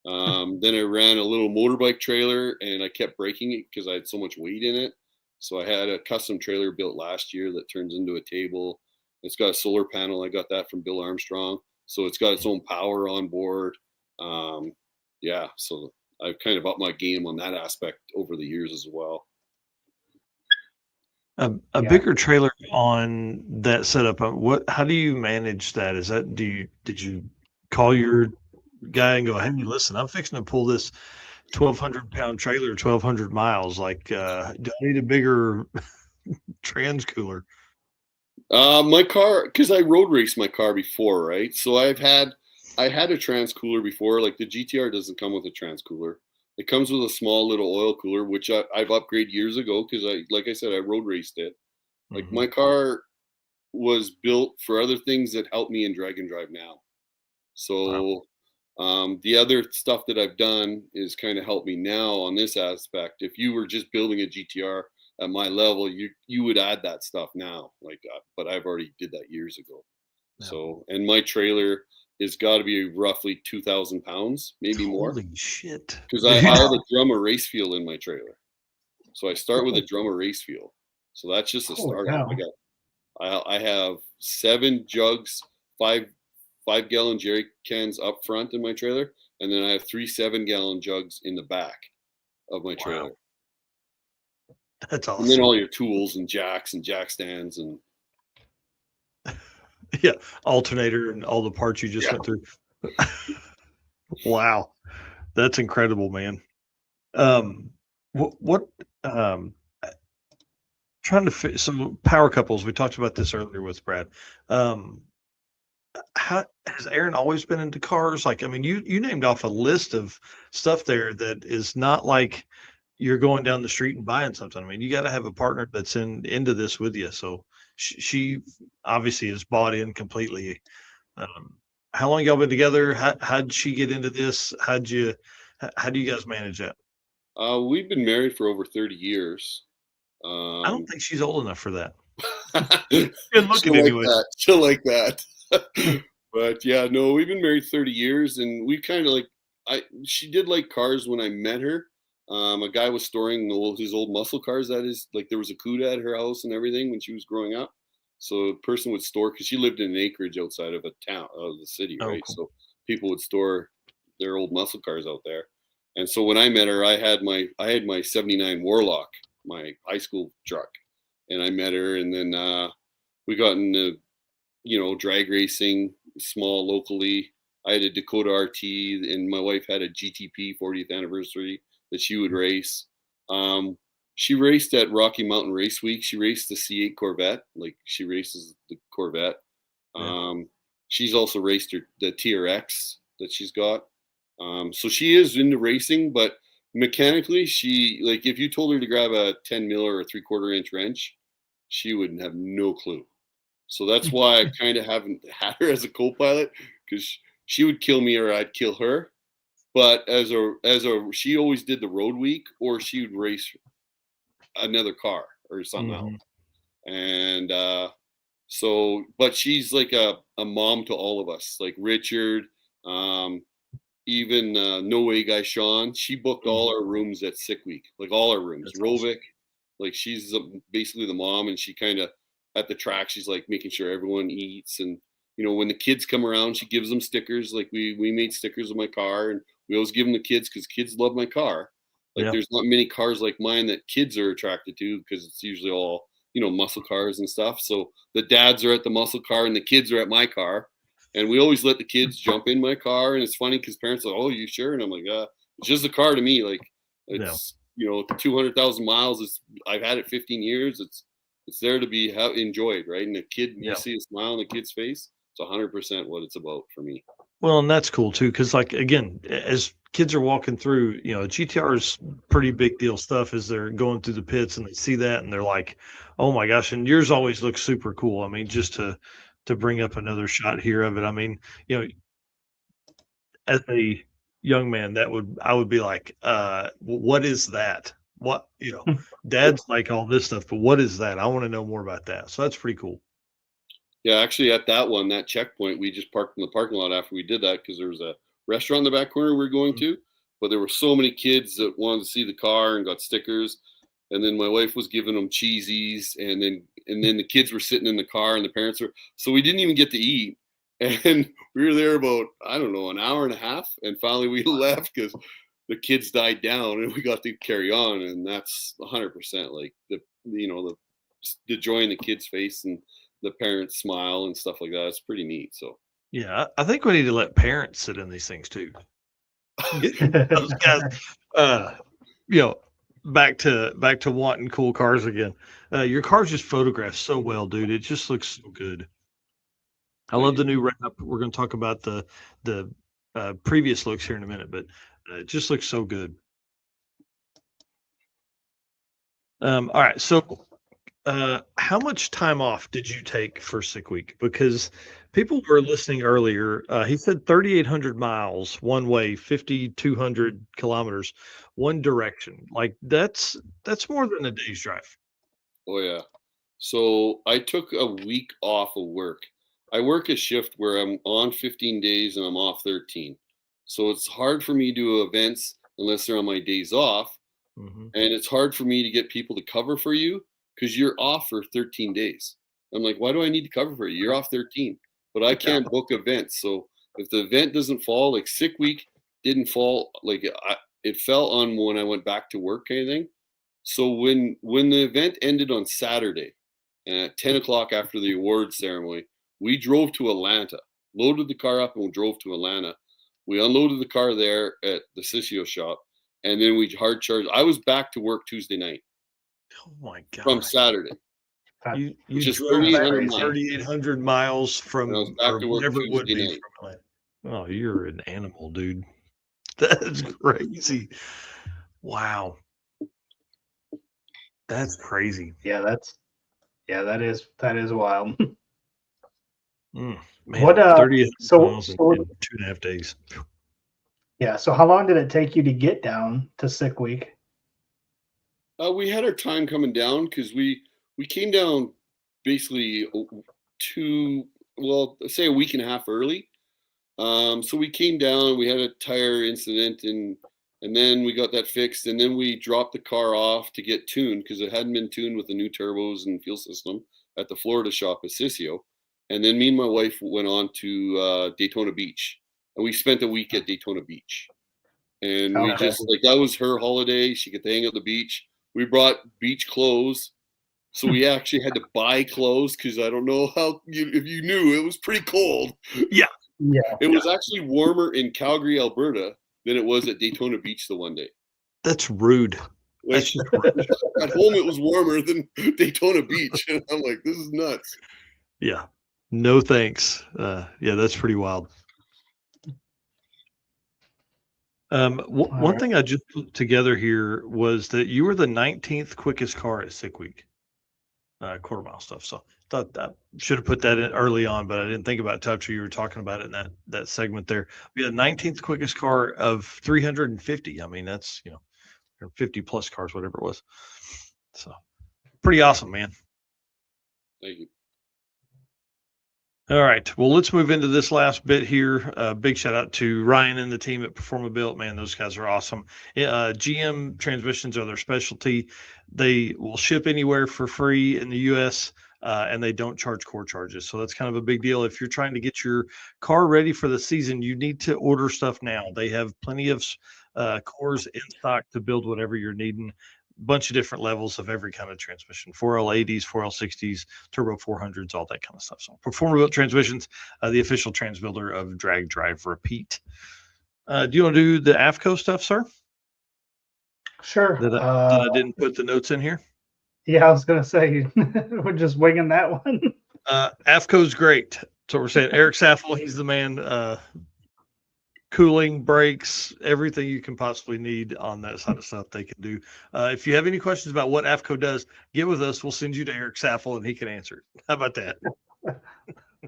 Then I ran a little motorbike trailer, and I kept breaking it because I had so much weight in it. So I had a custom trailer built last year that turns into a table. It's got a solar panel. I got that from Bill Armstrong. So it's got its own power on board. So I've kind of upped my game on that aspect over the years as well. A bigger trailer on that setup. How do you manage that? Did you call your guy and go, hey, listen, I'm fixing to pull this 1,200-pound trailer, 1,200 miles. Like, do I need a bigger trans cooler? My car, because I road raced my car before, right? So I had a trans cooler before. Like, the GTR doesn't come with a trans cooler. It comes with a small little oil cooler, which I've upgraded years ago because like I said, I road raced it. Like, my car was built for other things that help me in drag and drive now. So the other stuff that I've done is kind of helped me now on this aspect. If you were just building a GTR at my level, you would add that stuff now. Like, but I've already did that years ago. Yeah. So, and my trailer has got to be roughly 2,000 pounds, maybe more. Holy shit! Because I have a drum of race fuel in my trailer, so I start with a drum of race fuel. So that's just a start. I have 7 jugs, 5-gallon jerry cans up front in my trailer, and then I have 3 7-gallon jugs in the back of my trailer. Wow. That's awesome. And then all your tools and jacks and jack stands and alternator and all the parts you just went through. Wow, that's incredible, man. Trying to fit some power couples. We talked about this earlier with Brad. How has Aaron always been into cars? Like, I mean, you named off a list of stuff there that is not like you're going down the street and buying something. I mean, you got to have a partner that's into this with you. So she obviously is bought in completely. How long y'all been together? How'd she get into this? How do you guys manage that? We've been married for over 30 years. I don't think she's old enough for that. Looking anyway. She'll like that. But yeah, no, we've been married 30 years, and we kind of like, she did like cars when I met her. A guy was storing his old muscle cars. That is, like, there was a CUDA at her house and everything when she was growing up. So a person would store, because she lived in an acreage outside of a town, of the city, Oh, right? cool. So people would store their old muscle cars out there. And so when I met her, I had my '79 Warlock, my high school truck, and I met her, and then we got into drag racing, small locally. I had a Dakota RT, and my wife had a GTP 40th anniversary that she would race. She raced at Rocky Mountain Race Week. She raced the C8 Corvette, like she races the Corvette. She's also raced the TRX that she's got. So she is into racing, but mechanically, like, if you told her to grab a 10 mil or a 3/4 inch wrench, she would have no clue. So that's why I kind of haven't had her as a co-pilot, because she would kill me or I'd kill her. But she always did the road week, or she would race another car or something else. And but she's like a mom to all of us, like Richard, even No Way Guy Sean. She booked all our rooms at Sick Week, like all our rooms. That's Rovic, awesome. like she's basically the mom, and she kind of at the track, she's like making sure everyone eats, and when the kids come around, she gives them stickers. Like we made stickers of my car, and we always give them to kids because kids love my car. Like there's not many cars like mine that kids are attracted to, because it's usually all muscle cars and stuff. So the dads are at the muscle car and the kids are at my car, and we always let the kids jump in my car. And it's funny because parents are like, "Oh, you sure?" And I'm like, it's just a car to me. Like it's 200,000 miles. I've had it 15 years. It's there to be enjoyed, right? And the kid, you see a smile on the kid's face. It's 100% what it's about for me. Well, and that's cool too, because like again, as kids are walking through, GTR's pretty big deal stuff as they're going through the pits and they see that and they're like, "Oh my gosh!" And yours always looks super cool. I mean, just to bring up another shot here of it. I mean, as a young man, I would be like, "What is that? What Dad's like all this stuff, but what is that? I want to know more about that." So that's pretty cool. Yeah, actually, at that checkpoint, we just parked in the parking lot after we did that, because there was a restaurant in the back corner we were going to, but there were so many kids that wanted to see the car and got stickers. And then my wife was giving them cheesies, and then the kids were sitting in the car, and the parents were. So we didn't even get to eat, and we were there about, I don't know, an hour and a half, and finally we left because the kids died down, and we got to carry on. And that's 100% like the joy in the kid's face and the parents smile and stuff like that. It's pretty neat. So yeah, I think we need to let parents sit in these things too. Those guys, back to wanting cool cars again. Your car's just photographed so well, dude. It just looks so good. I love the new wrap. We're going to talk about the previous looks here in a minute, but it just looks so good. All right, so how much time off did you take for Sick Week? Because people were listening earlier. He said 3,800 miles one way, 5,200 kilometers, one direction. Like that's more than a day's drive. Oh yeah. So I took a week off of work. I work a shift where I'm on 15 days and I'm off 13. So it's hard for me to do events unless they're on my days off. And it's hard for me to get people to cover for you because you're off for 13 days. I'm like, why do I need to cover for you? You're off 13, but I can't book events. So if the event doesn't fall, like Sick Week didn't fall, like it fell on when I went back to work kind of thing. So when the event ended on Saturday at 10 o'clock after the awards ceremony, we drove to Atlanta, loaded the car up, and we drove to Atlanta. We unloaded the car there at the Sissio shop, and then we hard charged. I was back to work Tuesday night. Oh my God. From Saturday. You just drove 3,800 miles from whatever it would be from Atlanta. Oh, you're an animal, dude. That's crazy. Wow. That's crazy. Yeah, that is wild. Man, What 30 miles in 2.5 days. Yeah, so how long did it take you to get down to Sick Week? We had our time coming down because we came down basically say a week and a half early. So we came down, we had a tire incident, and then we got that fixed, and then we dropped the car off to get tuned because it hadn't been tuned with the new turbos and fuel system at the Florida shop at Sissio. And then me and my wife went on to Daytona Beach, and we spent a week at Daytona Beach. And we just, like, that was her holiday. She could hang out at the beach. We brought beach clothes. So we actually had to buy clothes because I don't know if you knew, it was pretty cold. Yeah. It was actually warmer in Calgary, Alberta than it was at Daytona Beach the one day. That's rude. Like, That's just rude. at home, it was warmer than Daytona Beach. And I'm like, this is nuts. Yeah. No thanks. Yeah, that's pretty wild. One thing I just put together here was that you were the 19th quickest car at Sick Week, quarter mile stuff. So thought I should have put that in early on, but I didn't think about it after you were talking about it in that segment there. We had 19th quickest car of 350. I mean, that's 50 plus cars, whatever it was. So pretty awesome, man. Thank you. All right. Well, let's move into this last bit here. Big shout out to Ryan and the team at Performability. Man, those guys are awesome. GM transmissions are their specialty. They will ship anywhere for free in the U.S., and they don't charge core charges. So that's kind of a big deal. If you're trying to get your car ready for the season, you need to order stuff now. They have plenty of cores in stock to build whatever you're needing. Bunch of different levels of every kind of transmission, 4L80s, 4L60s, turbo 400s, all that kind of stuff. So Performability Transmissions, the official trans builder of Drag, Drive, Repeat. Do you want to do the AFCO stuff, sir? Sure. That I didn't put the notes in here? Yeah, I was going to say, we're just winging that one. AFCO's great. So we're saying Eric Saffel, he's the man. Cooling, brakes, everything you can possibly need on that side of stuff they can do. If you have any questions about what AFCO does, get with us. We'll send you to Eric Saffel and he can answer it. How about that?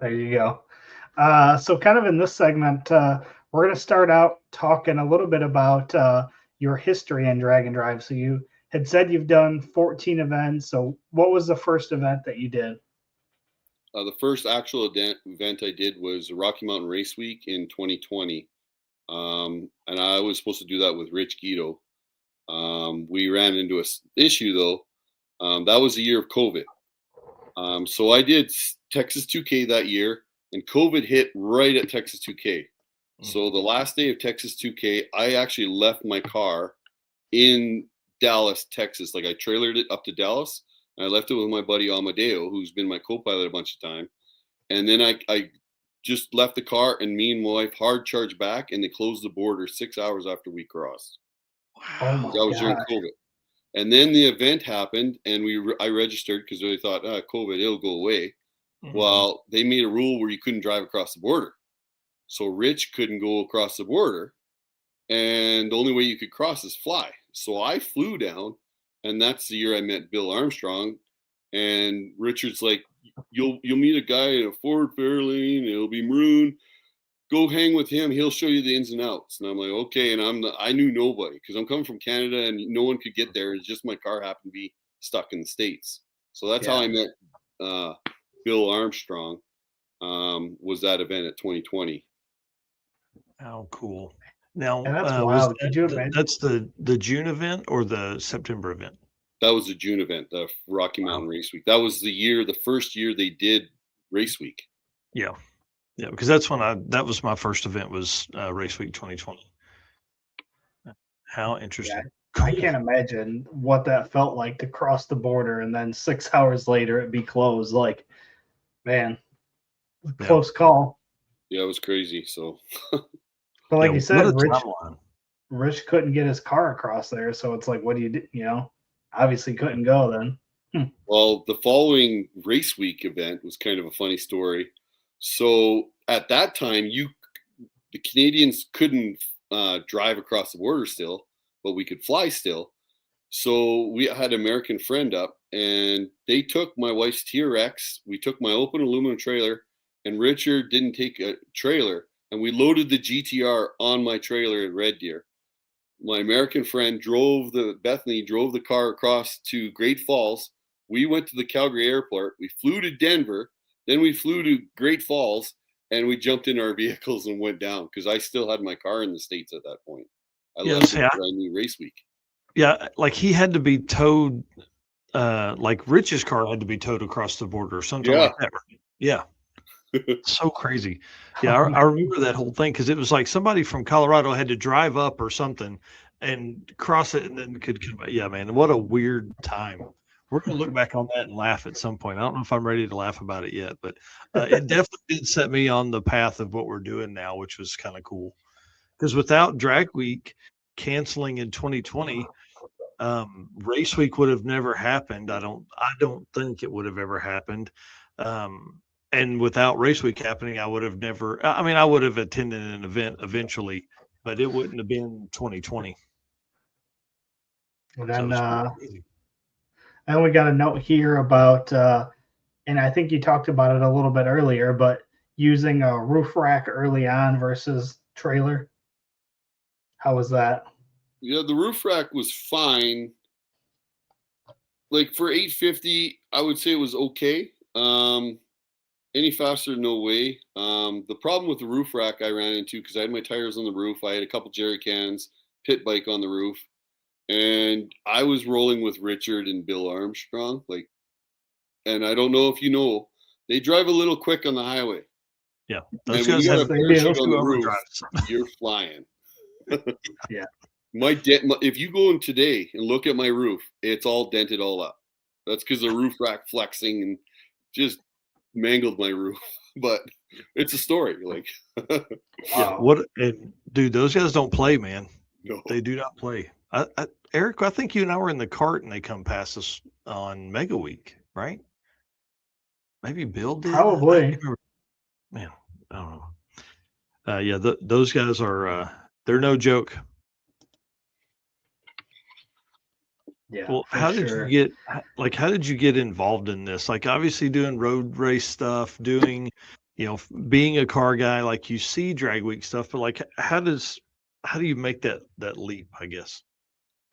There you go. So kind of in this segment, we're going to start out talking a little bit about your history in Drag and Drive. So you had said you've done 14 events. So what was the first event that you did? The first actual event I did was Rocky Mountain Race Week in 2020. And I was supposed to do that with Rich Guido. We ran into an issue though. That was the year of COVID. So I did Texas 2K that year, and COVID hit right at Texas 2K. So the last day of Texas 2K, I actually left my car in Dallas, Texas. Like, I trailered it up to Dallas, and I left it with my buddy Amadeo, who's been my co-pilot a bunch of time. And then I just left the car, and me and my wife hard charged back, and they closed the border 6 hours after we crossed. Oh my That was during COVID. And then the event happened, and I registered because they thought, COVID, it'll go away. Mm-hmm. Well, they made a rule where you couldn't drive across the border. So Rich couldn't go across the border, and the only way you could cross is fly. So I flew down, and that's the year I met Bill Armstrong. And Richard's like, you'll meet a guy in a Ford Fairlane, it'll be maroon. Go hang with him. He'll show you the ins and outs. And I'm like, okay. And I knew nobody because I'm coming from Canada and no one could get there. It's just my car happened to be stuck in the States. So that's how I met Bill Armstrong. Was that event at 2020. Oh, cool. Now, and that's wild. That's the June event or the September event? That was the June event, the Rocky Mountain Race Week. That was the first year they did Race Week. Yeah. Yeah, because that's when that was my first event was Race Week 2020. How interesting. Yeah, cool. I can't imagine what that felt like to cross the border and then 6 hours later it be closed. Like, man, close call. Yeah, it was crazy. So, but like you said, Rich couldn't get his car across there. So it's like, what do you do? Obviously couldn't go then. Well, the following Race Week event was kind of a funny story. So at that time, the Canadians couldn't drive across the border still, but we could fly still. So we had an American friend up, and they took my wife's TRX. We took my open aluminum trailer, and Richard didn't take a trailer, and we loaded the GTR on my trailer at Red Deer. My American friend drove the car across to Great Falls. We went to the Calgary airport. We flew to Denver. Then we flew to Great Falls, and we jumped in our vehicles and went down because I still had my car in the States at that point. I Yeah, left see, it for a new race week. yeah, like he had to be towed, like Rich's car had to be towed across the border or something like that. Right? Yeah. So crazy. Yeah, I remember that whole thing because it was like somebody from Colorado had to drive up or something and cross it and then could come back. Yeah, man, what a weird time. We're gonna look back on that and laugh at some point. I don't know if I'm ready to laugh about it yet, but it definitely did set me on the path of what we're doing now, which was kind of cool. Because without Drag Week canceling in 2020, race week would have never happened. I don't think it would have ever happened. And without race week happening, I would have never. I mean, I would have attended an event eventually, but it wouldn't have been 2020. And So then, it's pretty crazy. and we got a note here about, and I think you talked about it a little bit earlier, but using a roof rack early on versus trailer. How was that? Yeah, the roof rack was fine. Like for 850, I would say it was okay. Any faster, no way. The problem with the roof rack I ran into, because I had my tires on the roof, I had a couple jerry cans, pit bike on the roof, and I was rolling with Richard and Bill Armstrong. Like, and I don't know if you know, they drive a little quick on the highway. Yeah, And those when guys you got a have parachute on the two roof, overdrives. you're flying. Yeah. If you go in today and look at my roof, it's all dented all up. That's because the roof rack flexing and just mangled my roof. But it's a story. Like, Yeah, what and dude, those guys don't play, man. no. They do not play. Eric, I think you and I were in the cart and they come past us on Mega Week, right? Maybe Bill did. Probably. I can't remember. Man, I don't know. Yeah, those guys are they're no joke. Yeah. Well, for how did sure. you get how did you get involved in this? Like obviously doing road race stuff, doing, being a car guy, like you see drag week stuff, but like how do you make that leap, I guess?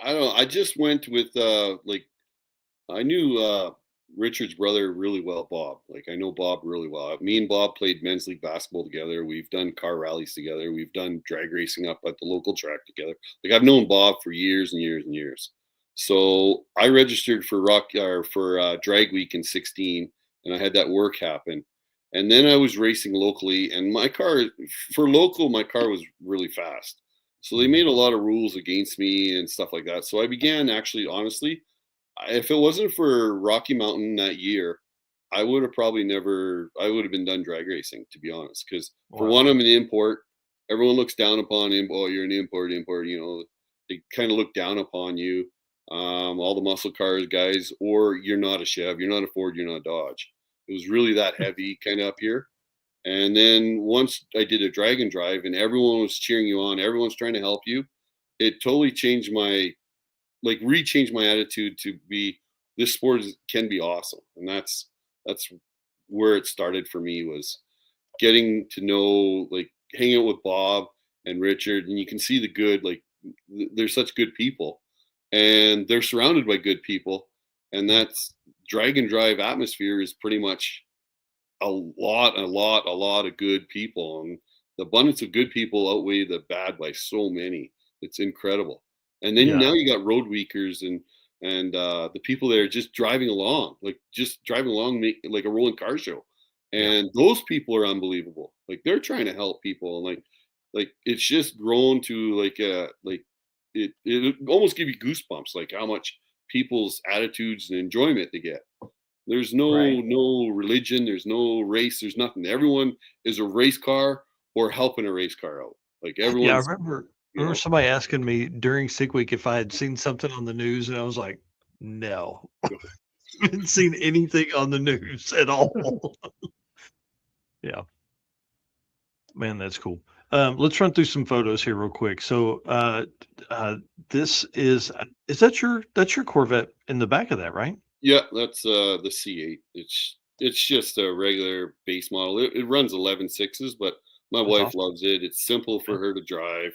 I don't know. I just went with I knew Richard's brother really well, Bob. Like I know Bob really well. Me and Bob played men's league basketball together. We've done car rallies together. We've done drag racing up at the local track together. Like I've known Bob for years and years and years. So I registered for Drag Week in 16, and I had that work happen. And then I was racing locally, and my car was really fast. So they made a lot of rules against me and stuff like that. So I began actually, honestly, if it wasn't for Rocky Mountain that year, I would have been done drag racing, to be honest. Because for one, I'm an import. Everyone looks down upon him. Oh, you're an import. They kind of look down upon you. All the muscle cars guys, or you're not a Chev, you're not a Ford, you're not a Dodge. It was really that heavy kind of up here. And then once I did a drag and drive and everyone was cheering you on, everyone's trying to help you, it totally changed rechanged my attitude to be, this sport can be awesome. And that's where it started for me, was getting to know, like hanging out with Bob and Richard, and you can see the good, like they're such good people. And they're surrounded by good people, and that's drag and drive atmosphere is pretty much a lot of good people, and the abundance of good people outweigh the bad by so many. It's incredible. And then now you got road weekers and the people that are just driving along, like like a rolling car show, and those people are unbelievable. Like they're trying to help people, and like it's just grown to it almost give you goosebumps, like how much people's attitudes and enjoyment they get. There's no religion, there's no race, there's nothing. Everyone is a race car or helping a race car out. Like everyone. Yeah, I remember somebody asking me during Sick Week if I had seen something on the news, and I was like, no. I haven't seen anything on the news at all. Yeah. Man, that's cool. Let's run through some photos here real quick. So this is that your Corvette in the back of that, right? Yeah, that's the C8. It's just a regular base model. It runs 11.6s, but my wife loves it. It's simple for her to drive.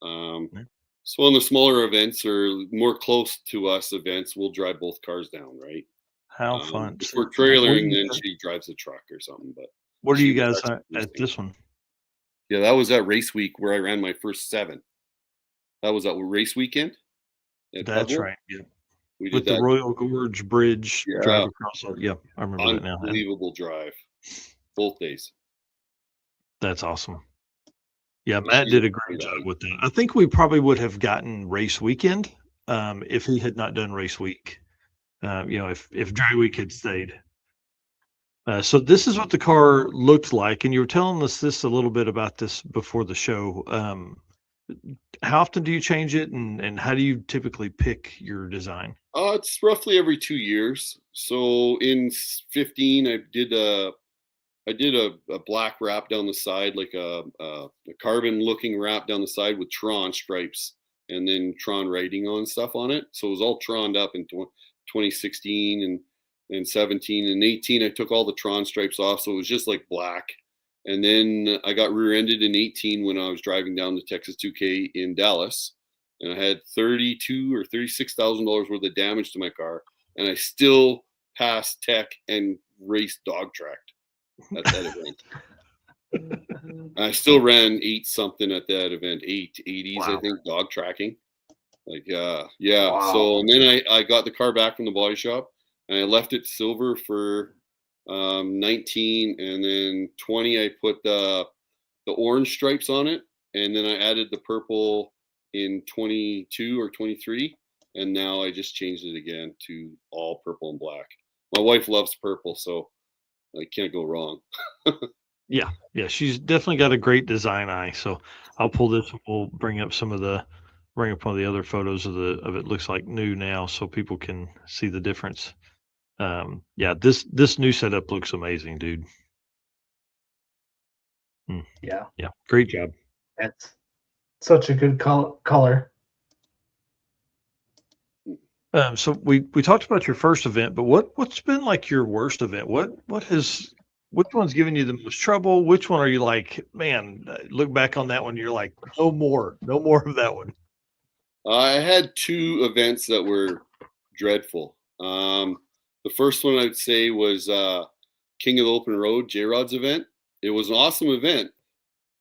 So on the smaller events or more close to us events, we'll drive both cars down, right? How fun. If we're trailering, then she drives a truck or something. But What are She you was guys actually at this one? Yeah, that was at race week where I ran my first 7. That was at race weekend at That's Pueblo. right. Yeah. We did With the that. Royal Gorge Bridge Yeah, drive across. Yeah, I remember that now. And unbelievable drive, both days. that's awesome. Yeah, But Matt she's did a a great great job athlete. with that. I think we probably would have gotten race weekend if he had not done race week. If dry week had stayed. So this is what the car looked like, and you were telling us this a little bit about this before the show. How often do you change it, and how do you typically pick your design? It's roughly every 2 years. So in 15, I did a black wrap down the side, like a carbon looking wrap down the side with Tron stripes and then Tron writing on stuff on it. So it was all Troned up in 2016 and 17 and 18. I took all the Tron stripes off, so it was just like black. And then I got rear-ended in 18 when I was driving down the Texas 2K in Dallas, and I had $32,000 or $36,000 worth of damage to my car, and I still passed tech and raced dog tracked at that event. I still ran 8 something at that event, 880s, Wow. I think, dog tracking. Like, yeah. Wow. So, and then I got the car back from the body shop, and I left it silver for 19, and then 20 I put the orange stripes on it, and then I added the purple in 22 or 23, and now I just changed it again to all purple and black. My wife loves purple, so I can't go wrong. Yeah, she's definitely got a great design eye. So I'll pull this. We'll bring up one of the other photos of it. Looks like new now, so people can see the difference. This new setup looks amazing, dude. Yeah, Yeah, great job. it's such a good color. So we talked about your first event, but what's been like your worst event? Which one's giving you the most trouble? Which one are you like, man, look back on that one, you're like, no more of that one. I had 2 events that were dreadful. The first one I'd say was King of the Open Road, J-Rod's event. It was an awesome event,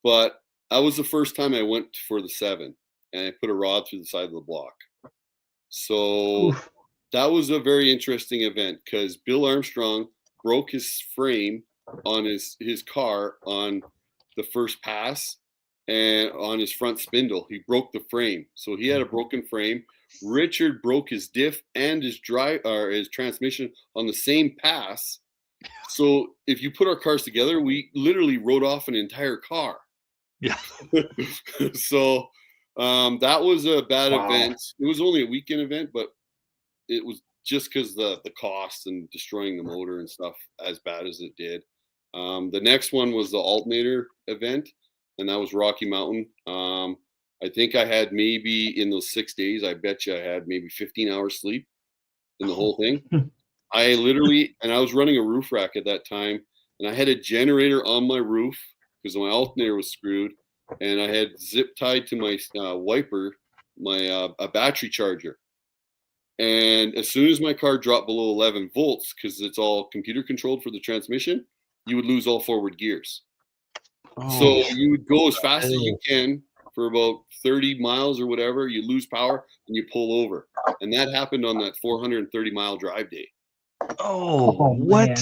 but that was the first time I went for the 7, and I put a rod through the side of the block. So Oof. that was a very interesting event because Bill Armstrong broke his frame on his car on the first pass, and on his front spindle he broke the frame, so he had a broken frame. Richard broke his diff and his transmission on the same pass. So if you put our cars together, we literally rode off an entire car. Yeah. So that was a bad Wow. event. It was only a weekend event, but it was just because the cost and destroying the motor and stuff as bad as it did. The next one was the alternator event, and that was Rocky Mountain. I think I had maybe in those 6 days, I bet you I had maybe 15 hours sleep in the whole thing. I was running a roof rack at that time, and I had a generator on my roof because my alternator was screwed, and I had zip tied to my wiper, a battery charger. And as soon as my car dropped below 11 volts, because it's all computer controlled for the transmission, you would lose all forward gears. So you would go as fast as you can for about 30 miles or whatever, you lose power and you pull over. And that happened on that 430-mile drive day. Oh, what? Man.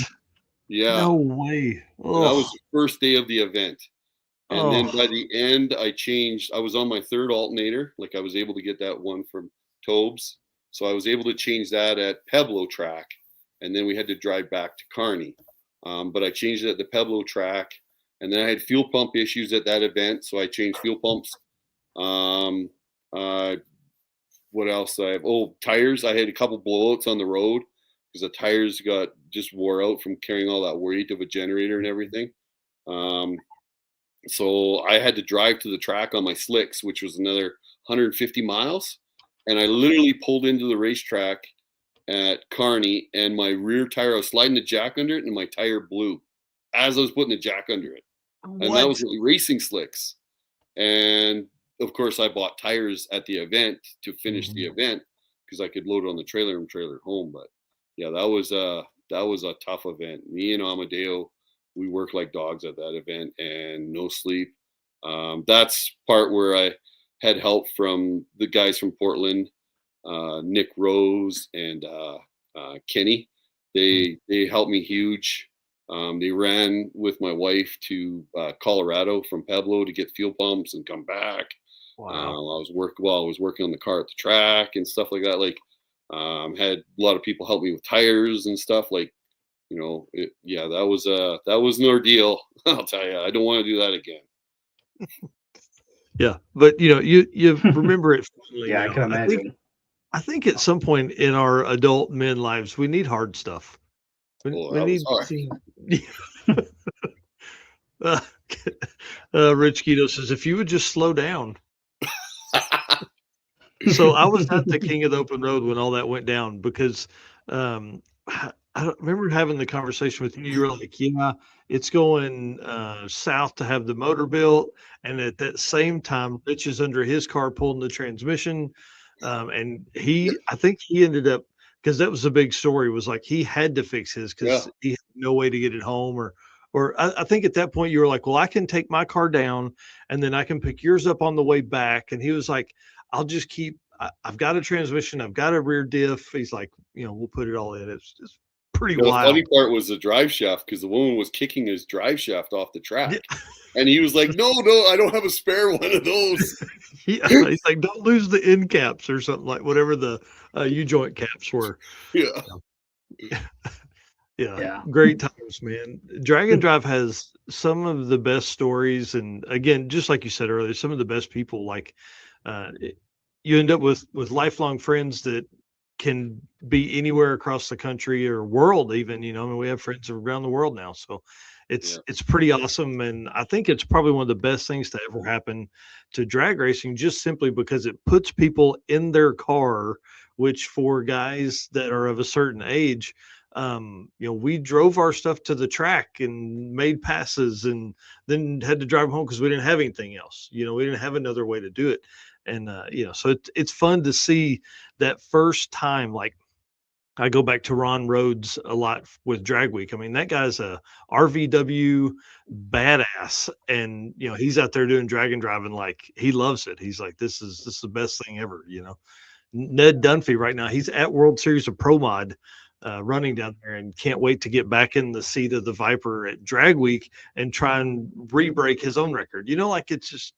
Yeah. No way. And that was the first day of the event. And then by Oh. the end, I was on my 3rd alternator. Like I was able to get that one from Tobes. So I was able to change that at Pueblo track. And then we had to drive back to Kearney. But I changed it at the Pueblo track. And then I had fuel pump issues at that event. So I changed fuel pumps. What else do I have? Oh, tires. I had a couple blowouts on the road because the tires got just wore out from carrying all that weight of a generator and everything. So I had to drive to the track on my slicks, which was another 150 miles. And I literally pulled into the racetrack at Kearney, and my rear tire, I was sliding the jack under it, and my tire blew as I was putting the jack under it. And that was racing slicks. And of course, I bought tires at the event to finish the event because I could load it on the trailer and trailer home. But yeah, that was a tough event. Me and Amadeo we worked like dogs at that event and no sleep. That's part where I had help from the guys from Portland, Nick Rose and Kenny. They helped me huge. They ran with my wife to Colorado from Pueblo to get fuel pumps and come back. Wow. I was working on the car at the track and stuff like that. Like, had a lot of people help me with tires and stuff. Like, you know, that was an ordeal. I'll tell you, I don't want to do that again. Yeah, but you know, you remember it fondly Yeah, I now. can imagine. I think at some point in our adult men lives, we need hard stuff. We That need was hard. Rich Keto says, if you would just slow down. So I was not the king of the open road when all that went down because I don't remember having the conversation with you. You were like, yeah, it's going south to have the motor built. And at that same time, Rich is under his car pulling the transmission. And I think he ended up, because that was a big story, was like he had to fix his because he had no way to get it home. Or I think at that point you were like, well, I can take my car down and then I can pick yours up on the way back. And he was like, I'll just I've got a transmission, I've got a rear diff. He's like, you know, we'll put it all in. It's pretty wild. The funny part was the drive shaft because the woman was kicking his drive shaft off the track. Yeah. And he was like, no, I don't have a spare one of those. Yeah, he's like, don't lose the end caps or something, like whatever the U-joint caps were. Yeah. Yeah. Great times, man. Drag and Drive has some of the best stories. And again, just like you said earlier, some of the best people. Like you end up with lifelong friends that can be anywhere across the country or world even, you know. I mean, we have friends around the world now. So it's pretty awesome. And I think it's probably one of the best things to ever happen to drag racing, just simply because it puts people in their car, which for guys that are of a certain age, you know, we drove our stuff to the track and made passes and then had to drive home because we didn't have anything else. You know, we didn't have another way to do it. And, you know, so it's fun to see that first time. Like, I go back to Ron Rhodes a lot with Drag Week. I mean, that guy's a RVW badass, and you know, he's out there doing drag and driving like he loves it. He's like, this is the best thing ever, you know. Ned Dunphy right now, he's at World Series of Pro Mod running down there and can't wait to get back in the seat of the Viper at Drag Week and try and re-break his own record. You know, like it's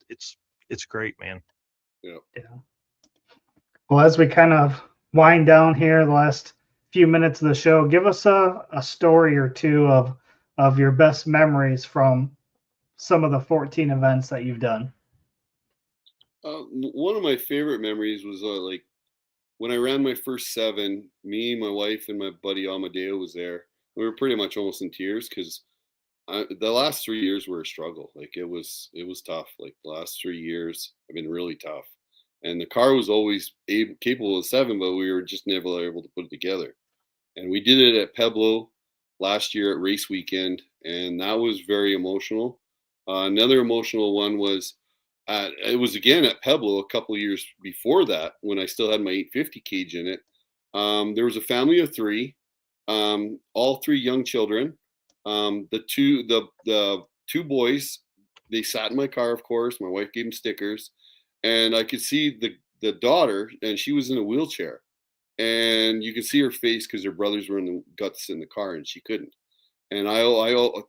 great, man. Yeah. Well, as we kind of wind down here the last few minutes of the show, give us a story or two of your best memories from some of the 14 events that you've done. One of my favorite memories was like when I ran my first 7, me, my wife, and my buddy Amadeo was there. We were pretty much almost in tears because the last 3 years were a struggle. Like it was tough. Like the last 3 years have been really tough. And the car was always capable of 7, but we were just never able to put it together. And we did it at Pueblo last year at race weekend, and that was very emotional. Another emotional one was it was again at Pueblo a couple of years before that when I still had my 850 cage in it. There was a family of 3, all 3 young children. The two boys, they sat in my car, of course. My wife gave them stickers. And I could see the daughter, and she was in a wheelchair. And you could see her face because her brothers were in the guts in the car, and she couldn't. And I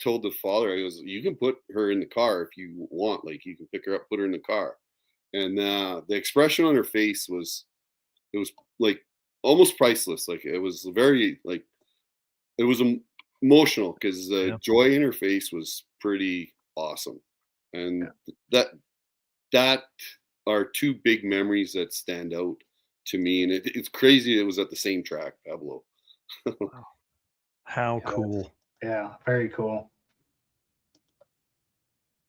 told the father, I goes, you can put her in the car if you want. Like, you can pick her up, put her in the car. And the expression on her face was like almost priceless. Like, it was very, like, it was emotional because the joy in her face was pretty awesome. And that are 2 big memories that stand out to me. And it's crazy it was at the same track, Pueblo. Wow. How cool. Yeah, very cool.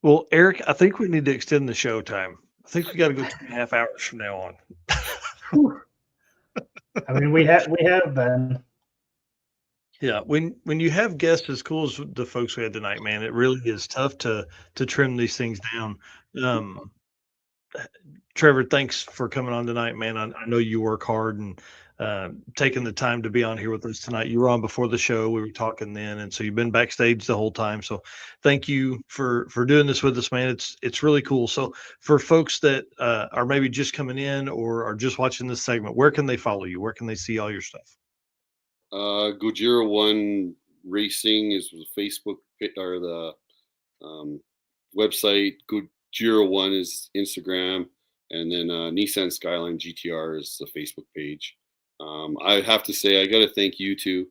Well, Eric, I think we need to extend the show time. I think we got to go 2.5 hours from now on. I mean, we have been. Yeah, when you have guests as cool as the folks we had tonight, man, it really is tough to trim these things down. Trevor, thanks for coming on tonight, man. I know you work hard and taking the time to be on here with us tonight. You were on before the show. We were talking then, and so you've been backstage the whole time. So thank you for doing this with us, man. It's really cool. So for folks that are maybe just coming in or are just watching this segment, where can they follow you? Where can they see all your stuff? Gojira One Racing is the Facebook or the website. Gojira One is Instagram, and then Nissan Skyline GTR is the Facebook page. I have to say, I got to thank you two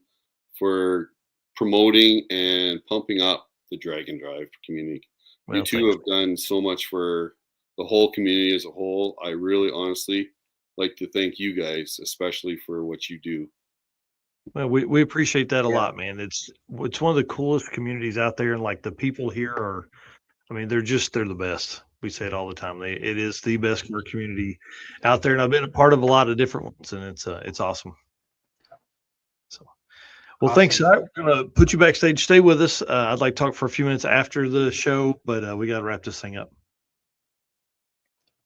for promoting and pumping up the Drag and Drive community. Well, you two have done so much for the whole community as a whole. I really honestly like to thank you guys, especially for what you do. Well, we appreciate that a lot, man. It's one of the coolest communities out there, and like the people here are, I mean, they're the best. We say it all the time. It is the best community out there, and I've been a part of a lot of different ones, and it's awesome. So, well, thanks. I'm gonna put you backstage. Stay with us. I'd like to talk for a few minutes after the show, but we got to wrap this thing up.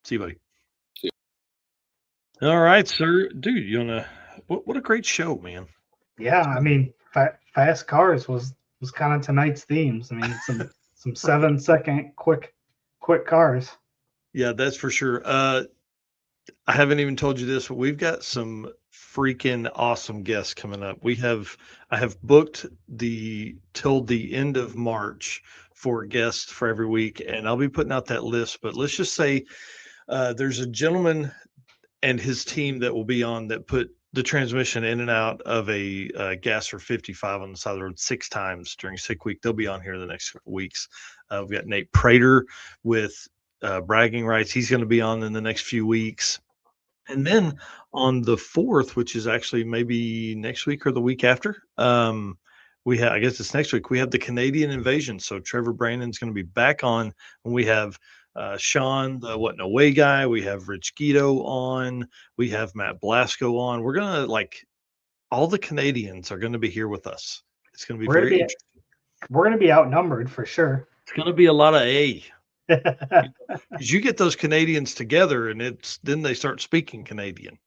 See you, buddy. See you. All right, sir. Dude, you wanna? What a great show, man. Yeah, I mean, fast cars was kind of tonight's themes. I mean, some 7-second quick cars. Yeah, that's for sure. I haven't even told you this, but we've got some freaking awesome guests coming up. I have booked till the end of March for guests for every week, and I'll be putting out that list. But let's just say there's a gentleman and his team that will be on that put the transmission in and out of a Gasser 55 on the side of the road 6 times during sick week. They'll be on here the next couple weeks. We've got Nate Prater with bragging rights. He's going to be on in the next few weeks. And then on the 4th, which is actually maybe next week or the week after, I guess it's next week, we have the Canadian Invasion. So Trevor Branden's going to be back on, and we have Sean, the What No Way guy. We have Rich Guido on. We have Matt Blasco on. We're going to all the Canadians are going to be here with us. It's going to be very interesting. We're going to be outnumbered for sure. It's going to be a lot of because you get those Canadians together, and then they start speaking Canadian.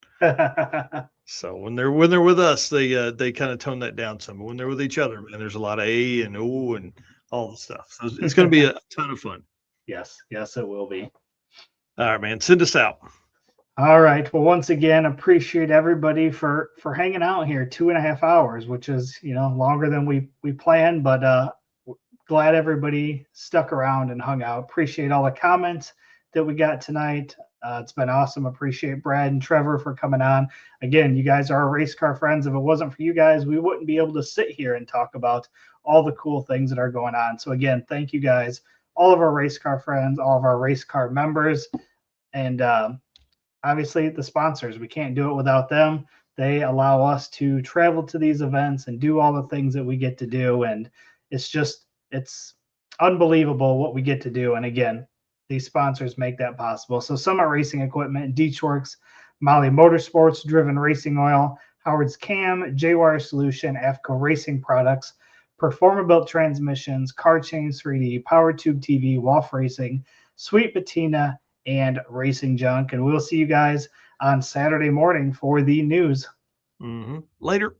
So when they're with us, they kind of tone that down some. But when they're with each other, man, there's a lot of A and O and all the stuff. So it's going to be a ton of fun. Yes, it will be. All right, man. Send us out. All right. Well, once again, appreciate everybody for hanging out here 2.5 hours, which is longer than we planned, but glad everybody stuck around and hung out. Appreciate all the comments that we got tonight. It's been awesome. Appreciate Brad and Trevor for coming on. Again, you guys are our race car friends. If it wasn't for you guys, we wouldn't be able to sit here and talk about all the cool things that are going on. So again, thank you guys, all of our race car friends, all of our race car members, and obviously the sponsors. We can't do it without them. They allow us to travel to these events and do all the things that we get to do. And it's unbelievable what we get to do. And again, these sponsors make that possible. So Summit Racing Equipment, Deechworks, Molly Motorsports, Driven Racing Oil, Howard's Cam, J-Wire Solution, AFCO Racing Products, Performabuilt Transmissions, Car Change 3D, Power Tube TV, Wolf Racing, Sweet Patina, and Racing Junk. And we'll see you guys on Saturday morning for the news. Later.